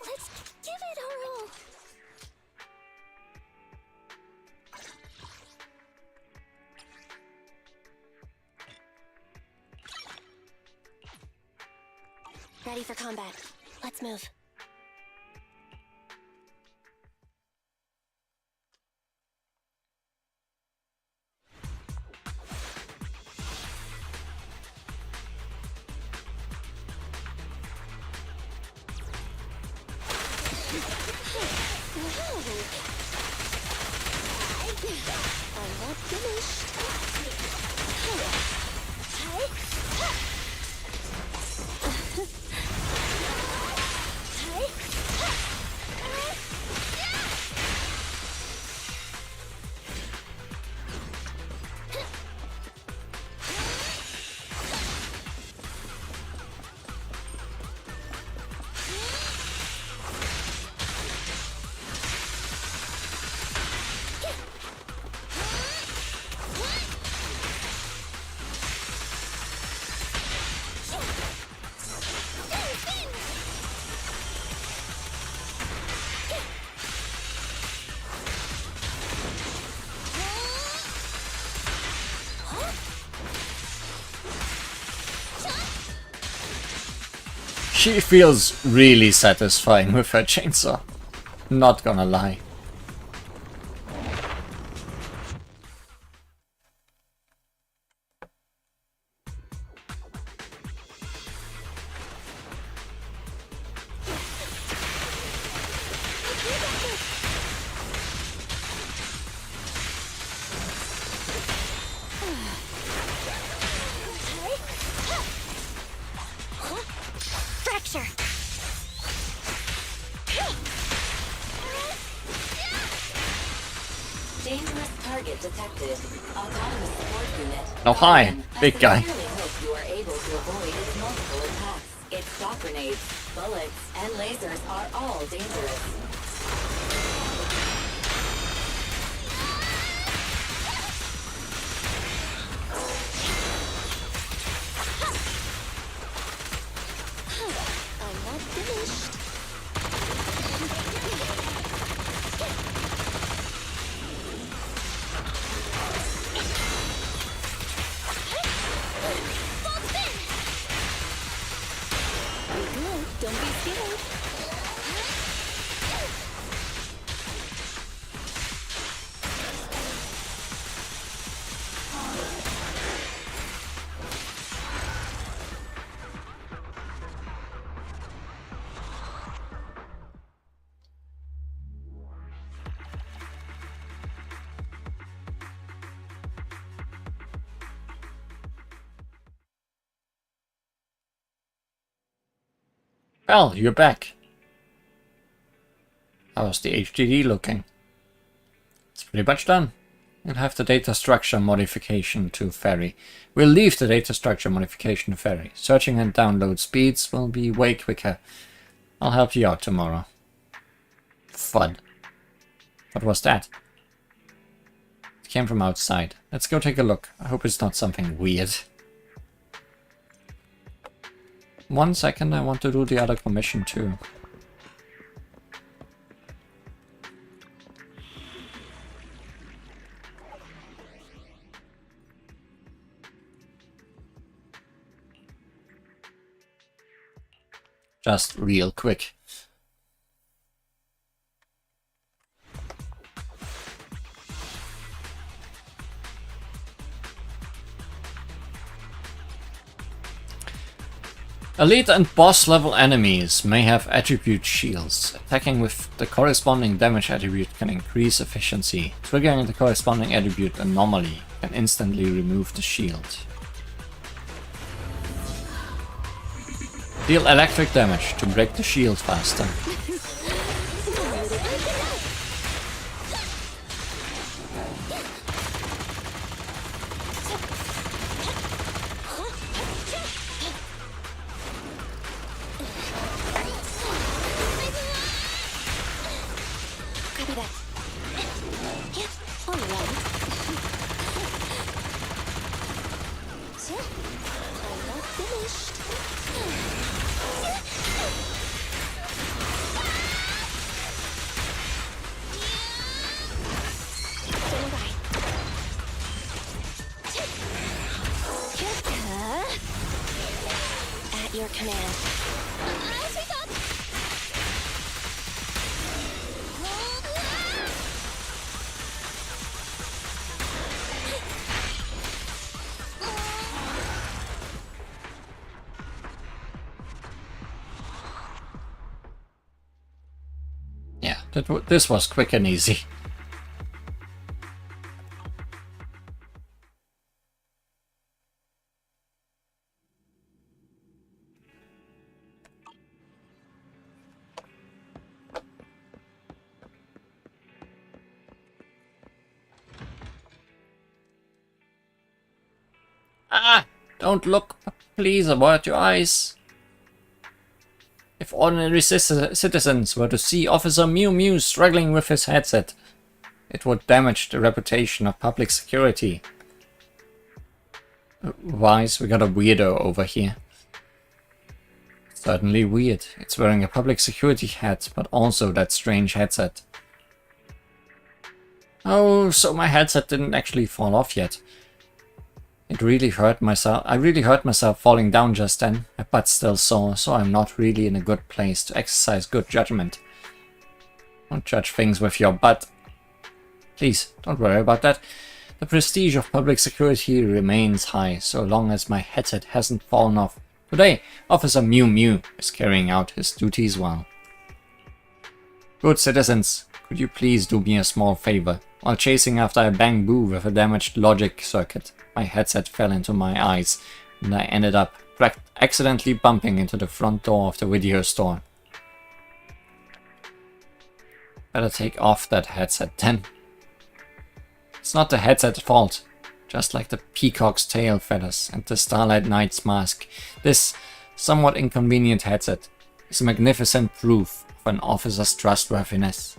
Let's give it our all. Ready for combat. Let's move. I'm not finished. She feels really satisfying with her chainsaw. Not gonna lie. Fracture. Dangerous target detected. Autonomous support unit. Oh hi, big guy. I sincerely hope you are able to avoid its multiple attacks. Its shock grenades, bullets, and lasers are all dangerous. I'm not finished. Don't be scared. Well, you're back. How's the HDD looking? It's pretty much done. We'll have the data structure modification to Ferry. We'll leave the data structure modification to Ferry. Searching and download speeds will be way quicker. I'll help you out tomorrow. Fun. What was that? It came from outside. Let's go take a look. I hope it's not something weird. 1 second, I want to do the other commission too. Just real quick. Elite and boss level enemies may have attribute shields. Attacking with the corresponding damage attribute can increase efficiency. Triggering the corresponding attribute anomaly can instantly remove the shield. Deal electric damage to break the shield faster. Your command. Yeah, this was quick and easy. Ah! Don't look, please, avoid your eyes. If ordinary citizens were to see Officer Mew Mew struggling with his headset, it would damage the reputation of public security. Wise, we got a weirdo over here. Certainly weird. It's wearing a public security hat, but also that strange headset. Oh, so my headset didn't actually fall off yet. It really hurt myself. I really hurt myself falling down just then. My butt's still sore, so I'm not really in a good place to exercise good judgment. Don't judge things with your butt. Please, don't worry about that. The prestige of public security remains high, so long as my headset hasn't fallen off. Today, Officer Mew Mew is carrying out his duties well. Good citizens, could you please do me a small favor? While chasing after a Bang Boo with a damaged logic circuit, my headset fell into my eyes, and I ended up accidentally bumping into the front door of the video store. Better take off that headset then. It's not the headset's fault. Just like the peacock's tail feathers and the Starlight Knight's mask, this somewhat inconvenient headset is a magnificent proof of an officer's trustworthiness.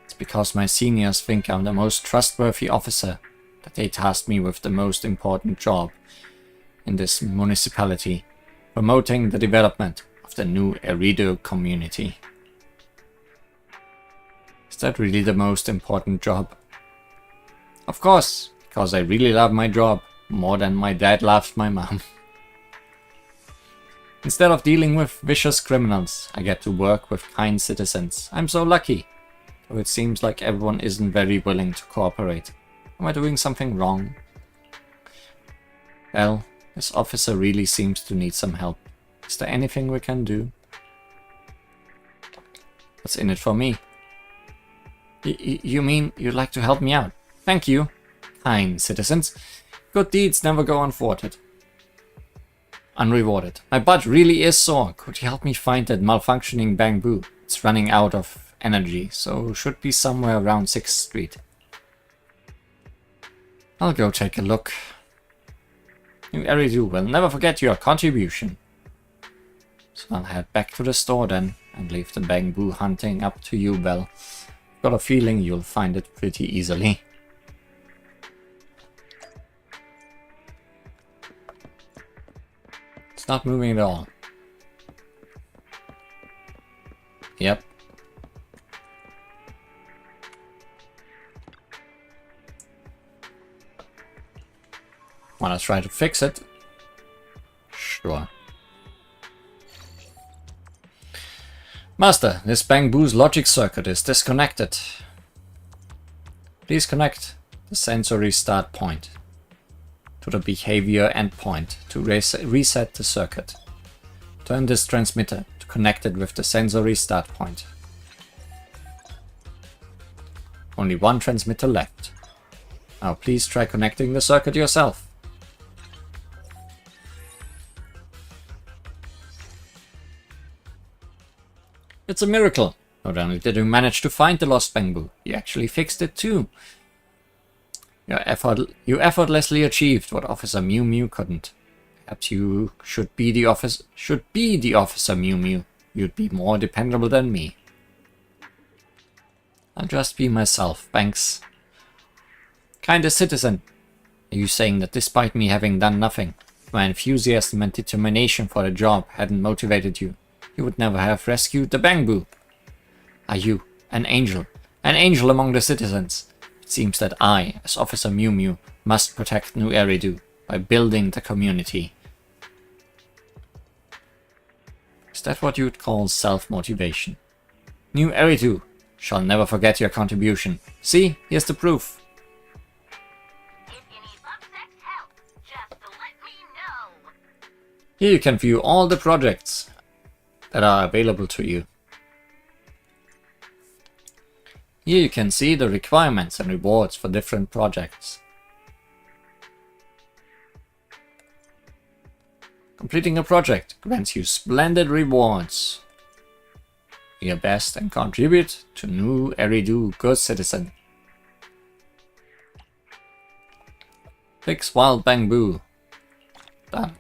It's because my seniors think I'm the most trustworthy officer that they tasked me with the most important job in this municipality, promoting the development of the new Eridu community. Is that really the most important job? Of course, because I really love my job more than my dad loves my mom. Instead of dealing with vicious criminals, I get to work with kind citizens. I'm so lucky, though it seems like everyone isn't very willing to cooperate. Am I doing something wrong? Well, this officer really seems to need some help. Is there anything we can do? What's in it for me? You mean you'd like to help me out? Thank you, kind citizens. Good deeds never go unrewarded. My butt really is sore. Could you help me find that malfunctioning Bang Boo? It's running out of energy, so should be somewhere around 6th Street. I'll go take a look. New Eridu will never forget your contribution. So I'll head back to the store then, and leave the Bang Boo hunting up to you, Belle. Got a feeling you'll find it pretty easily. It's not moving at all. Yep. Wanna try to fix it? Sure. Master, this Bang Boo's logic circuit is disconnected. Please connect the sensory start point. to the behavior endpoint to reset the circuit. Turn this transmitter to connect it with the sensory start point. Only one transmitter left. Now please try connecting the circuit yourself. It's a miracle. Not only did you manage to find the lost bamboo, you actually fixed it too. You effortlessly achieved what Officer Mew Mew couldn't. Perhaps you should be the Officer Mew Mew. You'd be more dependable than me. I'll just be myself, thanks. Kind of citizen. Are you saying that despite me having done nothing, if my enthusiasm and determination for the job hadn't motivated you, you would never have rescued the bamboo? Are you an angel? An angel among the citizens? It seems that I, as Officer Mew Mew, must protect New Eridu by building the community. Is that what you'd call self-motivation? New Eridu shall never forget your contribution. See, here's the proof. Here you can view all the projects that are available to you. Here you can see the requirements and rewards for different projects. Completing a project grants you splendid rewards. Do your best and contribute to New Eridu Good Citizen. Fix wild bamboo. Done.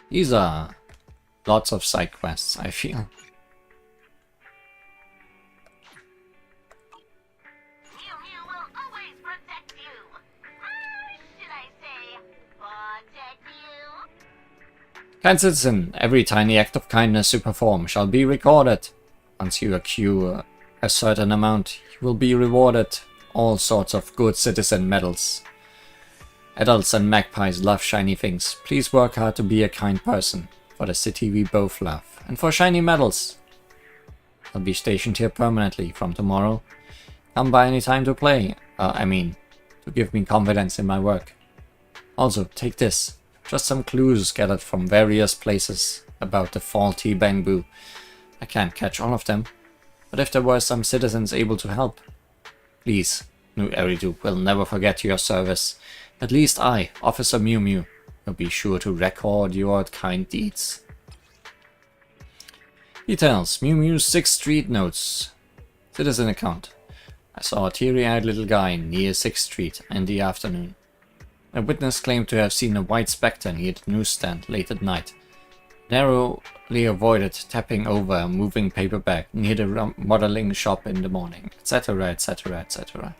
These are lots of side quests, I feel. Kind citizen, every tiny act of kindness you perform shall be recorded. Once you accrue a certain amount, you will be rewarded all sorts of good citizen medals. Adults and magpies love shiny things. Please work hard to be a kind person, for the city we both love, and for shiny medals. I'll be stationed here permanently from tomorrow. Come by any time to play. To give me confidence in my work. Also, take this. Just some clues gathered from various places about the faulty bamboo. I can't catch all of them, but if there were some citizens able to help, please, New Eridu will never forget your service. At least I, Officer Mew Mew, will be sure to record your kind deeds. Details: Mew Mew's 6th Street notes. Citizen account. I saw a teary-eyed little guy near 6th Street in the afternoon. A witness claimed to have seen a white spectre near the newsstand late at night. Narrowly avoided tapping over a moving paper bag near the modeling shop in the morning, etc, etc, etc.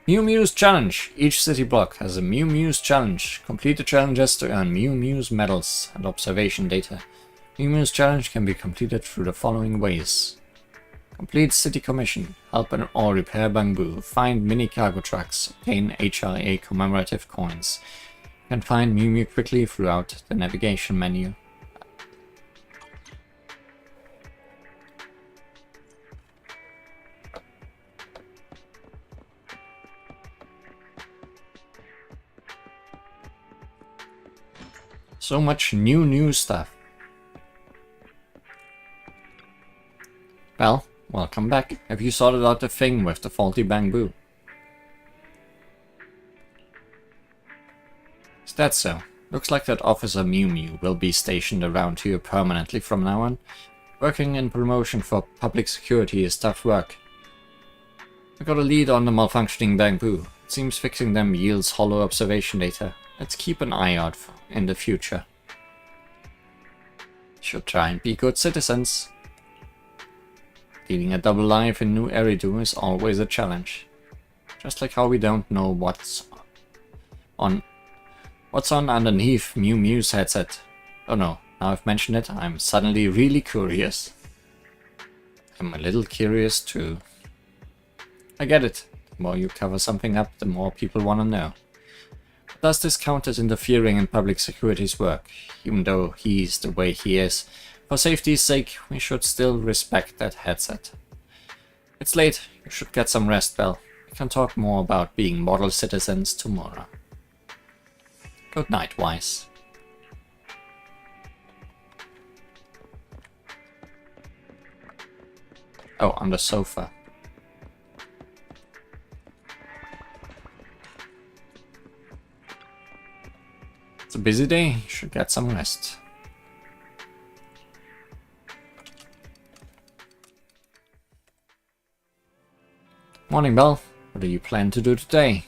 Mew Mew's Challenge. Each city block has a Mew Mew's Challenge. Complete the challenges to earn Mew Mew's medals and observation data. Mew Mew's Challenge can be completed through the following ways. Complete City Commission. Help or repair bamboo. Find mini cargo trucks. Obtain HRA commemorative coins. You can find Mew Mew quickly throughout the navigation menu. So much new stuff. Well, welcome back. Have you sorted out the thing with the faulty bamboo? Is that so? Looks like that Officer Mew Mew will be stationed around here permanently from now on. Working in promotion for public security is tough work. I got a lead on the malfunctioning bamboo. It seems fixing them yields hollow observation data. Let's keep an eye out in the future. Should try and be good citizens. Leading a double life in New Eridu is always a challenge. Just like how we don't know what's on underneath Mew Mew's headset. Oh no, now I've mentioned it, I'm suddenly really curious. I'm a little curious too. I get it. The more you cover something up, the more people want to know. Does this count as interfering in public security's work? Even though he's the way he is, for safety's sake, we should still respect that headset. It's late, you should get some rest, Belle. We can talk more about being model citizens tomorrow. Good night, Wise. Oh, on the sofa. It's a busy day, you should get some rest. Morning, Belle. What do you plan to do today?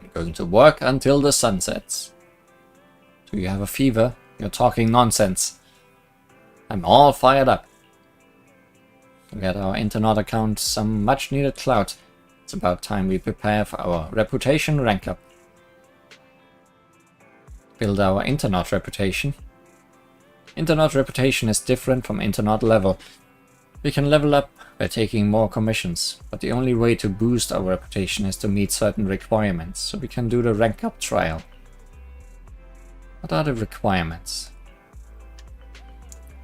I'm going to work until the sun sets. Do you have a fever? You're talking nonsense. I'm all fired up. To get our internet account some much needed clout. It's about time we prepare for our reputation rank up. Build our internet reputation. Internet reputation is different from internet level. We can level up by taking more commissions, but the only way to boost our reputation is to meet certain requirements, so we can do the rank up trial. What are the requirements?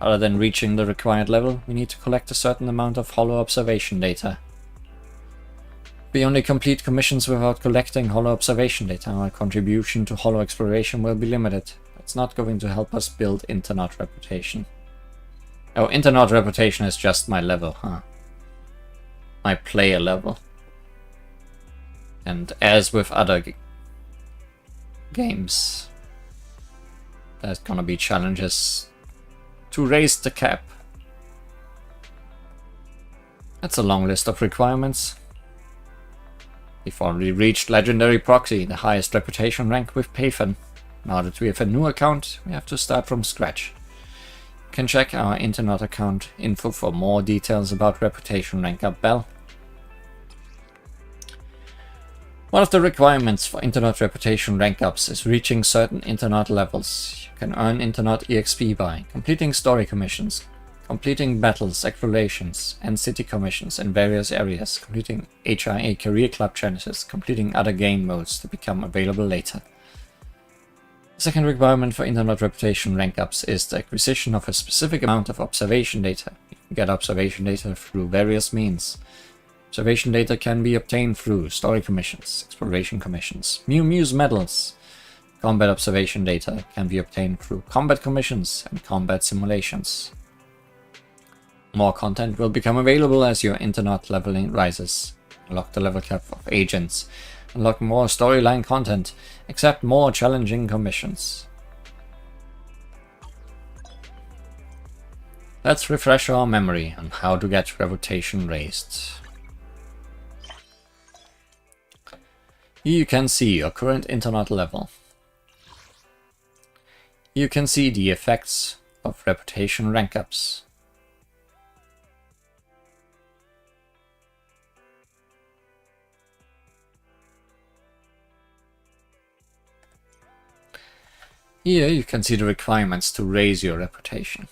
Other than reaching the required level, we need to collect a certain amount of hollow observation data. If we only complete commissions without collecting hollow observation data, our contribution to hollow exploration will be limited. It's not going to help us build internet reputation. Oh, internet reputation is just my level, huh? My player level. And as with other games, there's gonna be challenges to raise the cap. That's a long list of requirements. We've already reached Legendary Proxy, the highest reputation rank with Payfan. Now that we have a new account, we have to start from scratch. You can check our internet account info for more details about reputation rank up, Belle. One of the requirements for internet reputation rank ups is reaching certain internet levels. You can earn internet EXP by completing story commissions, completing battles, explorations, and city commissions in various areas, completing HIA career club challenges, completing other game modes to become available later. The second requirement for internet reputation rank ups is the acquisition of a specific amount of observation data. You can get observation data through various means. Observation data can be obtained through story commissions, exploration commissions, Mew Mew's medals. Combat observation data can be obtained through combat commissions and combat simulations. More content will become available as your internet leveling rises. Unlock the level cap of agents. Unlock more storyline content. Accept more challenging commissions. Let's refresh our memory on how to get reputation raised. Here you can see your current internet level. You can see the effects of reputation rank ups. Here you can see the requirements to raise your reputation.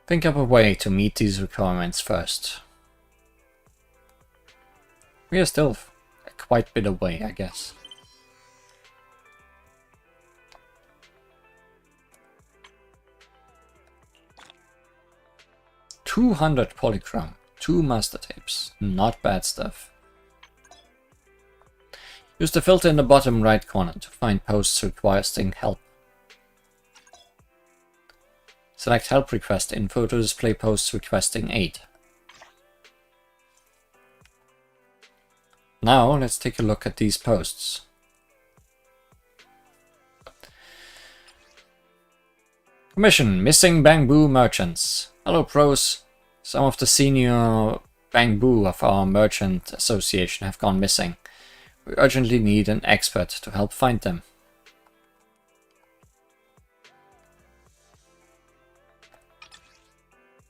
Think up a way to meet these requirements first. We are still quite a bit away, I guess. $200 polychrome, 2 master tapes, not bad stuff. Use the filter in the bottom right corner to find posts requesting help. Select help request info to display posts requesting aid. Now let's take a look at these posts. Commission missing bamboo merchants. Hello pros. Some of the senior bamboo of our merchant association have gone missing. We urgently need an expert to help find them.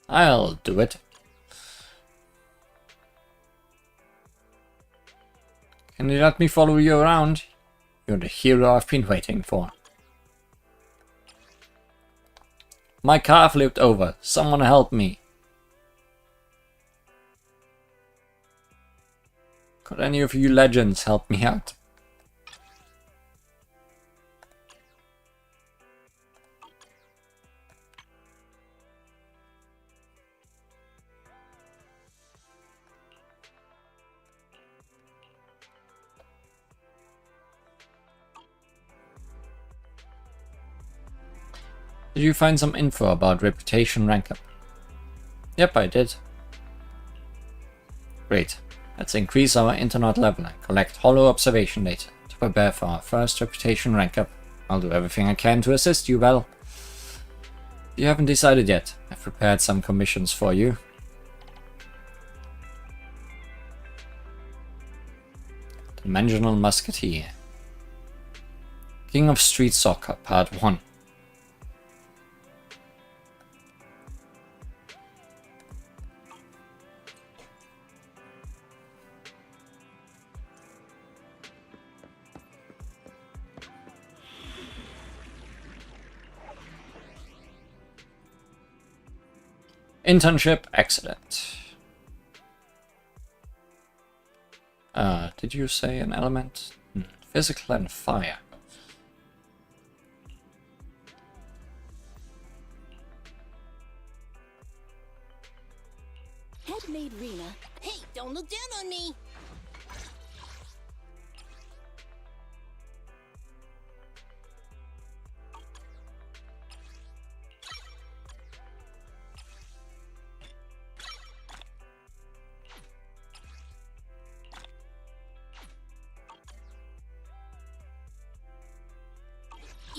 I'll do it. Can you let me follow you around? You're the hero I've been waiting for. My car flipped over. Someone help me. Could any of you legends help me out? Did you find some info about reputation rank up? Yep, I did. Great. Let's increase our internet level and collect hollow observation data to prepare for our first reputation rank up. I'll do everything I can to assist you, Belle. If you haven't decided yet, I've prepared some commissions for you. Dimensional Musketeer. King of Street Soccer, Part 1. Internship, excellent. Did you say an element? Physical and fire. Headmaid Rena. Hey, don't look down on me!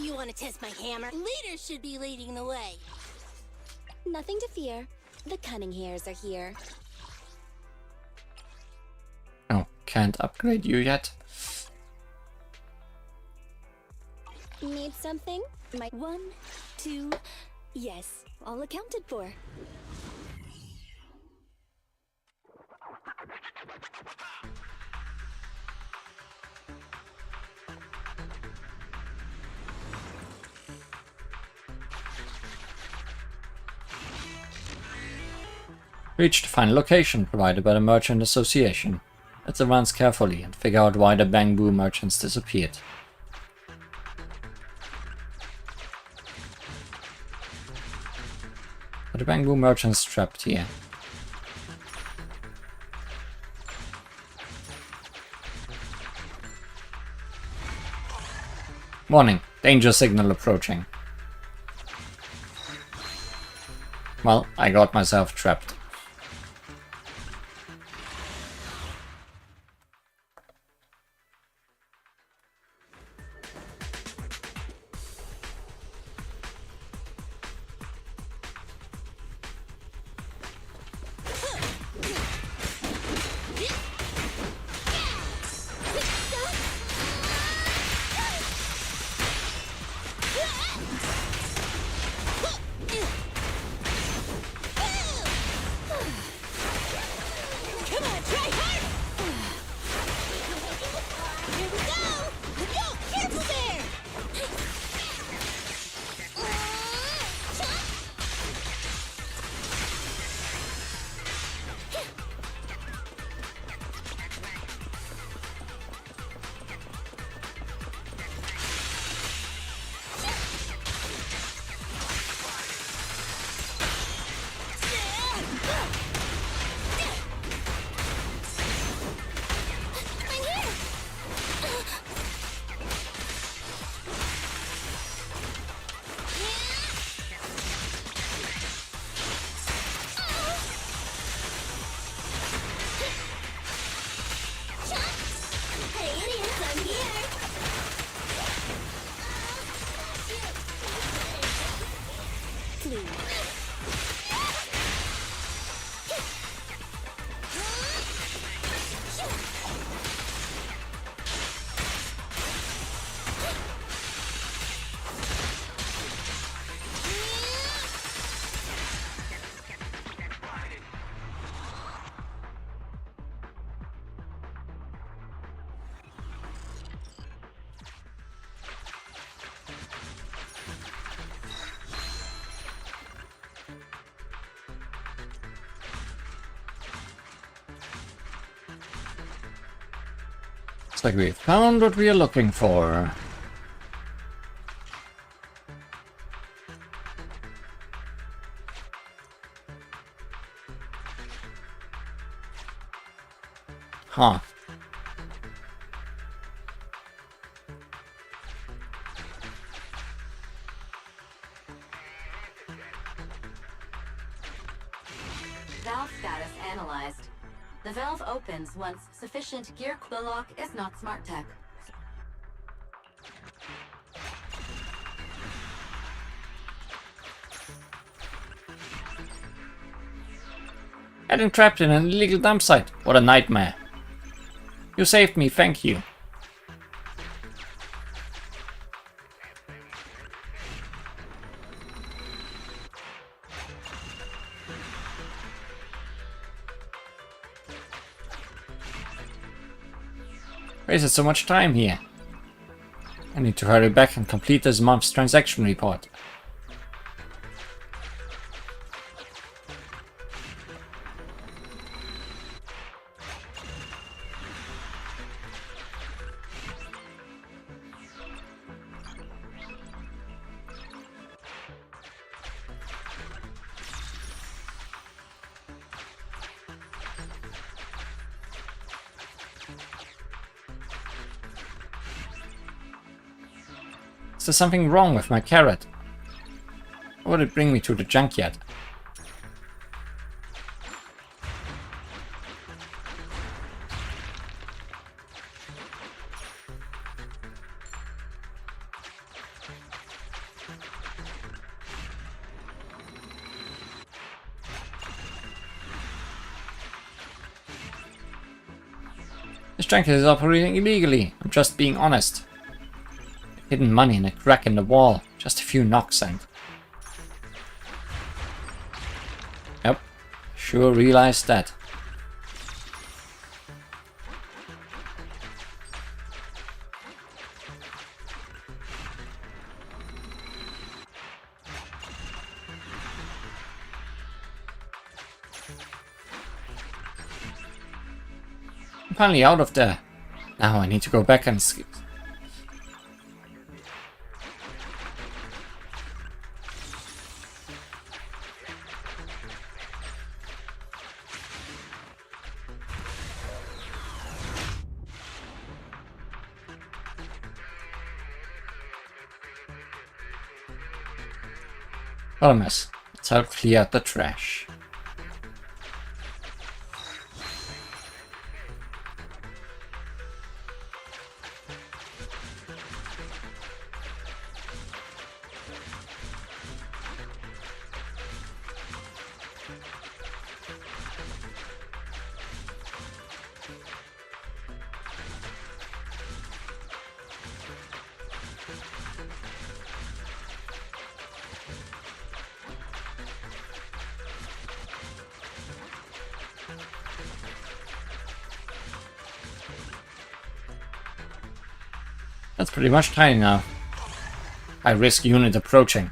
You want to test my hammer? Leaders should be leading the way. Nothing to fear. The cunning hairs are here. Oh, can't upgrade you yet. Need something? My 1, 2, yes, all accounted for. Reach the final location provided by the Merchant Association. Let's advance carefully and figure out why the Bamboo merchants disappeared. Are the Bamboo merchants trapped here? Warning, danger signal approaching. Well, I got myself trapped. Looks like we found what we are looking for. Huh. Valve status analyzed. The valve opens once sufficient gear. The lock is not smart tech. Getting trapped in an illegal dump site. What a nightmare. You saved me, thank you. Wasted so much time here. I need to hurry back and complete this month's transaction report. Is there something wrong with my carrot? Or would it bring me to the junkyard? This junkyard is operating illegally. I'm just being honest. Hidden money in a crack in the wall. Just a few knocks and... Yep. Sure realized that. I'm finally out of there. Now I need to go back and skip. What a mess. Let's help clear out the trash. That's pretty much tiny now. High risk unit approaching.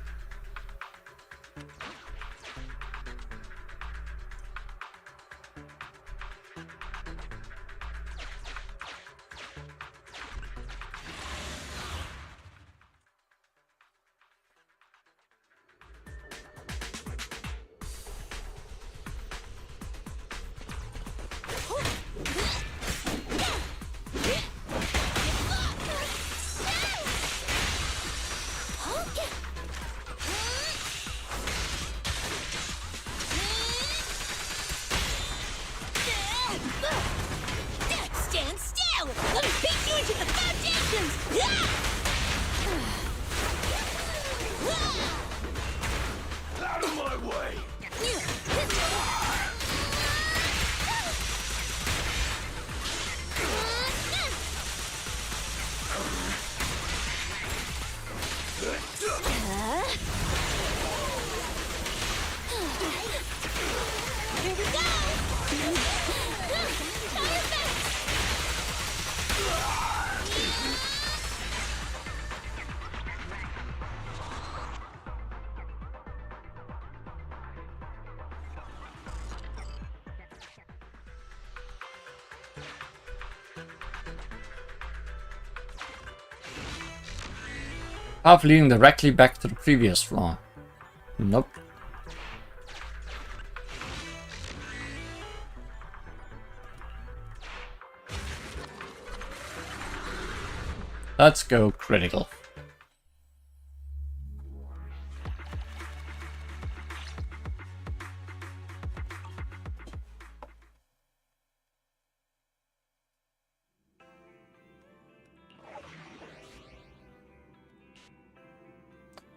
Stand still! Let me beat you into the foundations! Out of my way! Here we go! Path leading directly back to the previous floor. Nope. Let's go critical.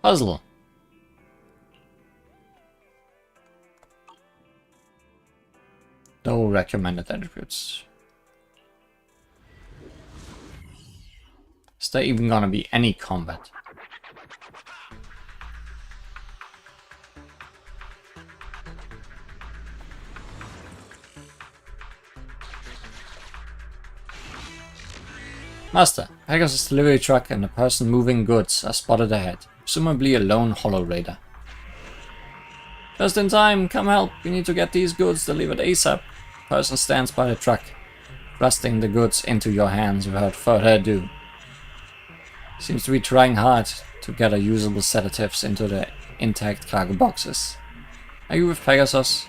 Puzzle. No recommended attributes. Is there even gonna be any combat? Master, Pegasus delivery truck and a person moving goods are spotted ahead. Presumably a lone hollow raider. Just in time, come help, we need to get these goods delivered ASAP. Person stands by the truck, thrusting the goods into your hands without further ado. Seems to be trying hard to gather usable sedatives into the intact cargo boxes. Are you with Pegasus?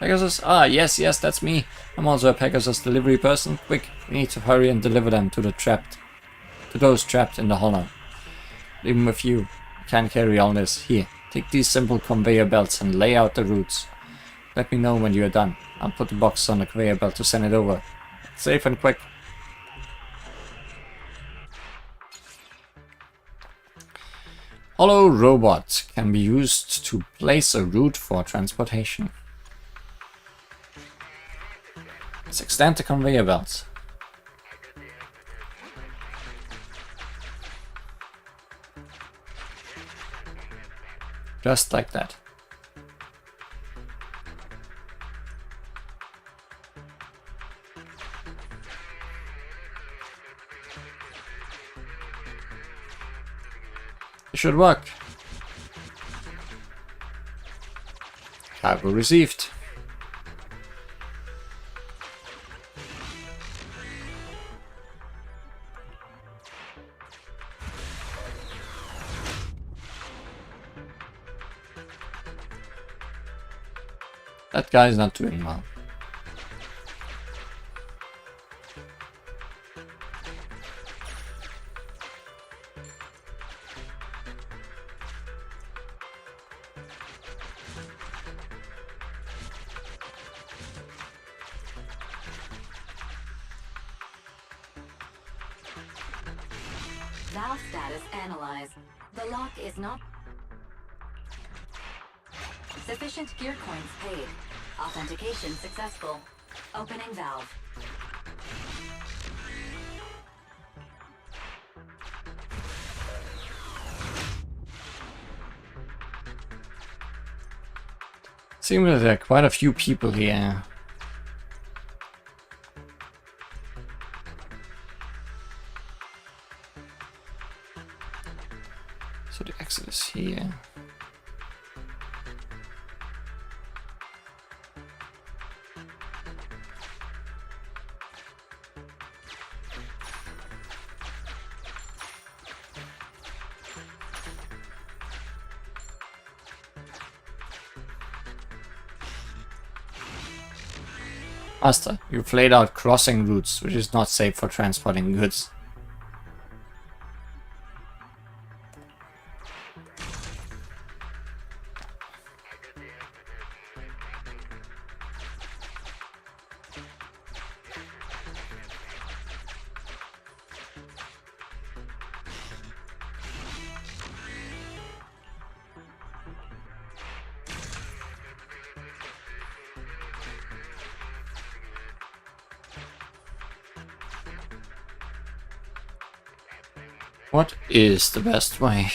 Pegasus? Ah, yes, that's me. I'm also a Pegasus delivery person. Quick, we need to hurry and deliver them to those trapped in the hollow. Even with you, I can't carry all this. Here, take these simple conveyor belts and lay out the routes. Let me know when you are done. I'll put the box on the conveyor belt to send it over. Safe and quick. Hollow robot can be used to place a route for transportation. Let's extend the conveyor belt. Just like that. It should work. Cargo received. That guy's not doing well. Valve status analyzed. The lock is not... Sufficient gear coins paid. Authentication successful. Opening valve. Seems that there are quite a few people here. So the exit is here. Master, you've laid out crossing routes, which is not safe for transporting goods. What is the best way?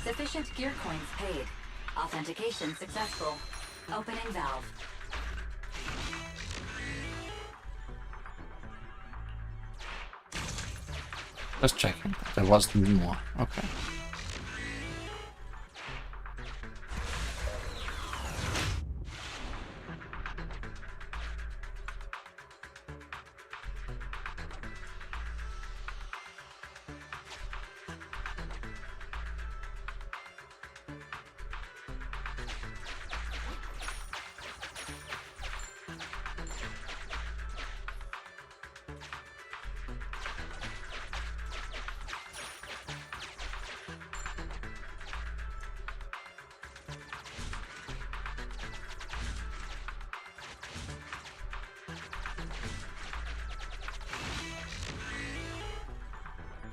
Sufficient gear coins paid. Authentication successful. Opening valve. Just checking. There wasn't more. Okay.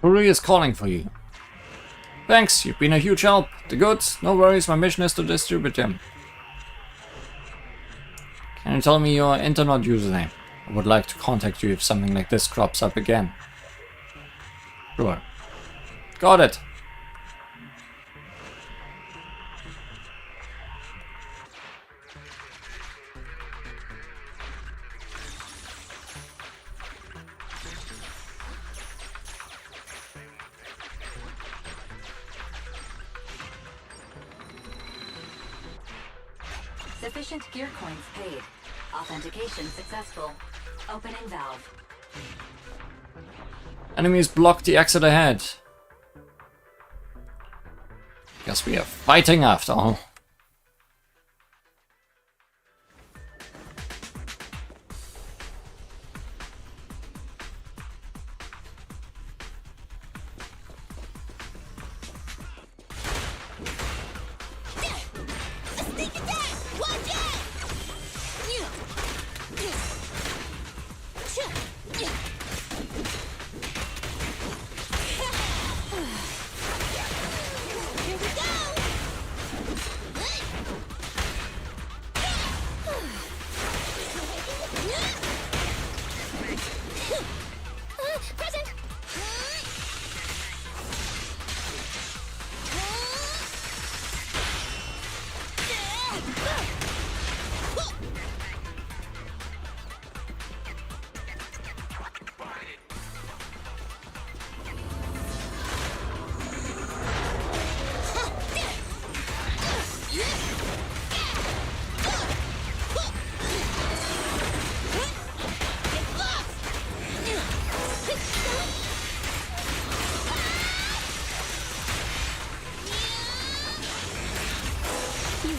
Hurry is calling for you. Thanks, you've been a huge help. The goods, no worries, my mission is to distribute them. Can you tell me your internet username? I would like to contact you if something like this crops up again. Sure. Got it. Sufficient gear coins paid. Authentication successful. Opening valve. Enemies block the exit ahead. Guess we are fighting after all.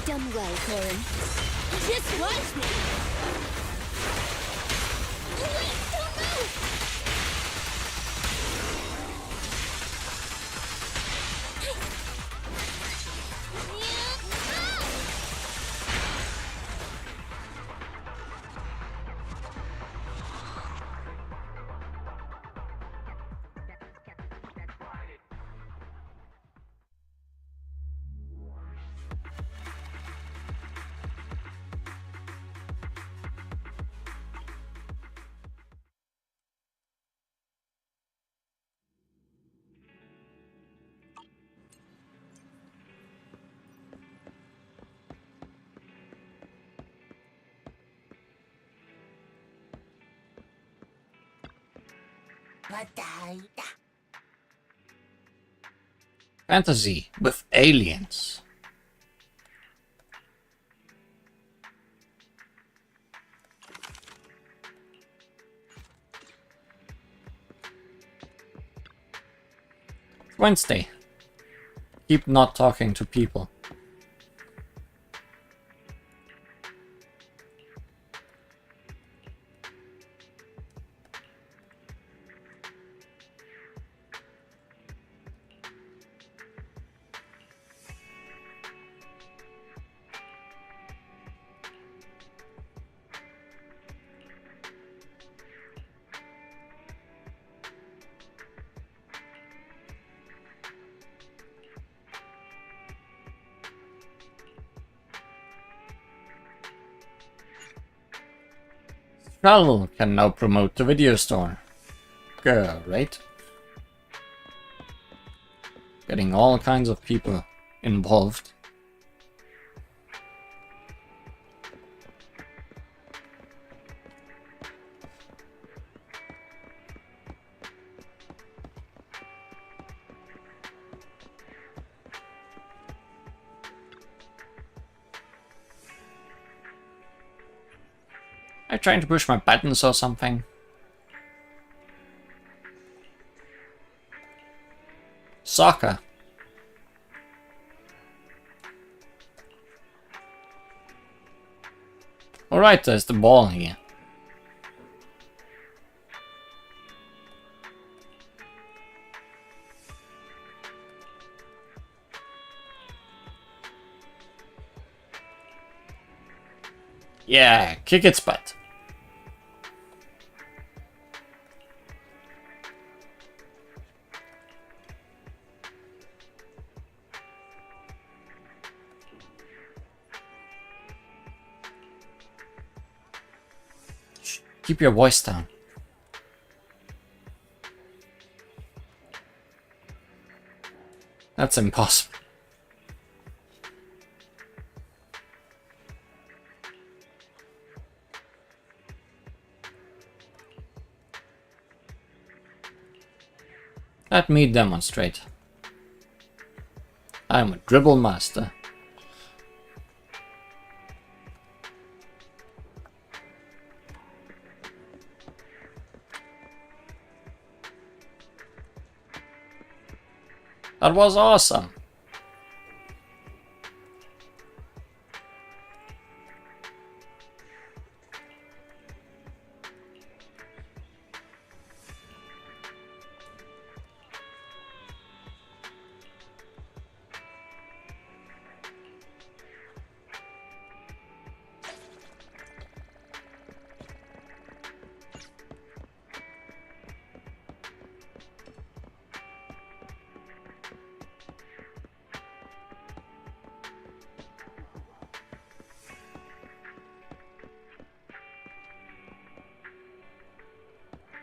Done well, Corin. Just watch me! Wait, don't move! Fantasy with aliens. Wednesday. Keep not talking to people. Travel can now promote the video store. Great. Getting all kinds of people involved. Am I trying to push my buttons or something? Soccer. Alright, there's the ball here. Yeah, kick its butt. Shh, keep your voice down. That's impossible. Let me demonstrate. I'm a dribble master. That was awesome.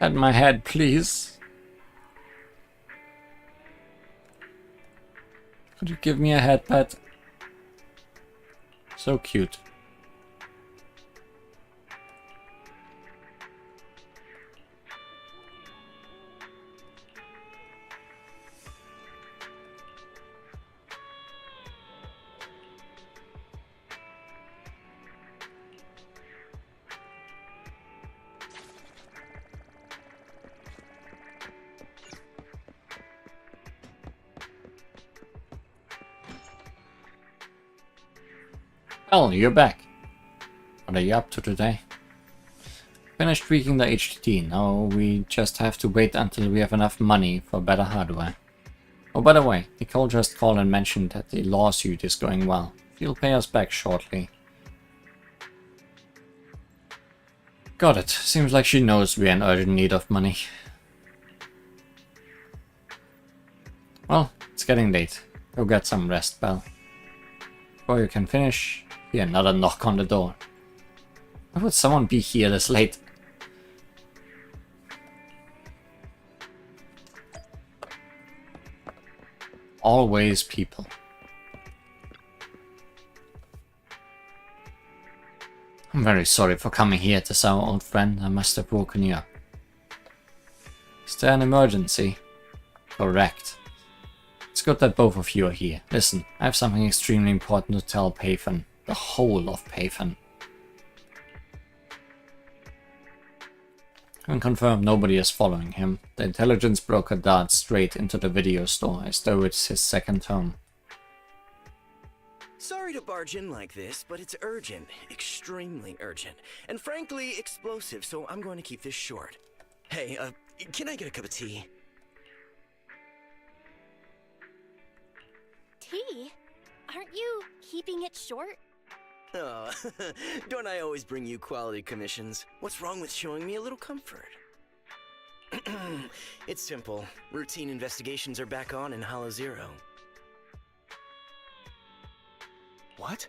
At my head, please. Could you give me a head pat? So cute. Well, you're back. What are you up to today? Finished tweaking the HDD. Now we just have to wait until we have enough money for better hardware. Oh, by the way, Nicole just called and mentioned that the lawsuit is going well. She'll pay us back shortly. Got it. Seems like she knows we're in urgent need of money. Well, it's getting late. Go get some rest, Belle. Before you can finish, be another knock on the door. Why would someone be here this late? Always people. I'm very sorry for coming here to see our old friend. I must have woken you up. Is there an emergency? Correct. It's good that both of you are here. Listen, I have something extremely important to tell Pathan. The whole of Pathan. I can confirm nobody is following him. The intelligence broker darts straight into the video store as though it's his second home. Sorry to barge in like this, but it's urgent. Extremely urgent. And frankly, explosive, so I'm going to keep this short. Hey, can I get a cup of tea? Tea? Aren't you keeping it short? Oh, don't I always bring you quality commissions? What's wrong with showing me a little comfort? It's simple. Routine investigations are back on in Hollow Zero. What?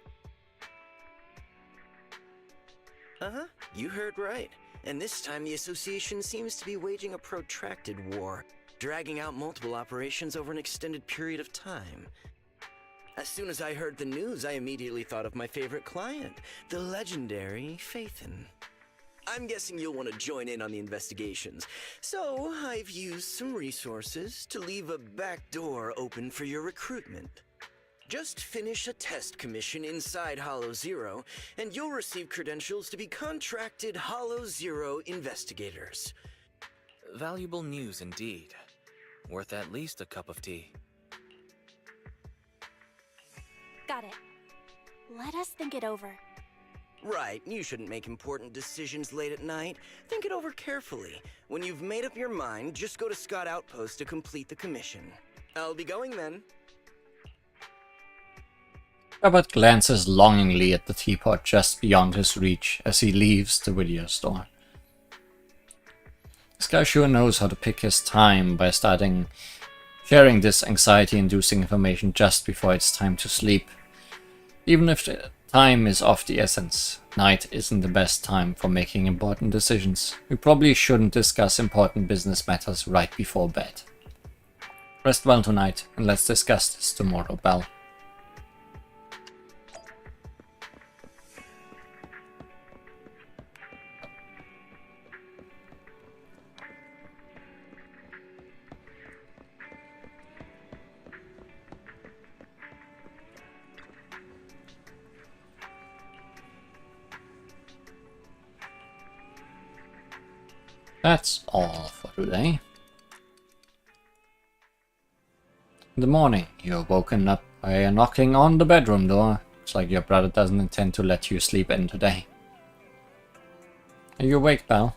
Uh-huh, you heard right. And this time the Association seems to be waging a protracted war, dragging out multiple operations over an extended period of time. As soon as I heard the news, I immediately thought of my favorite client, the legendary Phaethon. I'm guessing you'll want to join in on the investigations, so I've used some resources to leave a back door open for your recruitment. Just finish a test commission inside Hollow Zero, and you'll receive credentials to be contracted Hollow Zero investigators. Valuable news indeed. Worth at least a cup of tea. Got it. Let us think it over. Right, you shouldn't make important decisions late at night. Think it over carefully. When you've made up your mind, just go to Scott Outpost to complete the commission. I'll be going then. Robert glances longingly at the teapot just beyond his reach as he leaves the video store. This guy sure knows how to pick his time by starting sharing this anxiety-inducing information just before it's time to sleep. Even if the time is of the essence, night isn't the best time for making important decisions. We probably shouldn't discuss important business matters right before bed. Rest well tonight, and let's discuss this tomorrow, Belle. That's all for today. In the morning, you're woken up by a knocking on the bedroom door. It's like your brother doesn't intend to let you sleep in today. Are you awake, Belle?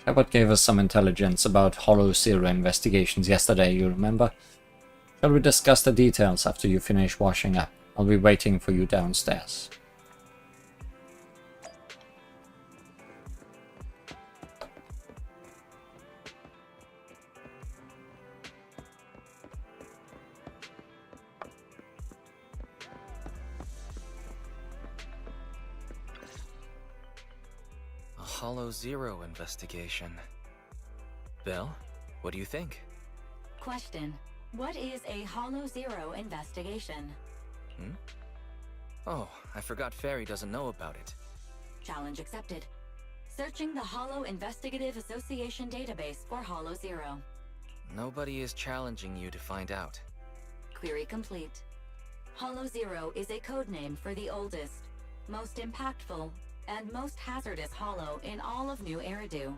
Shepard gave us some intelligence about Hollow Zero investigations yesterday, you remember? Shall we discuss the details after you finish washing up? I'll be waiting for you downstairs. Hollow Zero investigation. Belle, what do you think? Question. What is a Hollow Zero investigation? Oh, I forgot Fairy doesn't know about it. Challenge accepted. Searching the Hollow Investigative Association database for Hollow Zero. Nobody is challenging you to find out. Query complete. Hollow Zero is a codename for the oldest, most impactful, and most hazardous hollow in all of New Eridu.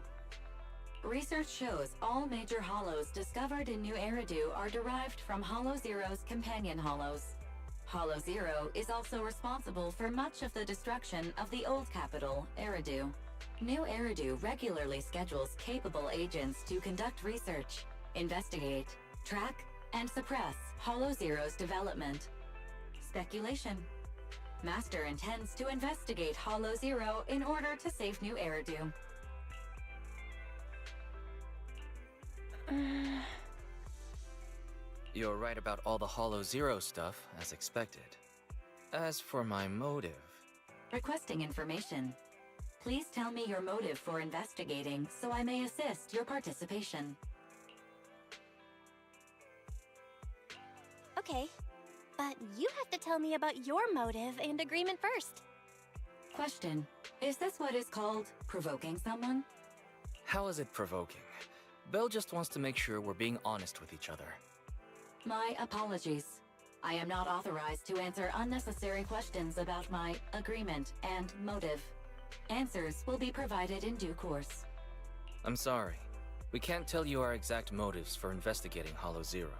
Research shows all major hollows discovered in New Eridu are derived from Hollow Zero's companion hollows. Hollow Zero is also responsible for much of the destruction of the old capital, Eridu. New Eridu regularly schedules capable agents to conduct research, investigate, track, and suppress Hollow Zero's development. Speculation. Master intends to investigate Hollow Zero in order to save New Eridu. You're right about all the Hollow Zero stuff, as expected. As for my motive... Requesting information. Please tell me your motive for investigating so I may assist your participation. Okay, but you have to tell me about your motive and agreement first. Question. Is this what is called provoking someone? How is it provoking? Belle just wants to make sure we're being honest with each other. My apologies. I am not authorized to answer unnecessary questions about my agreement and motive. Answers will be provided in due course. I'm sorry. We can't tell you our exact motives for investigating Hollow Zero.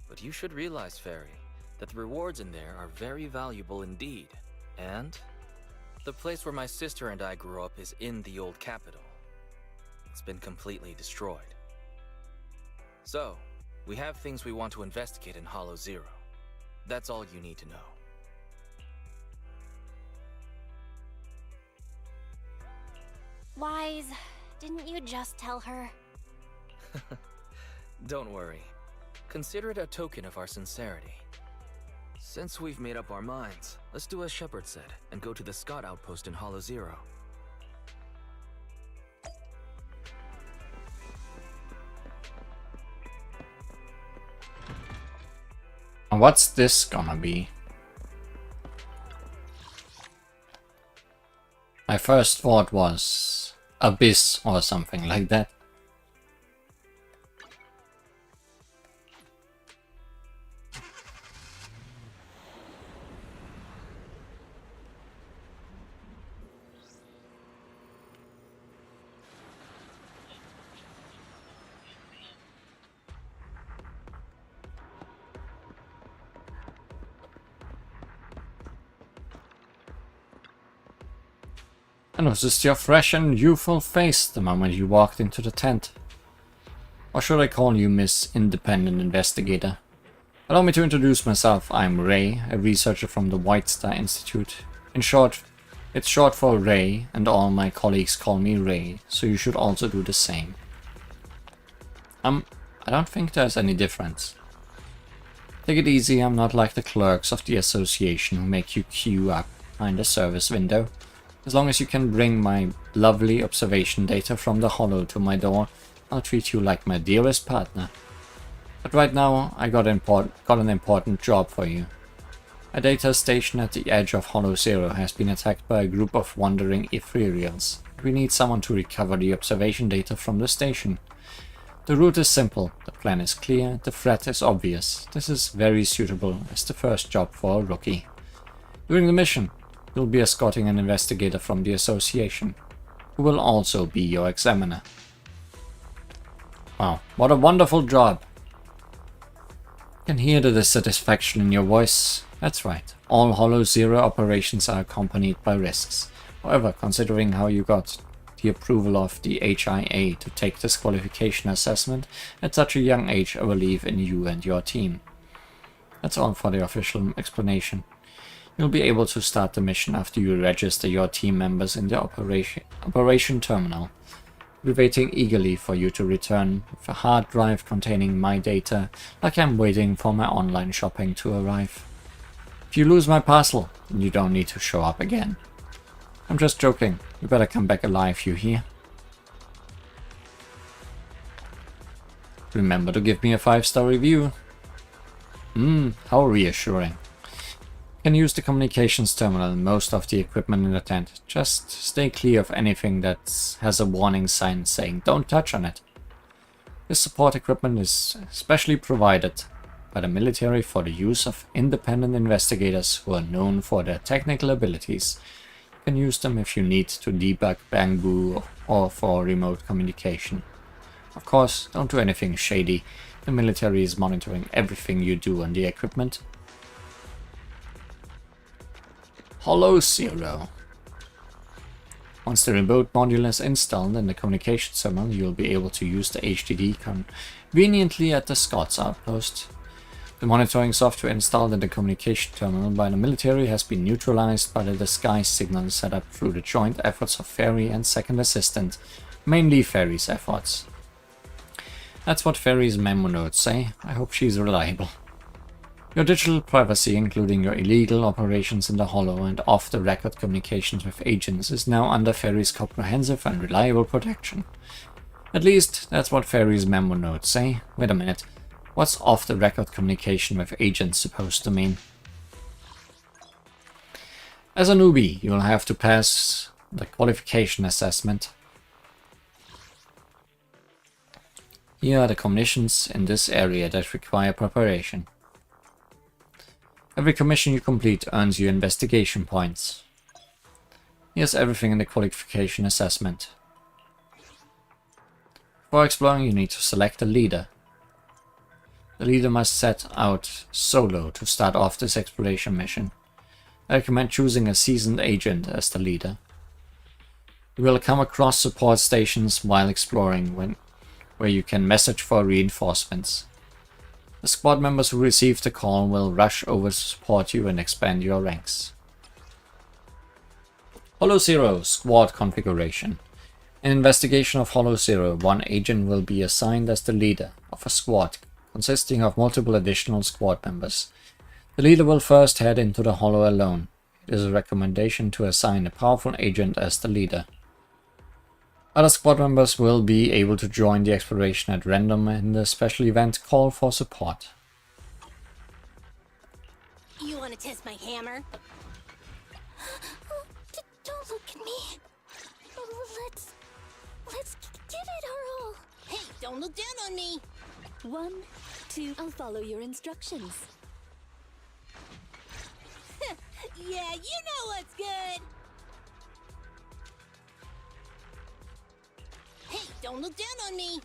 But you should realize, Fairy, that the rewards in there are very valuable indeed. And the place where my sister and I grew up is in the old capital. It's been completely destroyed. So, we have things we want to investigate in Hollow Zero. That's all you need to know. Wise, didn't you just tell her? Don't worry. Consider it a token of our sincerity. Since we've made up our minds, let's do as Shepard said and go to the Scott outpost in Hollow Zero. And what's this gonna be? My first thought was Abyss or something like that. I noticed your fresh and youthful face the moment you walked into the tent. Or should I call you Miss Independent Investigator? Allow me to introduce myself. I'm Ray, a researcher from the White Star Institute. In short, it's short for Ray, and all my colleagues call me Ray, so you should also do the same. I don't think there's any difference. Take it easy, I'm not like the clerks of the association who make you queue up behind the service window. As long as you can bring my lovely observation data from the Hollow to my door, I'll treat you like my dearest partner. But right now, I got an important job for you. A data station at the edge of Hollow Zero has been attacked by a group of wandering Ethereals. We need someone to recover the observation data from the station. The route is simple, the plan is clear, the threat is obvious. This is very suitable as the first job for a rookie. During the mission, you'll be escorting an investigator from the association, who will also be your examiner. Wow, what a wonderful job! I can hear the dissatisfaction in your voice. That's right, all Hollow Zero operations are accompanied by risks. However, considering how you got the approval of the HIA to take this qualification assessment at such a young age, I believe in you and your team. That's all for the official explanation. You'll be able to start the mission after you register your team members in the operation terminal. We're waiting eagerly for you to return with a hard drive containing my data, like I'm waiting for my online shopping to arrive. If you lose my parcel, then you don't need to show up again. I'm just joking. You better come back alive, you hear? Remember to give me a 5-star review. How reassuring. You can use the communications terminal and most of the equipment in the tent. Just stay clear of anything that has a warning sign saying don't touch on it. This support equipment is specially provided by the military for the use of independent investigators who are known for their technical abilities. You can use them if you need to debug Bamboo or for remote communication. Of course, don't do anything shady. The military is monitoring everything you do on the equipment. Hollow Zero. Once the remote module is installed in the communication terminal, you'll be able to use the HDD conveniently at the Scots outpost. The monitoring software installed in the communication terminal by the military has been neutralized by the disguise signal set up through the joint efforts of Ferry and Second Assistant, mainly Ferry's efforts. That's what Ferry's memo notes say. I hope she's reliable. Your digital privacy, including your illegal operations in the Hollow and off-the-record communications with agents, is now under Ferry's comprehensive and reliable protection. At least, that's what Ferry's memo notes say. Wait a minute. What's off-the-record communication with agents supposed to mean? As a newbie, you'll have to pass the qualification assessment. Here are the conditions in this area that require preparation. Every commission you complete earns you investigation points. Here's everything in the qualification assessment. For exploring, you need to select a leader. The leader must set out solo to start off this exploration mission. I recommend choosing a seasoned agent as the leader. You will come across support stations while exploring where you can message for reinforcements. The squad members who receive the call will rush over to support you and expand your ranks. Hollow Zero Squad Configuration. In investigation of Hollow Zero, one agent will be assigned as the leader of a squad consisting of multiple additional squad members. The leader will first head into the Hollow alone. It is a recommendation to assign a powerful agent as the leader. Other squad members will be able to join the exploration at random in the special event Call for Support. You want to test my hammer? Don't look at me. don't look down on me. 1, 2, I'll follow your instructions. Yeah, you know what's good. Hey, don't look down on me.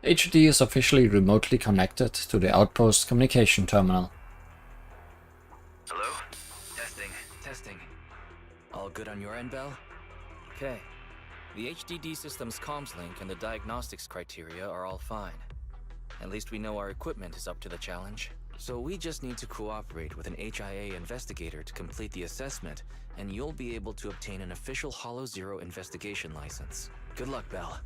HD is officially remotely connected to the Outpost communication terminal. Hello? Testing. All good on your end, Bell? Okay. The HDD system's comms link and the diagnostics criteria are all fine. At least we know our equipment is up to the challenge. So we just need to cooperate with an HIA investigator to complete the assessment, and you'll be able to obtain an official Hollow Zero investigation license. Good luck, Bell.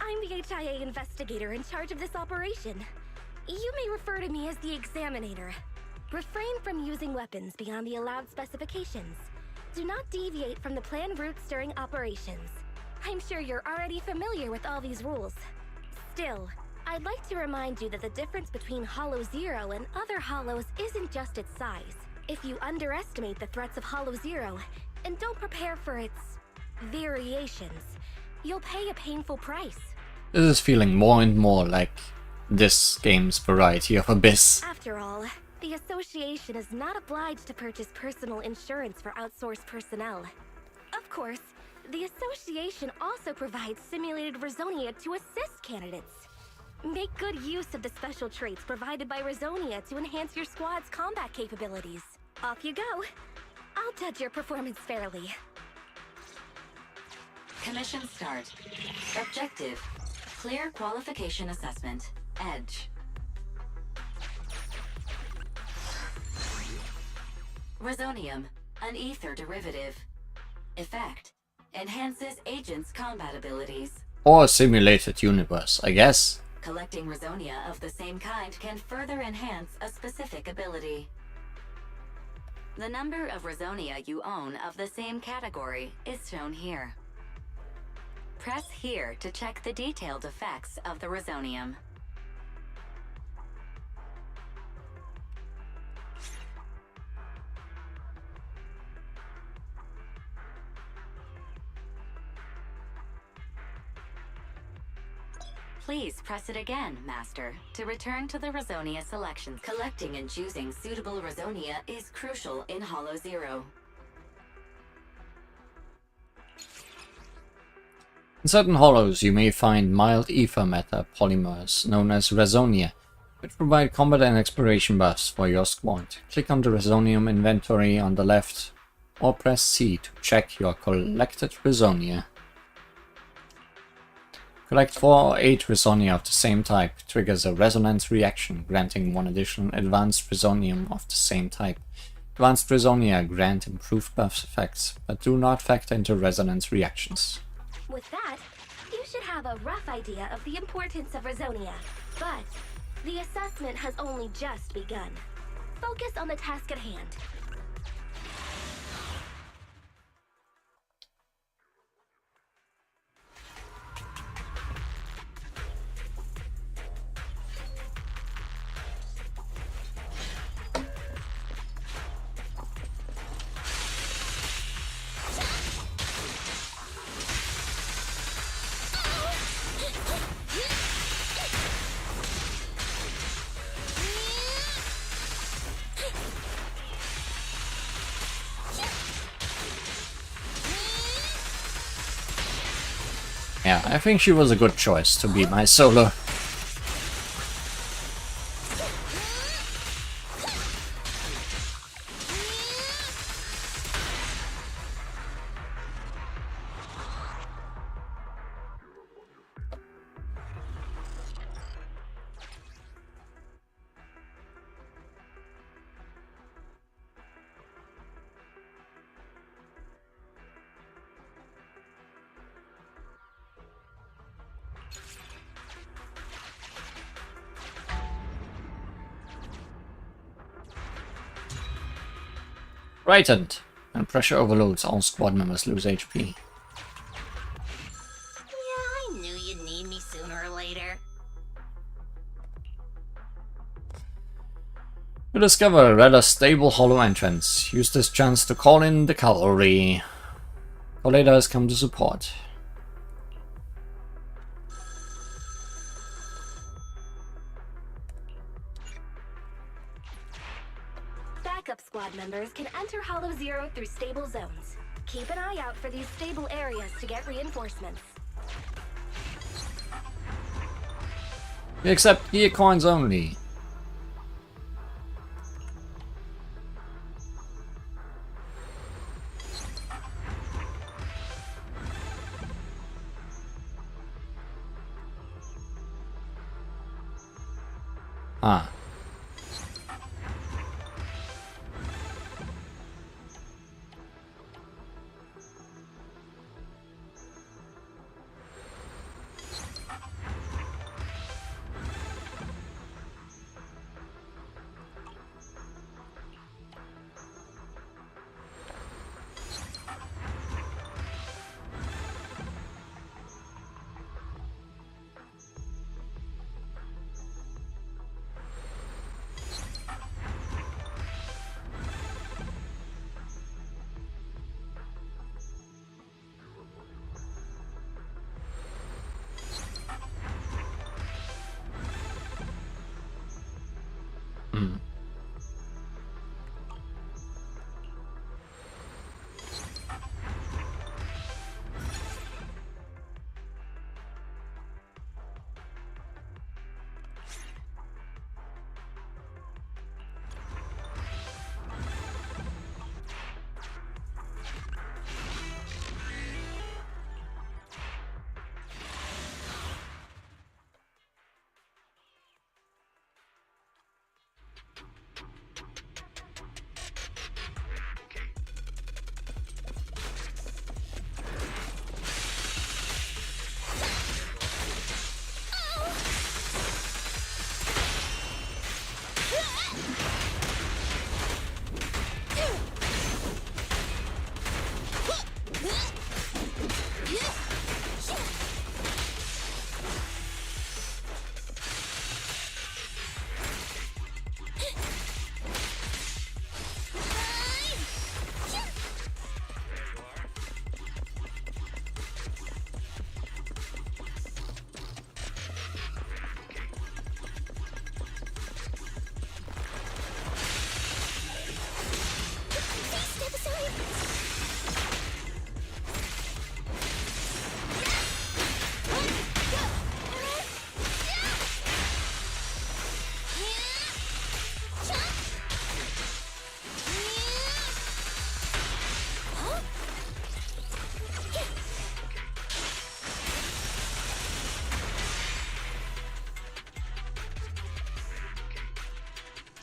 I'm the HIA investigator in charge of this operation. You may refer to me as the Examinator. Refrain from using weapons beyond the allowed specifications. Do not deviate from the planned routes during operations. I'm sure you're already familiar with all these rules. Still, I'd like to remind you that the difference between Hollow Zero and other Hollows isn't just its size. If you underestimate the threats of Hollow Zero and don't prepare for its variations, you'll pay a painful price. This is feeling more and more like this game's variety of Abyss. After all, the Association is not obliged to purchase personal insurance for outsourced personnel. Of course, the Association also provides simulated Resonia to assist candidates. Make good use of the special traits provided by Resonia to enhance your squad's combat capabilities. Off you go. I'll judge your performance fairly. Commission start. Objective. Clear qualification assessment. Edge. Resonium, an ether derivative. Effect. Enhances agents' combat abilities. Or a simulated universe, I guess. Collecting Resonia of the same kind can further enhance a specific ability. The number of Resonia you own of the same category is shown here. Press here to check the detailed effects of the Resonium. Please press it again, Master, to return to the Resonia selections. Collecting and choosing suitable Resonia is crucial in Hollow Zero. In certain hollows you may find mild ether matter polymers known as Resonia, which provide combat and exploration buffs for your squad. Click on the Resonium inventory on the left or press C to check your collected Resonia. Collect 4 or 8 Resonia of the same type triggers a resonance reaction, granting 1 additional advanced Resonium of the same type. Advanced Resonia grant improved buff effects, but do not factor into resonance reactions. With that, you should have a rough idea of the importance of Resonia. But the assessment has only just begun. Focus on the task at hand. Yeah, I think she was a good choice to be my solo. Frightened. When pressure overloads, all squad members lose HP. Yeah, I knew you'd need me sooner or later. You discover a rather stable hollow entrance. Use this chance to call in the cavalry. Collider has come to support. Backup squad members can enter Hollow Zero through stable zones. Keep an eye out for these stable areas to get reinforcements. We accept gear coins only. Ah.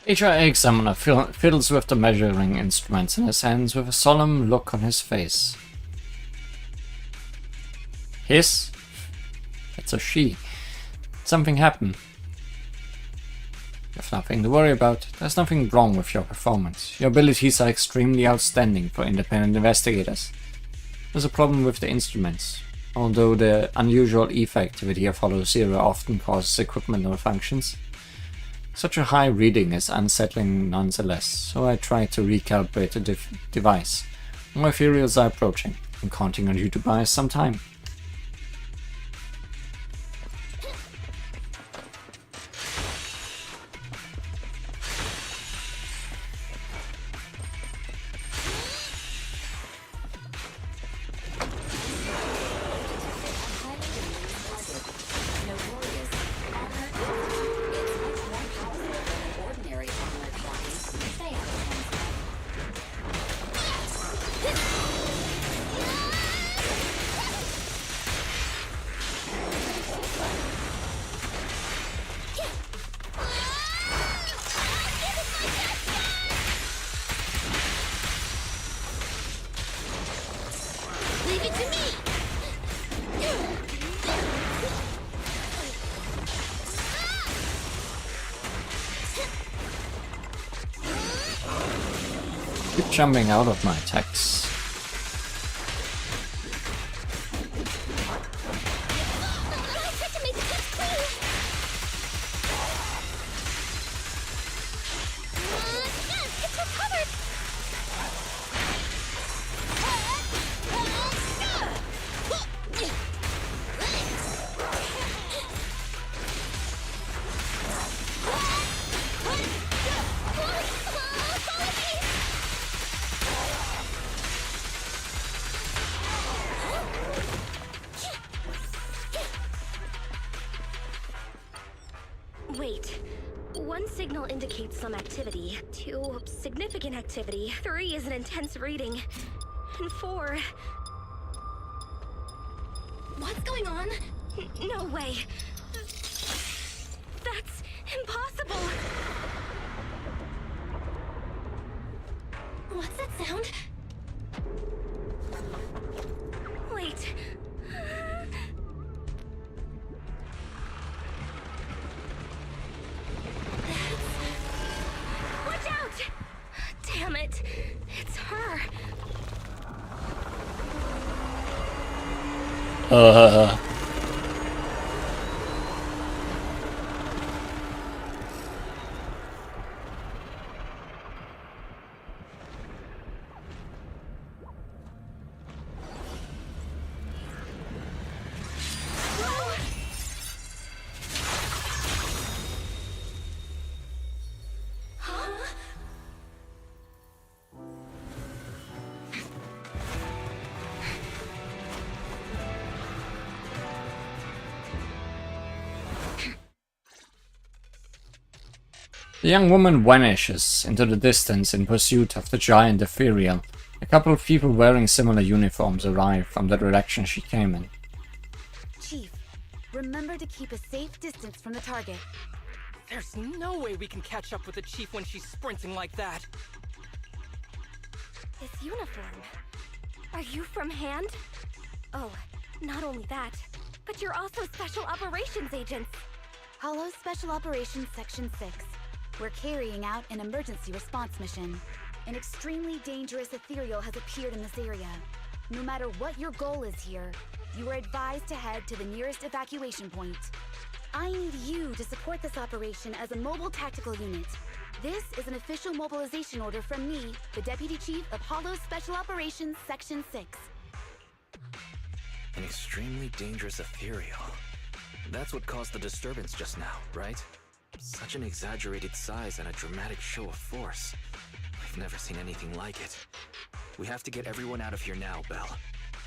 HRA Examiner fiddles with the measuring instruments in his hands with a solemn look on his face. His? That's a she. Something happened. You have nothing to worry about. There's nothing wrong with your performance. Your abilities are extremely outstanding for independent investigators. There's a problem with the instruments. Although the unusual EVA activity of Hollow Zero often causes equipment malfunctions, such a high reading is unsettling nonetheless, so I try to recalibrate the device. My Ethereals are approaching. I'm counting on you to buy us some time. Keep jumping out of my attacks. Wait. 1 signal indicates some activity. 2, significant activity. 3 is an intense reading. And 4... What's going on? No way. That's impossible. What's that sound? Wait. Watch out! Damn it. It's her. The young woman vanishes into the distance in pursuit of the giant Ethereal. A couple of people wearing similar uniforms arrive from the direction she came in. Chief, remember to keep a safe distance from the target. There's no way we can catch up with the Chief when she's sprinting like that. This uniform. Are you from Hand? Oh, not only that, but you're also Special Operations agents. Hollow Special Operations Section 6. We're carrying out an emergency response mission. An extremely dangerous Ethereal has appeared in this area. No matter what your goal is here, you are advised to head to the nearest evacuation point. I need you to support this operation as a mobile tactical unit. This is an official mobilization order from me, the Deputy Chief of Hollow Special Operations Section 6. An extremely dangerous Ethereal. That's what caused the disturbance just now, right? Such an exaggerated size and a dramatic show of force. I've never seen anything like it. We have to get everyone out of here now, Belle.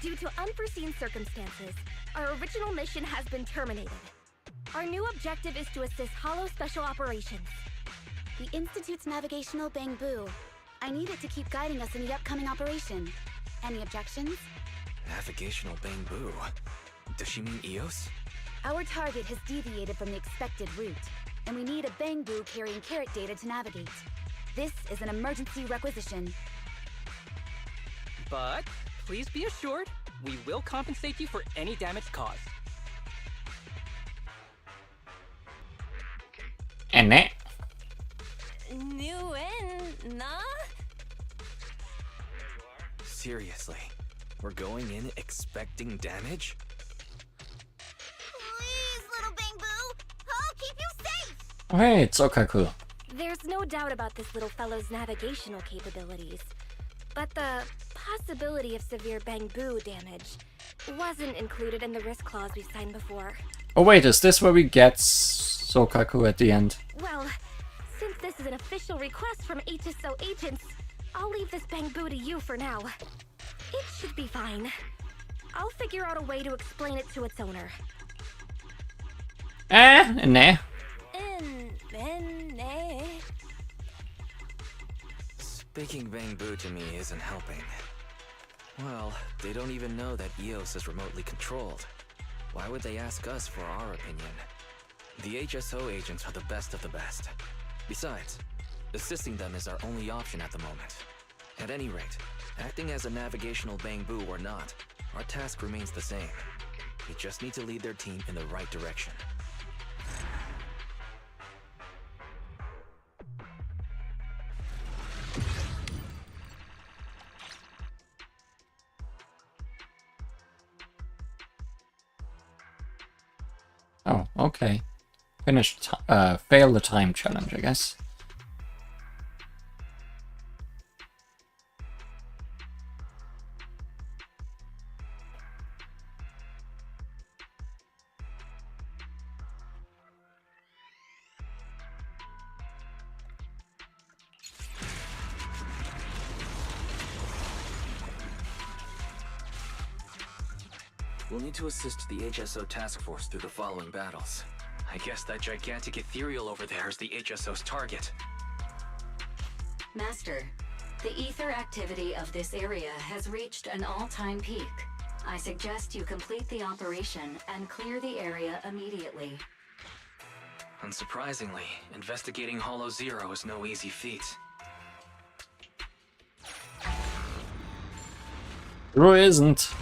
Due to unforeseen circumstances, our original mission has been terminated. Our new objective is to assist Hollow Special Operations. The Institute's navigational Bangbu. I need it to keep guiding us in the upcoming operation. Any objections? Navigational Bangbu? Does she mean Eos? Our target has deviated from the expected route, and we need a Bangbu carrying carrot data to navigate. This is an emergency requisition. But please be assured, we will compensate you for any damage caused. And that. New in, nah? Seriously, we're going in expecting damage? Please, little Bangbu! I'll keep you safe! Oh, hey, it's Okaku. There's no doubt about this little fellow's navigational capabilities. But the possibility of severe Bangbu damage wasn't included in the risk clause we signed before. Oh wait, is this where we get Sokaku at the end? Well, since this is an official request from HSO agents, I'll leave this Bangbu to you for now. It should be fine. I'll figure out a way to explain it to its owner. Nah. Speaking Bangbu to me isn't helping. Well, they don't even know that Eos is remotely controlled. Why would they ask us for our opinion? The HSO agents are the best of the best. Besides, assisting them is our only option at the moment. At any rate, acting as a navigational Bangbu or not, our task remains the same. We just need to lead their team in the right direction. Oh, okay. Fail the time challenge, I guess. We'll need to assist the HSO task force through the following battles. I guess that gigantic Ethereal over there is the HSO's target. Master, the ether activity of this area has reached an all-time peak. I suggest you complete the operation and clear the area immediately. Unsurprisingly, investigating Hollow Zero is no easy feat. Sure isn't.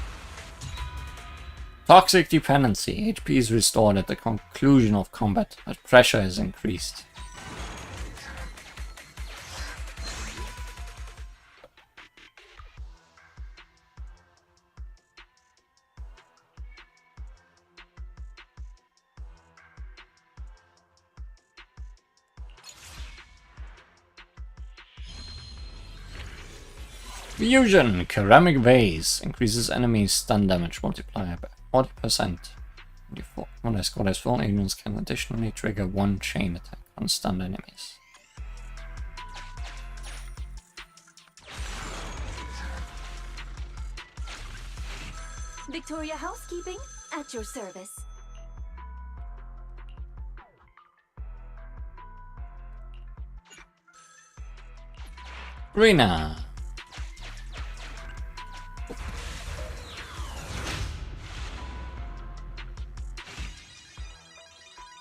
Toxic dependency. HP is restored at the conclusion of combat, but pressure is increased. Fusion! Ceramic vase increases enemies' stun damage multiplier by 40%. When I score this full, agents can additionally trigger one chain attack on stunned enemies. Victoria Housekeeping, at your service. Rena!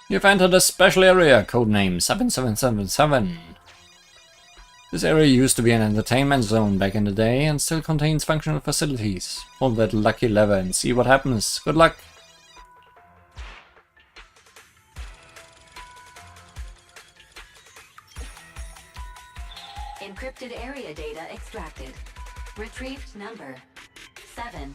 You've entered a special area, codename 7777. This area used to be an entertainment zone back in the day and still contains functional facilities. Pull that lucky lever and see what happens. Good luck! Encrypted area data extracted. Retrieved number 7.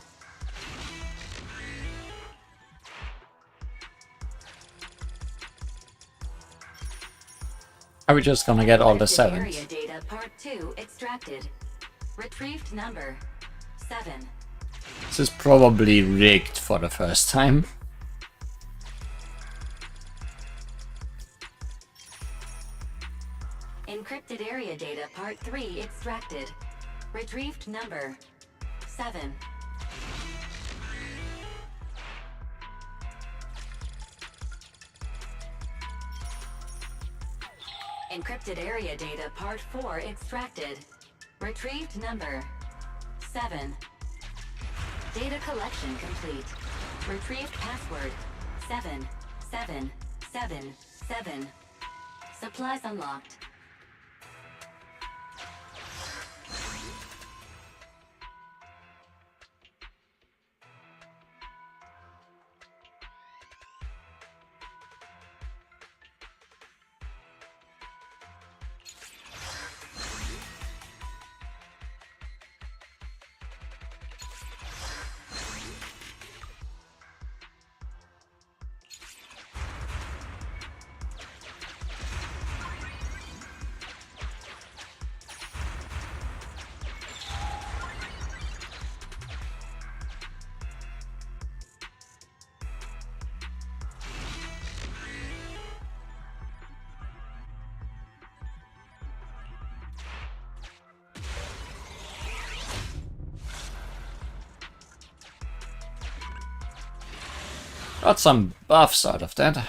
Are we just gonna get all the sevens? Area data part 2 extracted. Retrieved number 7. This is probably rigged for the first time. Encrypted area data part 3 extracted. Retrieved number 7. Encrypted area data part 4 extracted. Retrieved number 7. Data collection complete. Retrieved password 7777. Supplies unlocked. Got some buffs out of that.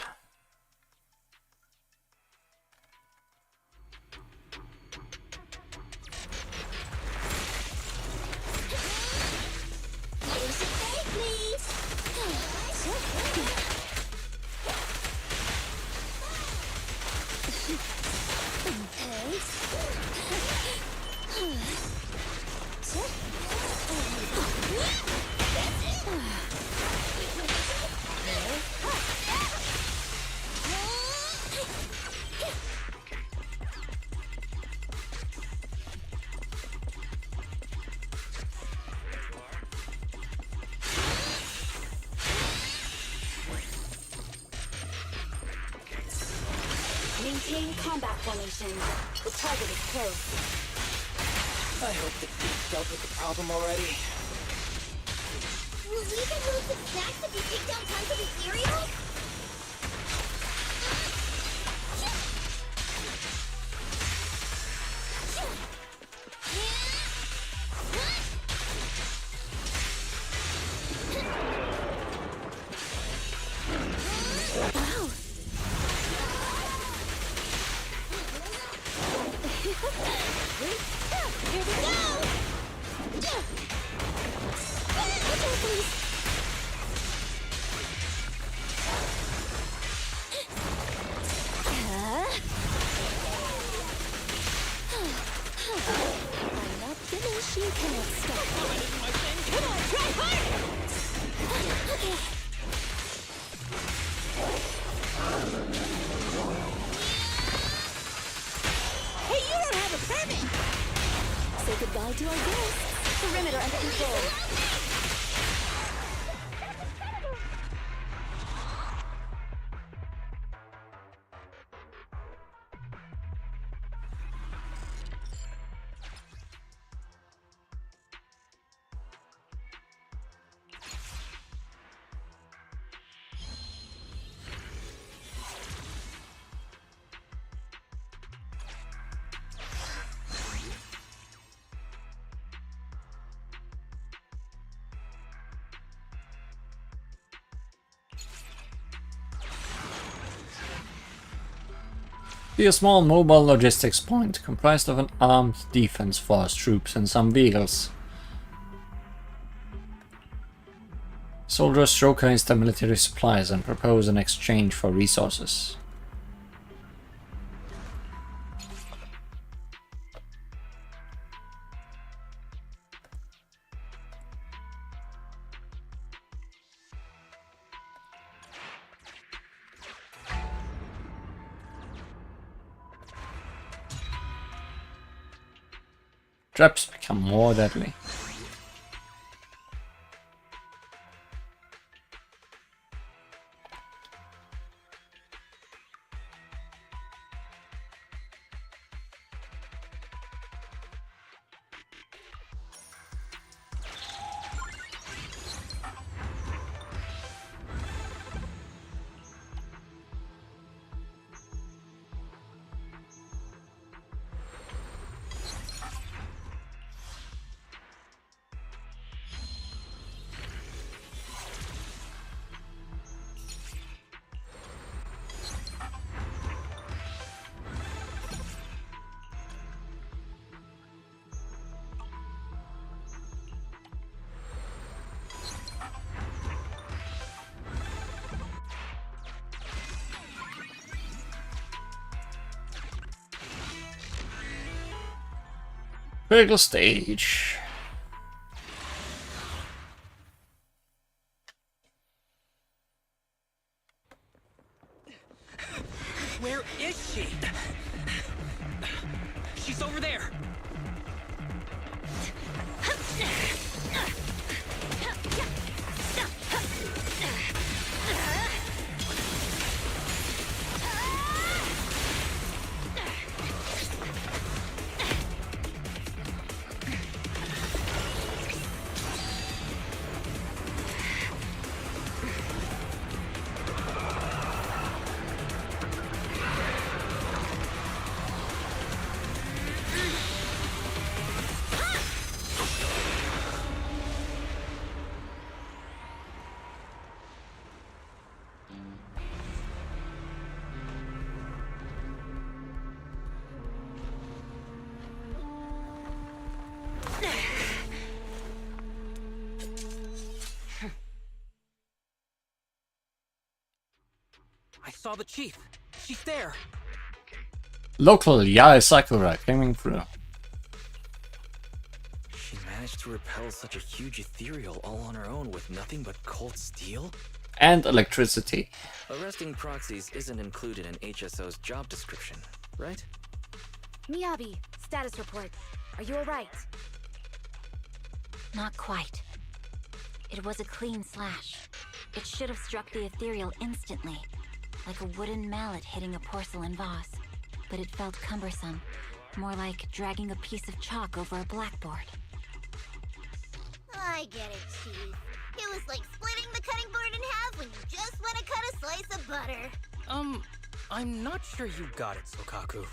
Initiating combat formation. The target is close. I hope the thief dealt with the problem already. Will we get loads of snacks if we take down tons of Ethereal? Here we go! I'm not finished, you can't stop. Come on, try harder! Okay. Hey, you don't have a permit! Say goodbye to our guests. Perimeter under control. Be a small mobile logistics point comprised of an armed defense force, troops and some vehicles. Soldiers showcase their military supplies and propose an exchange for resources. Traps become more deadly. Critical stage. Where is she? She's over there. I saw the chief. She's there. Local Yae Sakura coming through. She managed to repel such a huge ethereal all on her own with nothing but cold steel? And electricity. Arresting proxies isn't included in HSO's job description, right? Miyabi, status report. Are you alright? Not quite. It was a clean slash. It should have struck the ethereal instantly, like a wooden mallet hitting a porcelain vase. but it felt cumbersome. More like dragging a piece of chalk over a blackboard. I get it, Chief. It was like splitting the cutting board in half when you just want to cut a slice of butter. I'm not sure you got it, Sokaku.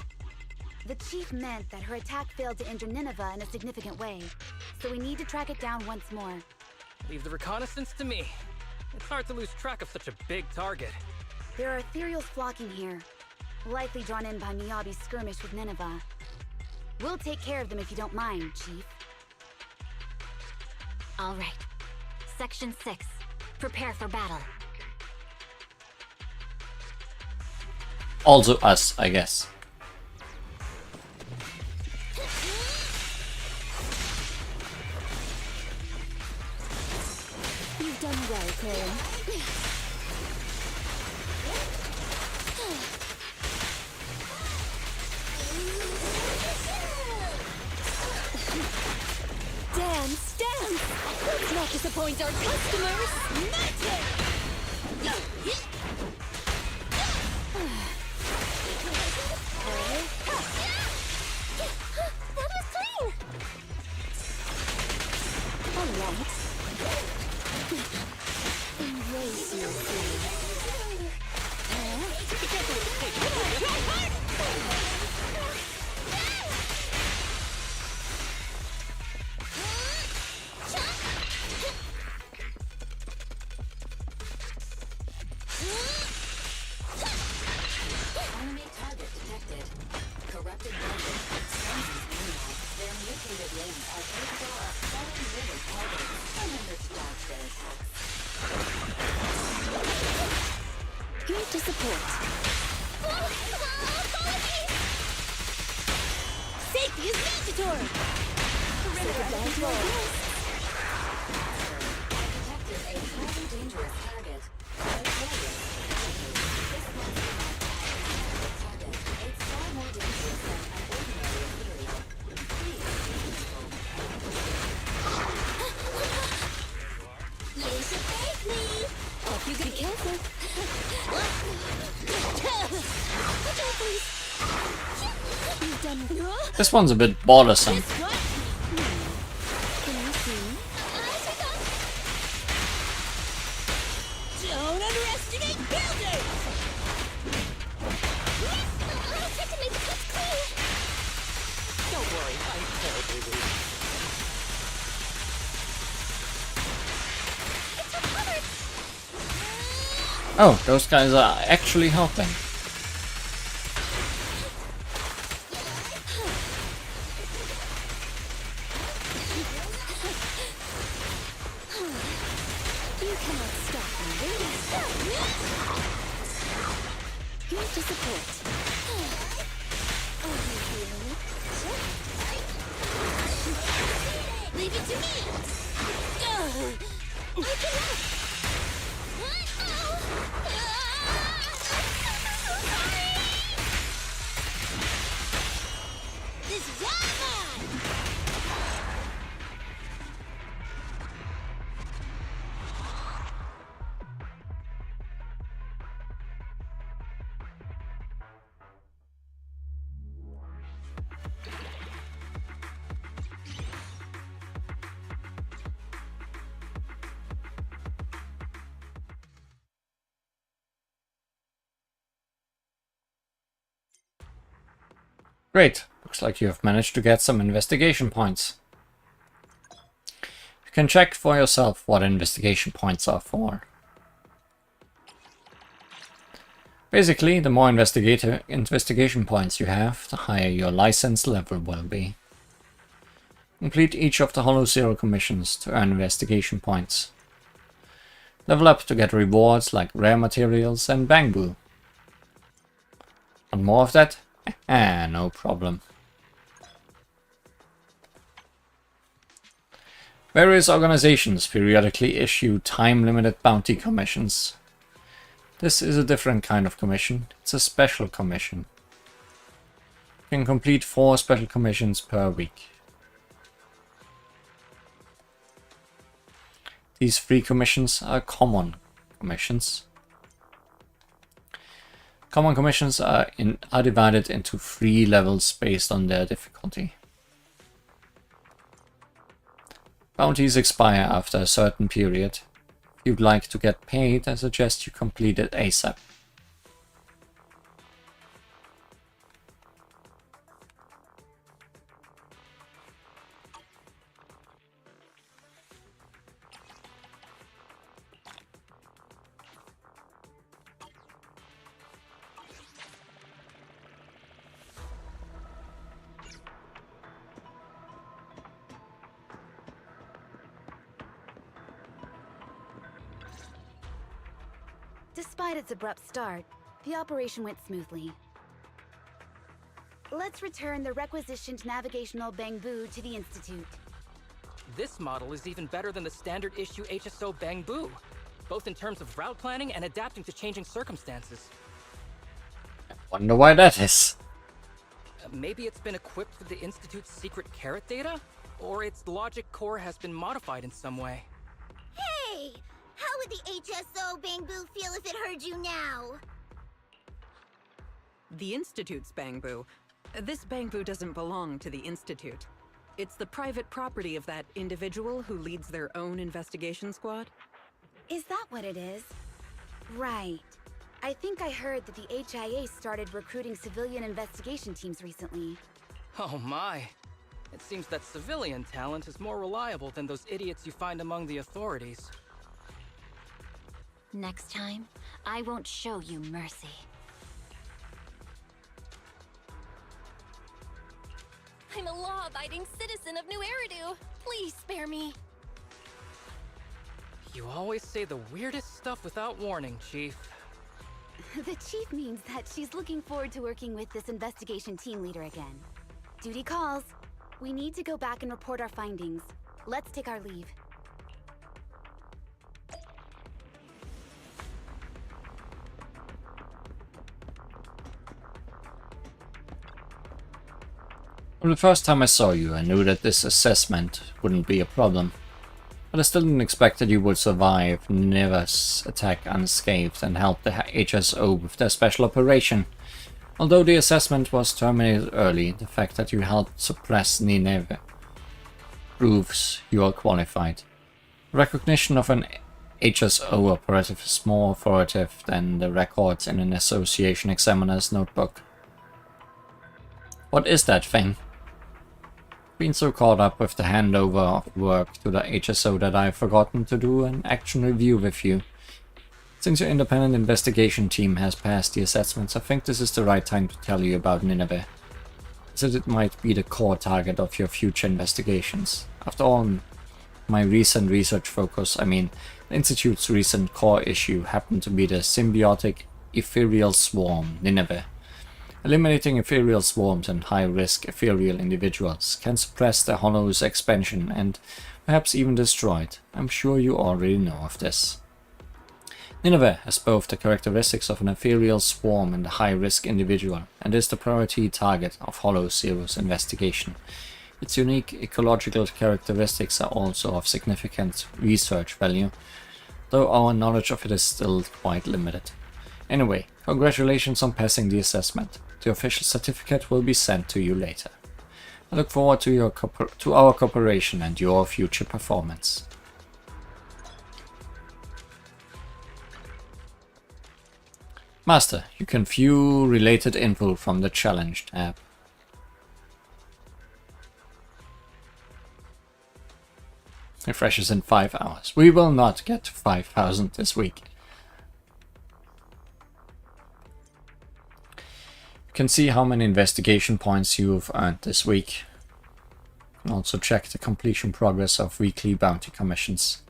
The chief meant that her attack failed to injure Nineveh in a significant way, so we need to track it down once more. Leave the reconnaissance to me. It's hard to lose track of such a big target. There are Ethereals flocking here, likely drawn in by Miyabi's skirmish with Nineveh. We'll take care of them if you don't mind, Chief. All right. Section 6. Prepare for battle. Also us, I guess. You've done well, Cole. Dance, dance! Let's not disappoint our customers! Magic! That was clean! Alright. Embrace your feelings. Enemy target detected. Corrupted weapon. Their mutated limbs are capable of selling living targets. Remember to dodge their attacks. Here to support. Safety is mandatory! Detected a highly dangerous target. It's far more dangerous than an ordinary Ethereal. You should thank me! Hope you be careful. You've done This one's a bit bothersome. Can you see? Don't underestimate building! I'll try to make the cuts clean! Don't worry, I'm terribly weak. It's recovered! Oh, those guys are actually helping. You cannot stop me. Here to support. Are you feeling it? Leave it to me! I cannot! This is all mine! Great. Looks like you have managed to get some investigation points. You can check for yourself what investigation points are for. Basically, the more investigation points you have, the higher your license level will be. Complete each of the Hollow Zero commissions to earn investigation points. Level up to get rewards like rare materials and bamboo. Want more of that? No problem. Various organizations periodically issue time-limited bounty commissions. This is a different kind of commission. It's a special commission. You can complete 4 special commissions per week. These free commissions are common commissions. Common commissions are divided into 3 levels based on their difficulty. Bounties expire after a certain period. If you'd like to get paid, I suggest you complete it ASAP. Despite its abrupt start, the operation went smoothly. Let's return the requisitioned navigational bamboo to the Institute. This model is even better than the standard issue HSO Bamboo, both in terms of route planning and adapting to changing circumstances. Wonder why that is. Maybe it's been equipped with the Institute's secret carrot data? Or its logic core has been modified in some way. Hey! How would the HSO Bamboo feel if it heard you now? The Institute's Bamboo. This Bamboo doesn't belong to the Institute. It's the private property of that individual who leads their own investigation squad. Is that what it is? Right. I think I heard that the HIA started recruiting civilian investigation teams recently. Oh my. It seems that civilian talent is more reliable than those idiots you find among the authorities. Next time, I won't show you mercy. I'm a law-abiding citizen of New Eridu. Please spare me. You always say the weirdest stuff without warning, Chief. The Chief means that she's looking forward to working with this investigation team leader again. Duty calls. We need to go back and report our findings. Let's take our leave. From the first time I saw you, I knew that this assessment wouldn't be a problem. But I still didn't expect that you would survive Nineveh's attack unscathed and help the HSO with their special operation. Although the assessment was terminated early, the fact that you helped suppress Nineveh proves you are qualified. Recognition of an HSO operative is more authoritative than the records in an association examiner's notebook. What is that thing? Been so caught up with the handover of work to the HSO that I've forgotten to do an action review with you. Since your independent investigation team has passed the assessments, I think this is the right time to tell you about Nineveh, as it might be the core target of your future investigations. After all, my recent research focus, the Institute's recent core issue, happened to be the symbiotic Ethereal swarm, Nineveh. Eliminating Ethereal swarms and high-risk Ethereal individuals can suppress the Hollow's expansion and perhaps even destroy it. I'm sure you already know of this. Nineveh has both the characteristics of an Ethereal swarm and a high-risk individual, and is the priority target of Hollow Zero's investigation. Its unique ecological characteristics are also of significant research value, though our knowledge of it is still quite limited. Anyway, congratulations on passing the assessment. The official certificate will be sent to you later. I look forward to our cooperation and your future performance. Master, you can view related info from the Challenge tab. Refreshes in 5 hours. We will not get to 5,000 this week. You can see how many investigation points you've earned this week. You can also check the completion progress of weekly bounty commissions.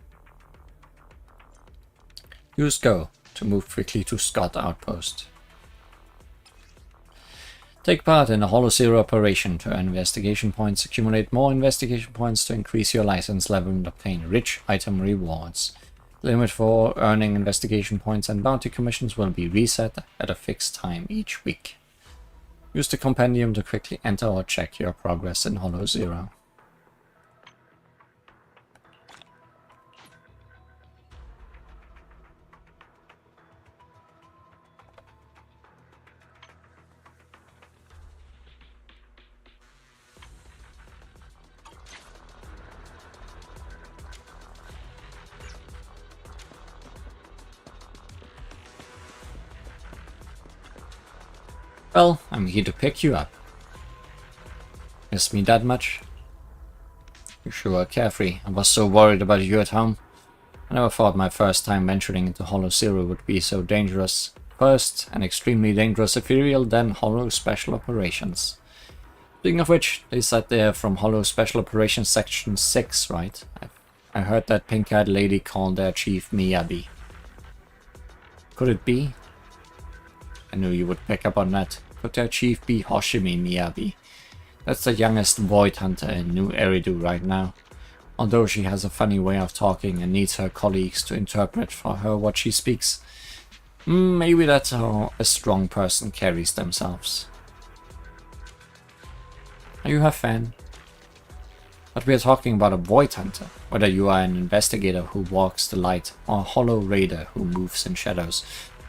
Use Go to move quickly to Scott Outpost. Take part in a Hollow Zero operation to earn investigation points. Accumulate more investigation points to increase your license level and obtain rich item rewards. The limit for earning investigation points and bounty commissions will be reset at a fixed time each week. Use the compendium to quickly enter or check your progress in Hollow Zero. Well, I'm here to pick you up. Miss me that much? You sure are carefree. I was so worried about you at home. I never thought my first time venturing into Hollow Zero would be so dangerous. First, an extremely dangerous Ethereal, then Hollow Special Operations. Speaking of which, they said they're from Hollow Special Operations Section 6, right? I heard that pink-eyed lady called their chief Miyabi. Could it be? I knew you would pick up on that. Could their chief be Hoshimi Miyabi? That's the youngest Void Hunter in New Eridu right now. Although she has a funny way of talking and needs her colleagues to interpret for her what she speaks. Maybe that's how a strong person carries themselves. Are you her fan? But we are talking about a Void Hunter, whether you are an investigator who walks the light or a Hollow Raider who moves in shadows.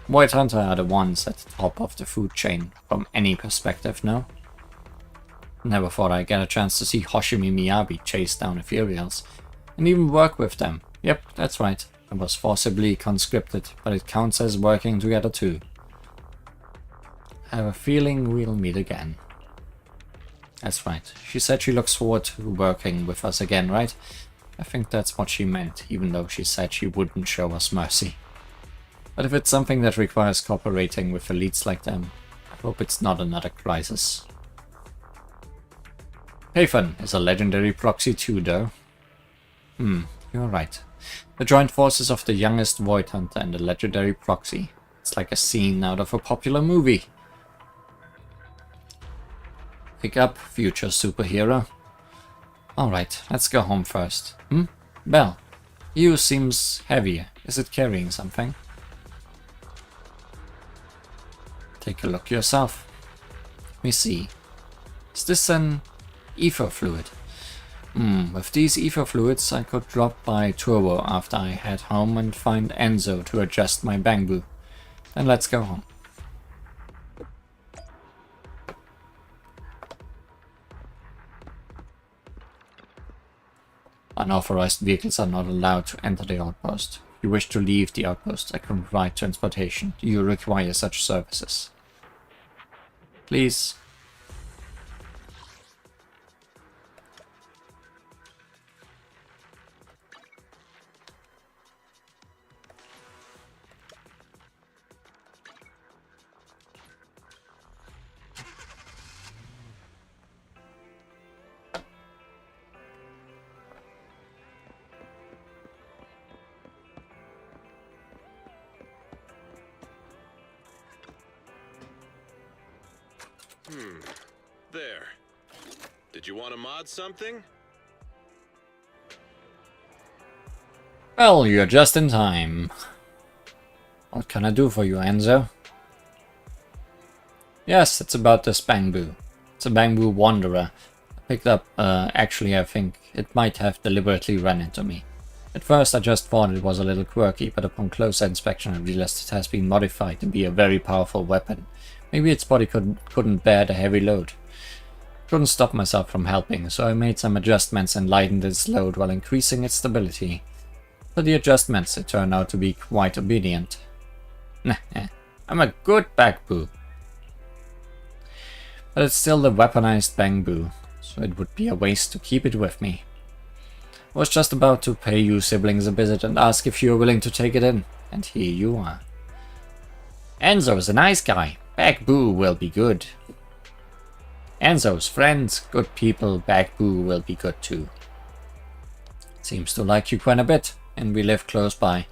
Void Hunter are the ones at the top of the food chain from any perspective, no? Never thought I'd get a chance to see Hoshimi Miyabi chase down Ethereals and even work with them. Yep, that's right. I was forcibly conscripted, but it counts as working together too. I have a feeling we'll meet again. That's right. She said she looks forward to working with us again, right? I think that's what she meant, even though she said she wouldn't show us mercy. But if it's something that requires cooperating with elites like them, I hope it's not another crisis. Payphone is a legendary proxy too, though. You're right. The joint forces of the youngest Void Hunter and the legendary proxy. It's like a scene out of a popular movie. Pick up, future superhero. Alright, let's go home first. Belle, you seems heavier. Is it carrying something? Take a look yourself. Let me see. Is this an ether fluid? With these ether fluids I could drop by Turbo after I head home and find Enzo to adjust my bamboo. Then let's go home. Unauthorized vehicles are not allowed to enter the outpost. If you wish to leave the outpost, I can provide transportation. Do you require such services? Please. There. Did you want to mod something? Well, you're just in time. What can I do for you, Enzo? Yes, it's about this bamboo. It's a bamboo wanderer. I picked up, actually I think it might have deliberately run into me. At first I just thought it was a little quirky, but upon closer inspection I realized it has been modified to be a very powerful weapon. Maybe its body couldn't bear the heavy load. Couldn't stop myself from helping, so I made some adjustments and lightened its load while increasing its stability. For the adjustments, it turned out to be quite obedient. Nah, I'm a good bamboo. But it's still the weaponized bamboo, so it would be a waste to keep it with me. I was just about to pay you siblings a visit and ask if you were willing to take it in, and here you are. Enzo's a nice guy. Bamboo will be good. Enzo's friends, good people, Bamboo will be good too. Seems to like you quite a bit, and we live close by.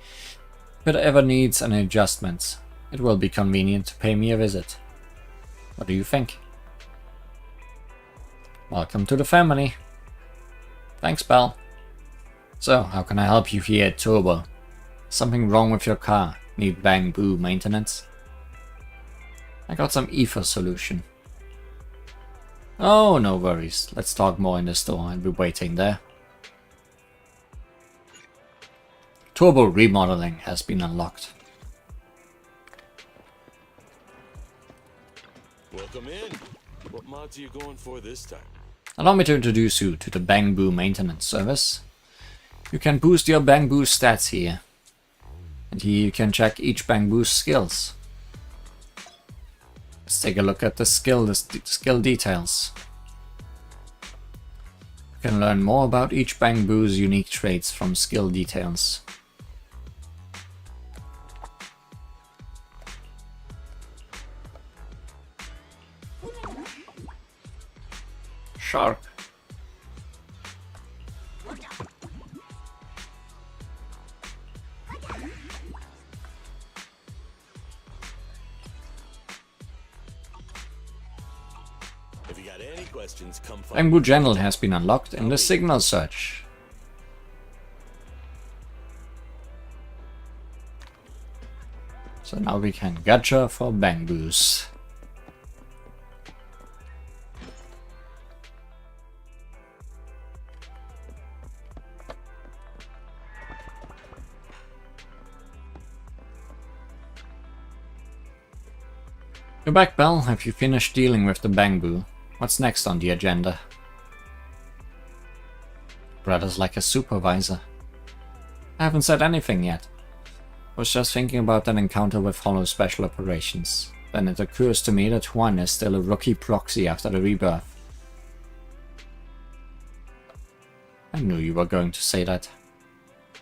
If it ever needs any adjustments, it will be convenient to pay me a visit. What do you think? Welcome to the family. Thanks, Belle. So, how can I help you here at Turbo? Something wrong with your car? Need bamboo maintenance? I got some ether solution. Oh, no worries. Let's talk more in the store. I'll be waiting there. Turbo remodeling has been unlocked. Welcome in. What mods are you going for this time? Allow me to introduce you to the bamboo maintenance service. You can boost your bamboo stats here. And here you can check each bamboo's skills. Let's take a look at the skill details. You can learn more about each Bangbu's unique traits from skill details. Shark. Bangbu Channel has been unlocked in the signal search. So now we can gacha for Bangbus. You're back, Belle. Have you finished dealing with the Bangbu? What's next on the agenda? Brother's like a supervisor. I haven't said anything yet. I was just thinking about that encounter with Hollow Special Operations. Then it occurs to me that Juan is still a rookie proxy after the rebirth. I knew you were going to say that.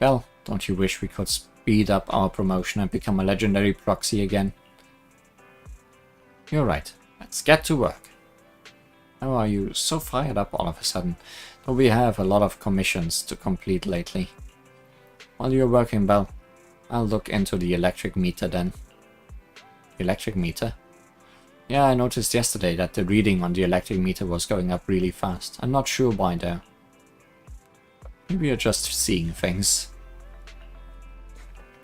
Well, don't you wish we could speed up our promotion and become a legendary proxy again? You're right. Let's get to work. How are you so fired up all of a sudden? Though we have a lot of commissions to complete lately. While you're working, Belle, I'll look into the electric meter then. Electric meter? Yeah, I noticed yesterday that the reading on the electric meter was going up really fast. I'm not sure why though. Maybe you're just seeing things.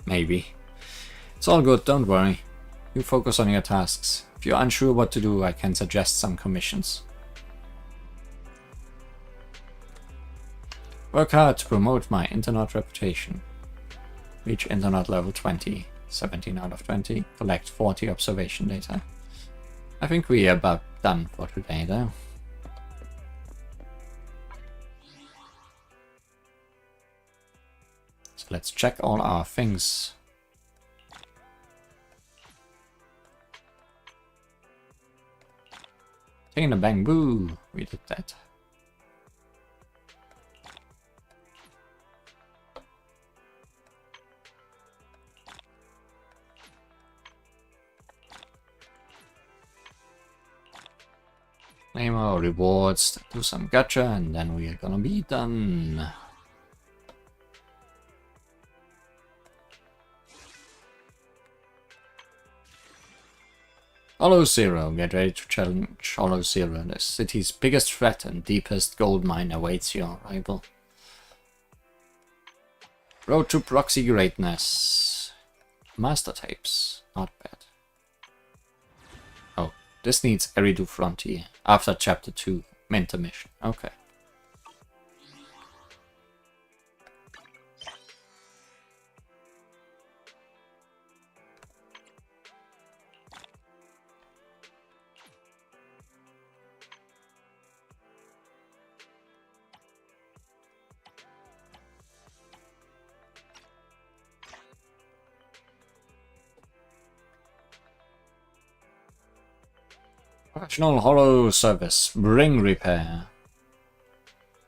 Maybe. It's all good, don't worry. You focus on your tasks. If you're unsure what to do, I can suggest some commissions. Work hard to promote my internet reputation. Reach internet level 20, 17 out of 20. Collect 40 observation data. I think we are about done for today though. So let's check all our things. Taking a Bangbu, we did that. Claim our rewards, do some gacha, and then we are gonna be done. Hollow Zero, get ready to challenge Hollow Zero. The city's biggest threat and deepest gold mine awaits your arrival. Road to proxy greatness. Master tapes, not bad. Oh, this needs Eridu Frontier after chapter 2, Minter mission. Okay. Optional Hollow service, bring repair.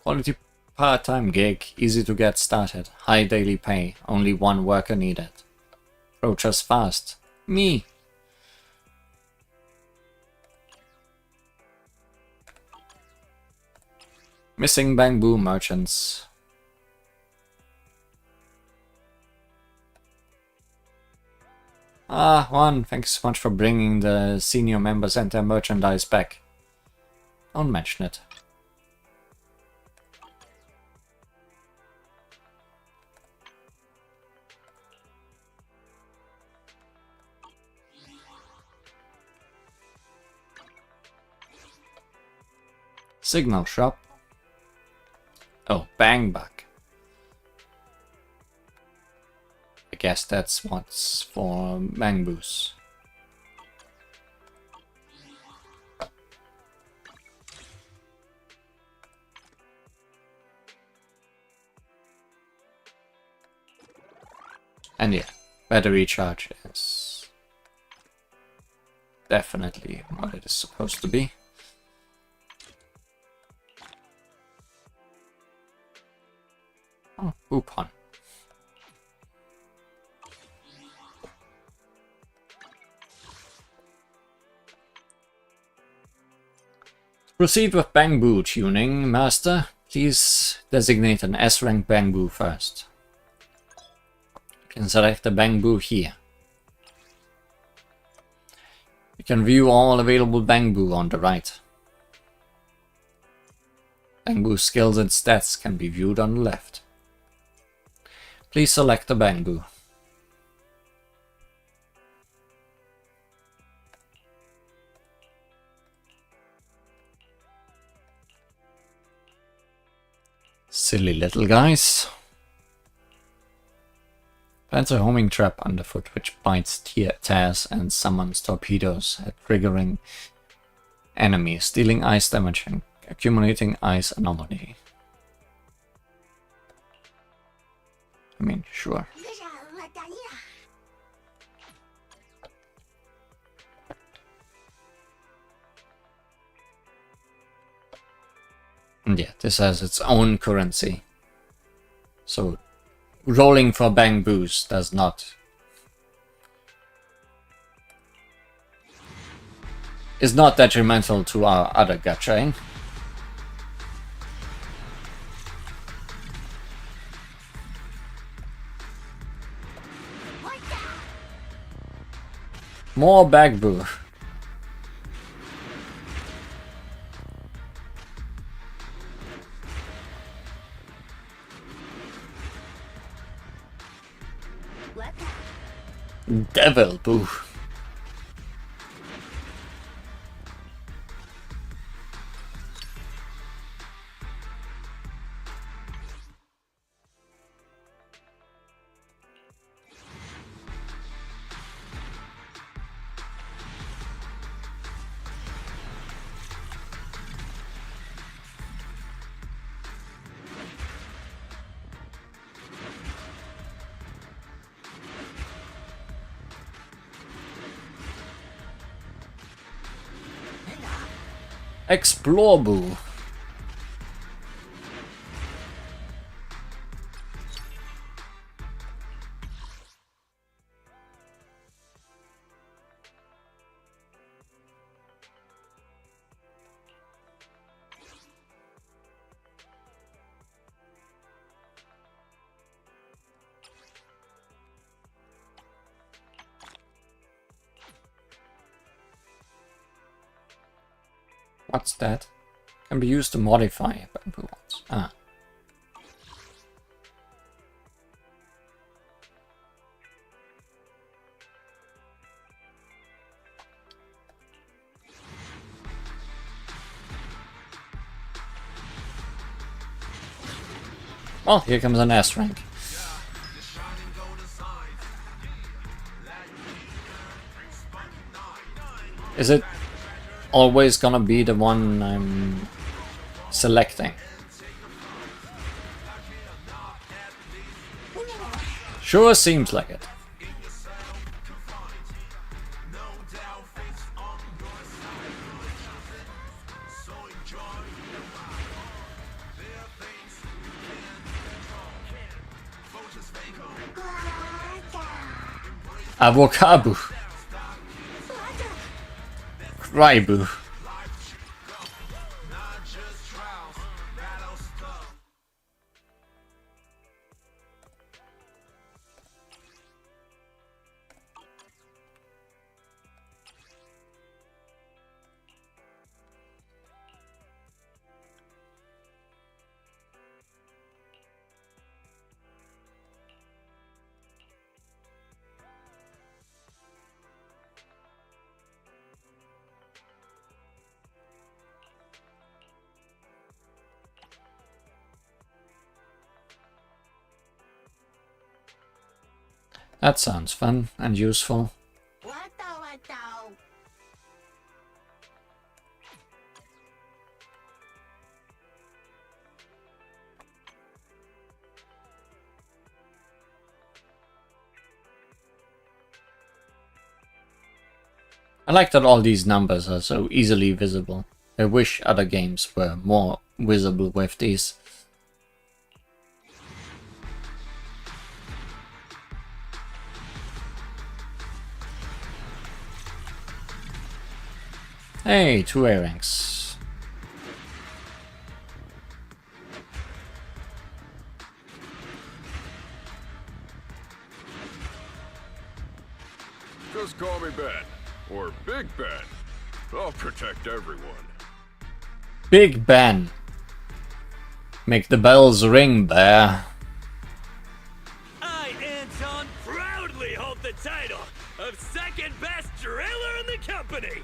Quality part-time gig, easy to get started, high daily pay, only one worker needed. Approach us fast. Me. Missing Bangbu merchants. Ah, Juan, thanks so much for bringing the senior members and their merchandise back. Don't mention it. Signal shop. Oh, Bang Bug. I guess that's what's for Bangbus. And yeah, battery charge is definitely what it is supposed to be. Oh, coupon. Proceed with bamboo tuning, Master. Please designate an S-rank bamboo first. You can select the bamboo here. You can view all available bamboo on the right. Bamboo skills and stats can be viewed on the left. Please select the bamboo. Silly little guys. Plants a homing trap underfoot which bites, tears, and summons torpedoes at triggering enemies, dealing ice damage and accumulating ice anomaly. I mean, sure. And yeah, this has its own currency. So rolling for bamboos does not... is not detrimental to our other gacha. More bamboo. Devil boo. Explore boo. What's that? Can be used to modify bamboo ones. Ah. Well, here comes an S rank. Is it always gonna be the one I'm selecting? Sure seems like it. Avocado. Raibu. That sounds fun and useful. I like that all these numbers are so easily visible. I wish other games were more visible with these. Hey, 2 A ranks. Just call me Ben, or Big Ben. I'll protect everyone. Big Ben. Make the bells ring, bear. I, Anton, proudly hold the title of second best driller in the company.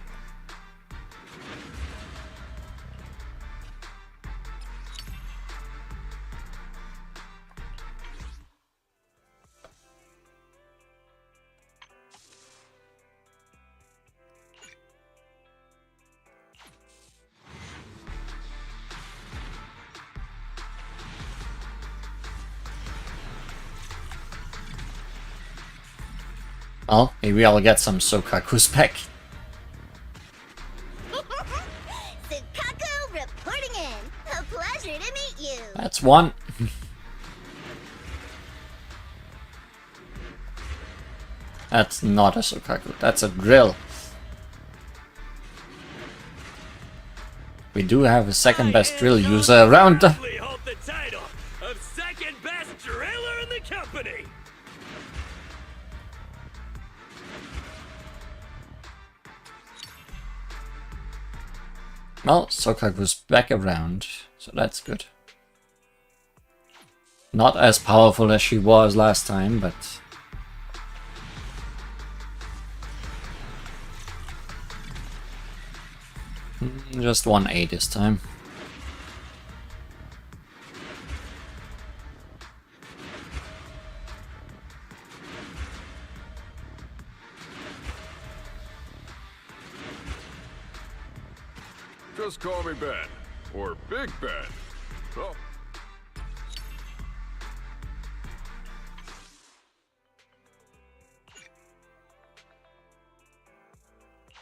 Well, maybe I'll get some Sokaku's back. Sukaku reporting in. A pleasure to meet you. That's one. That's not a Sokaku, that's a drill. We do have a second best drill user around. Proudly hold the title of second best driller in the company. Well, Sokaku's back around, so that's good. Not as powerful as she was last time, but... just 1A this time. Just call me Ben, or Big Ben. Oh.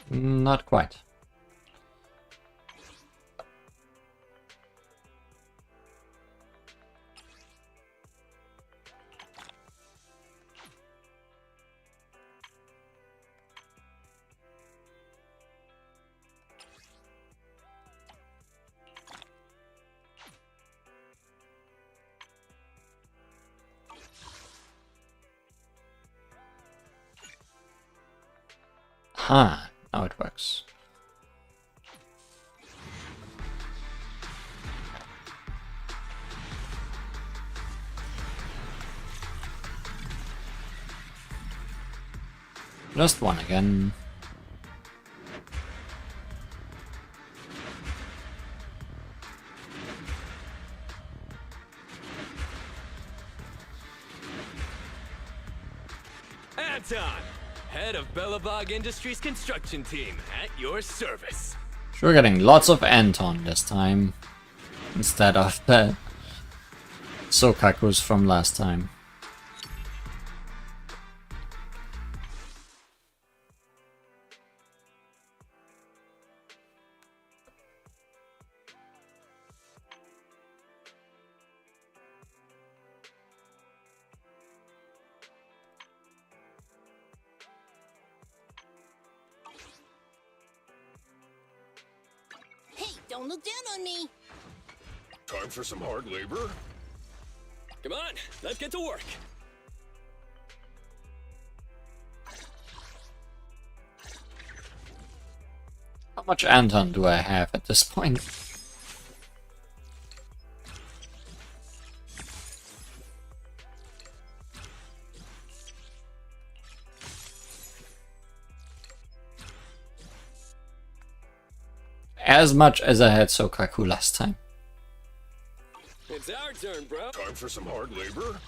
Not quite. Huh, now it works. Just one again. Anton, head of Bellabog Industries construction team, at your service. Sure, getting lots of Anton this time, instead of the Sokaku's from last time. Hey, don't look down on me. Time for some hard labor? Come on, let's get to work. How much Anton do I have at this point? As much as I had Sokaku last time. It's our turn, bro. Time for some hard labor?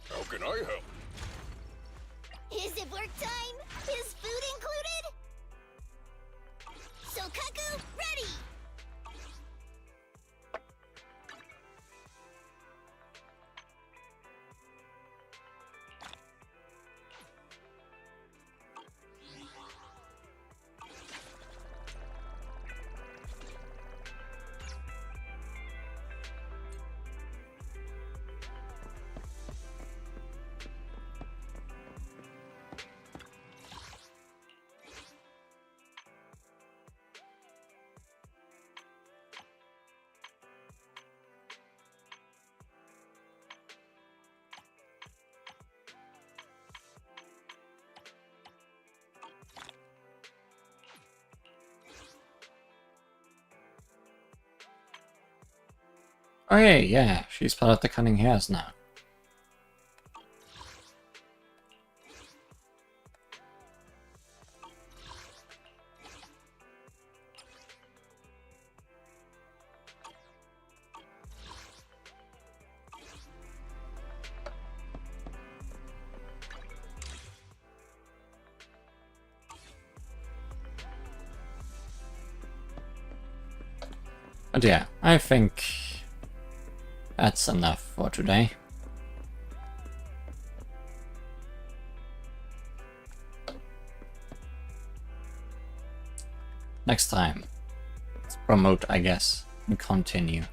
How can I help? Is it work time? Is food included? Sokaku, ready! Okay, yeah, she's part of the Cunning Hares now. But yeah, I think that's enough for today. Next time, let's promote, I guess, and continue.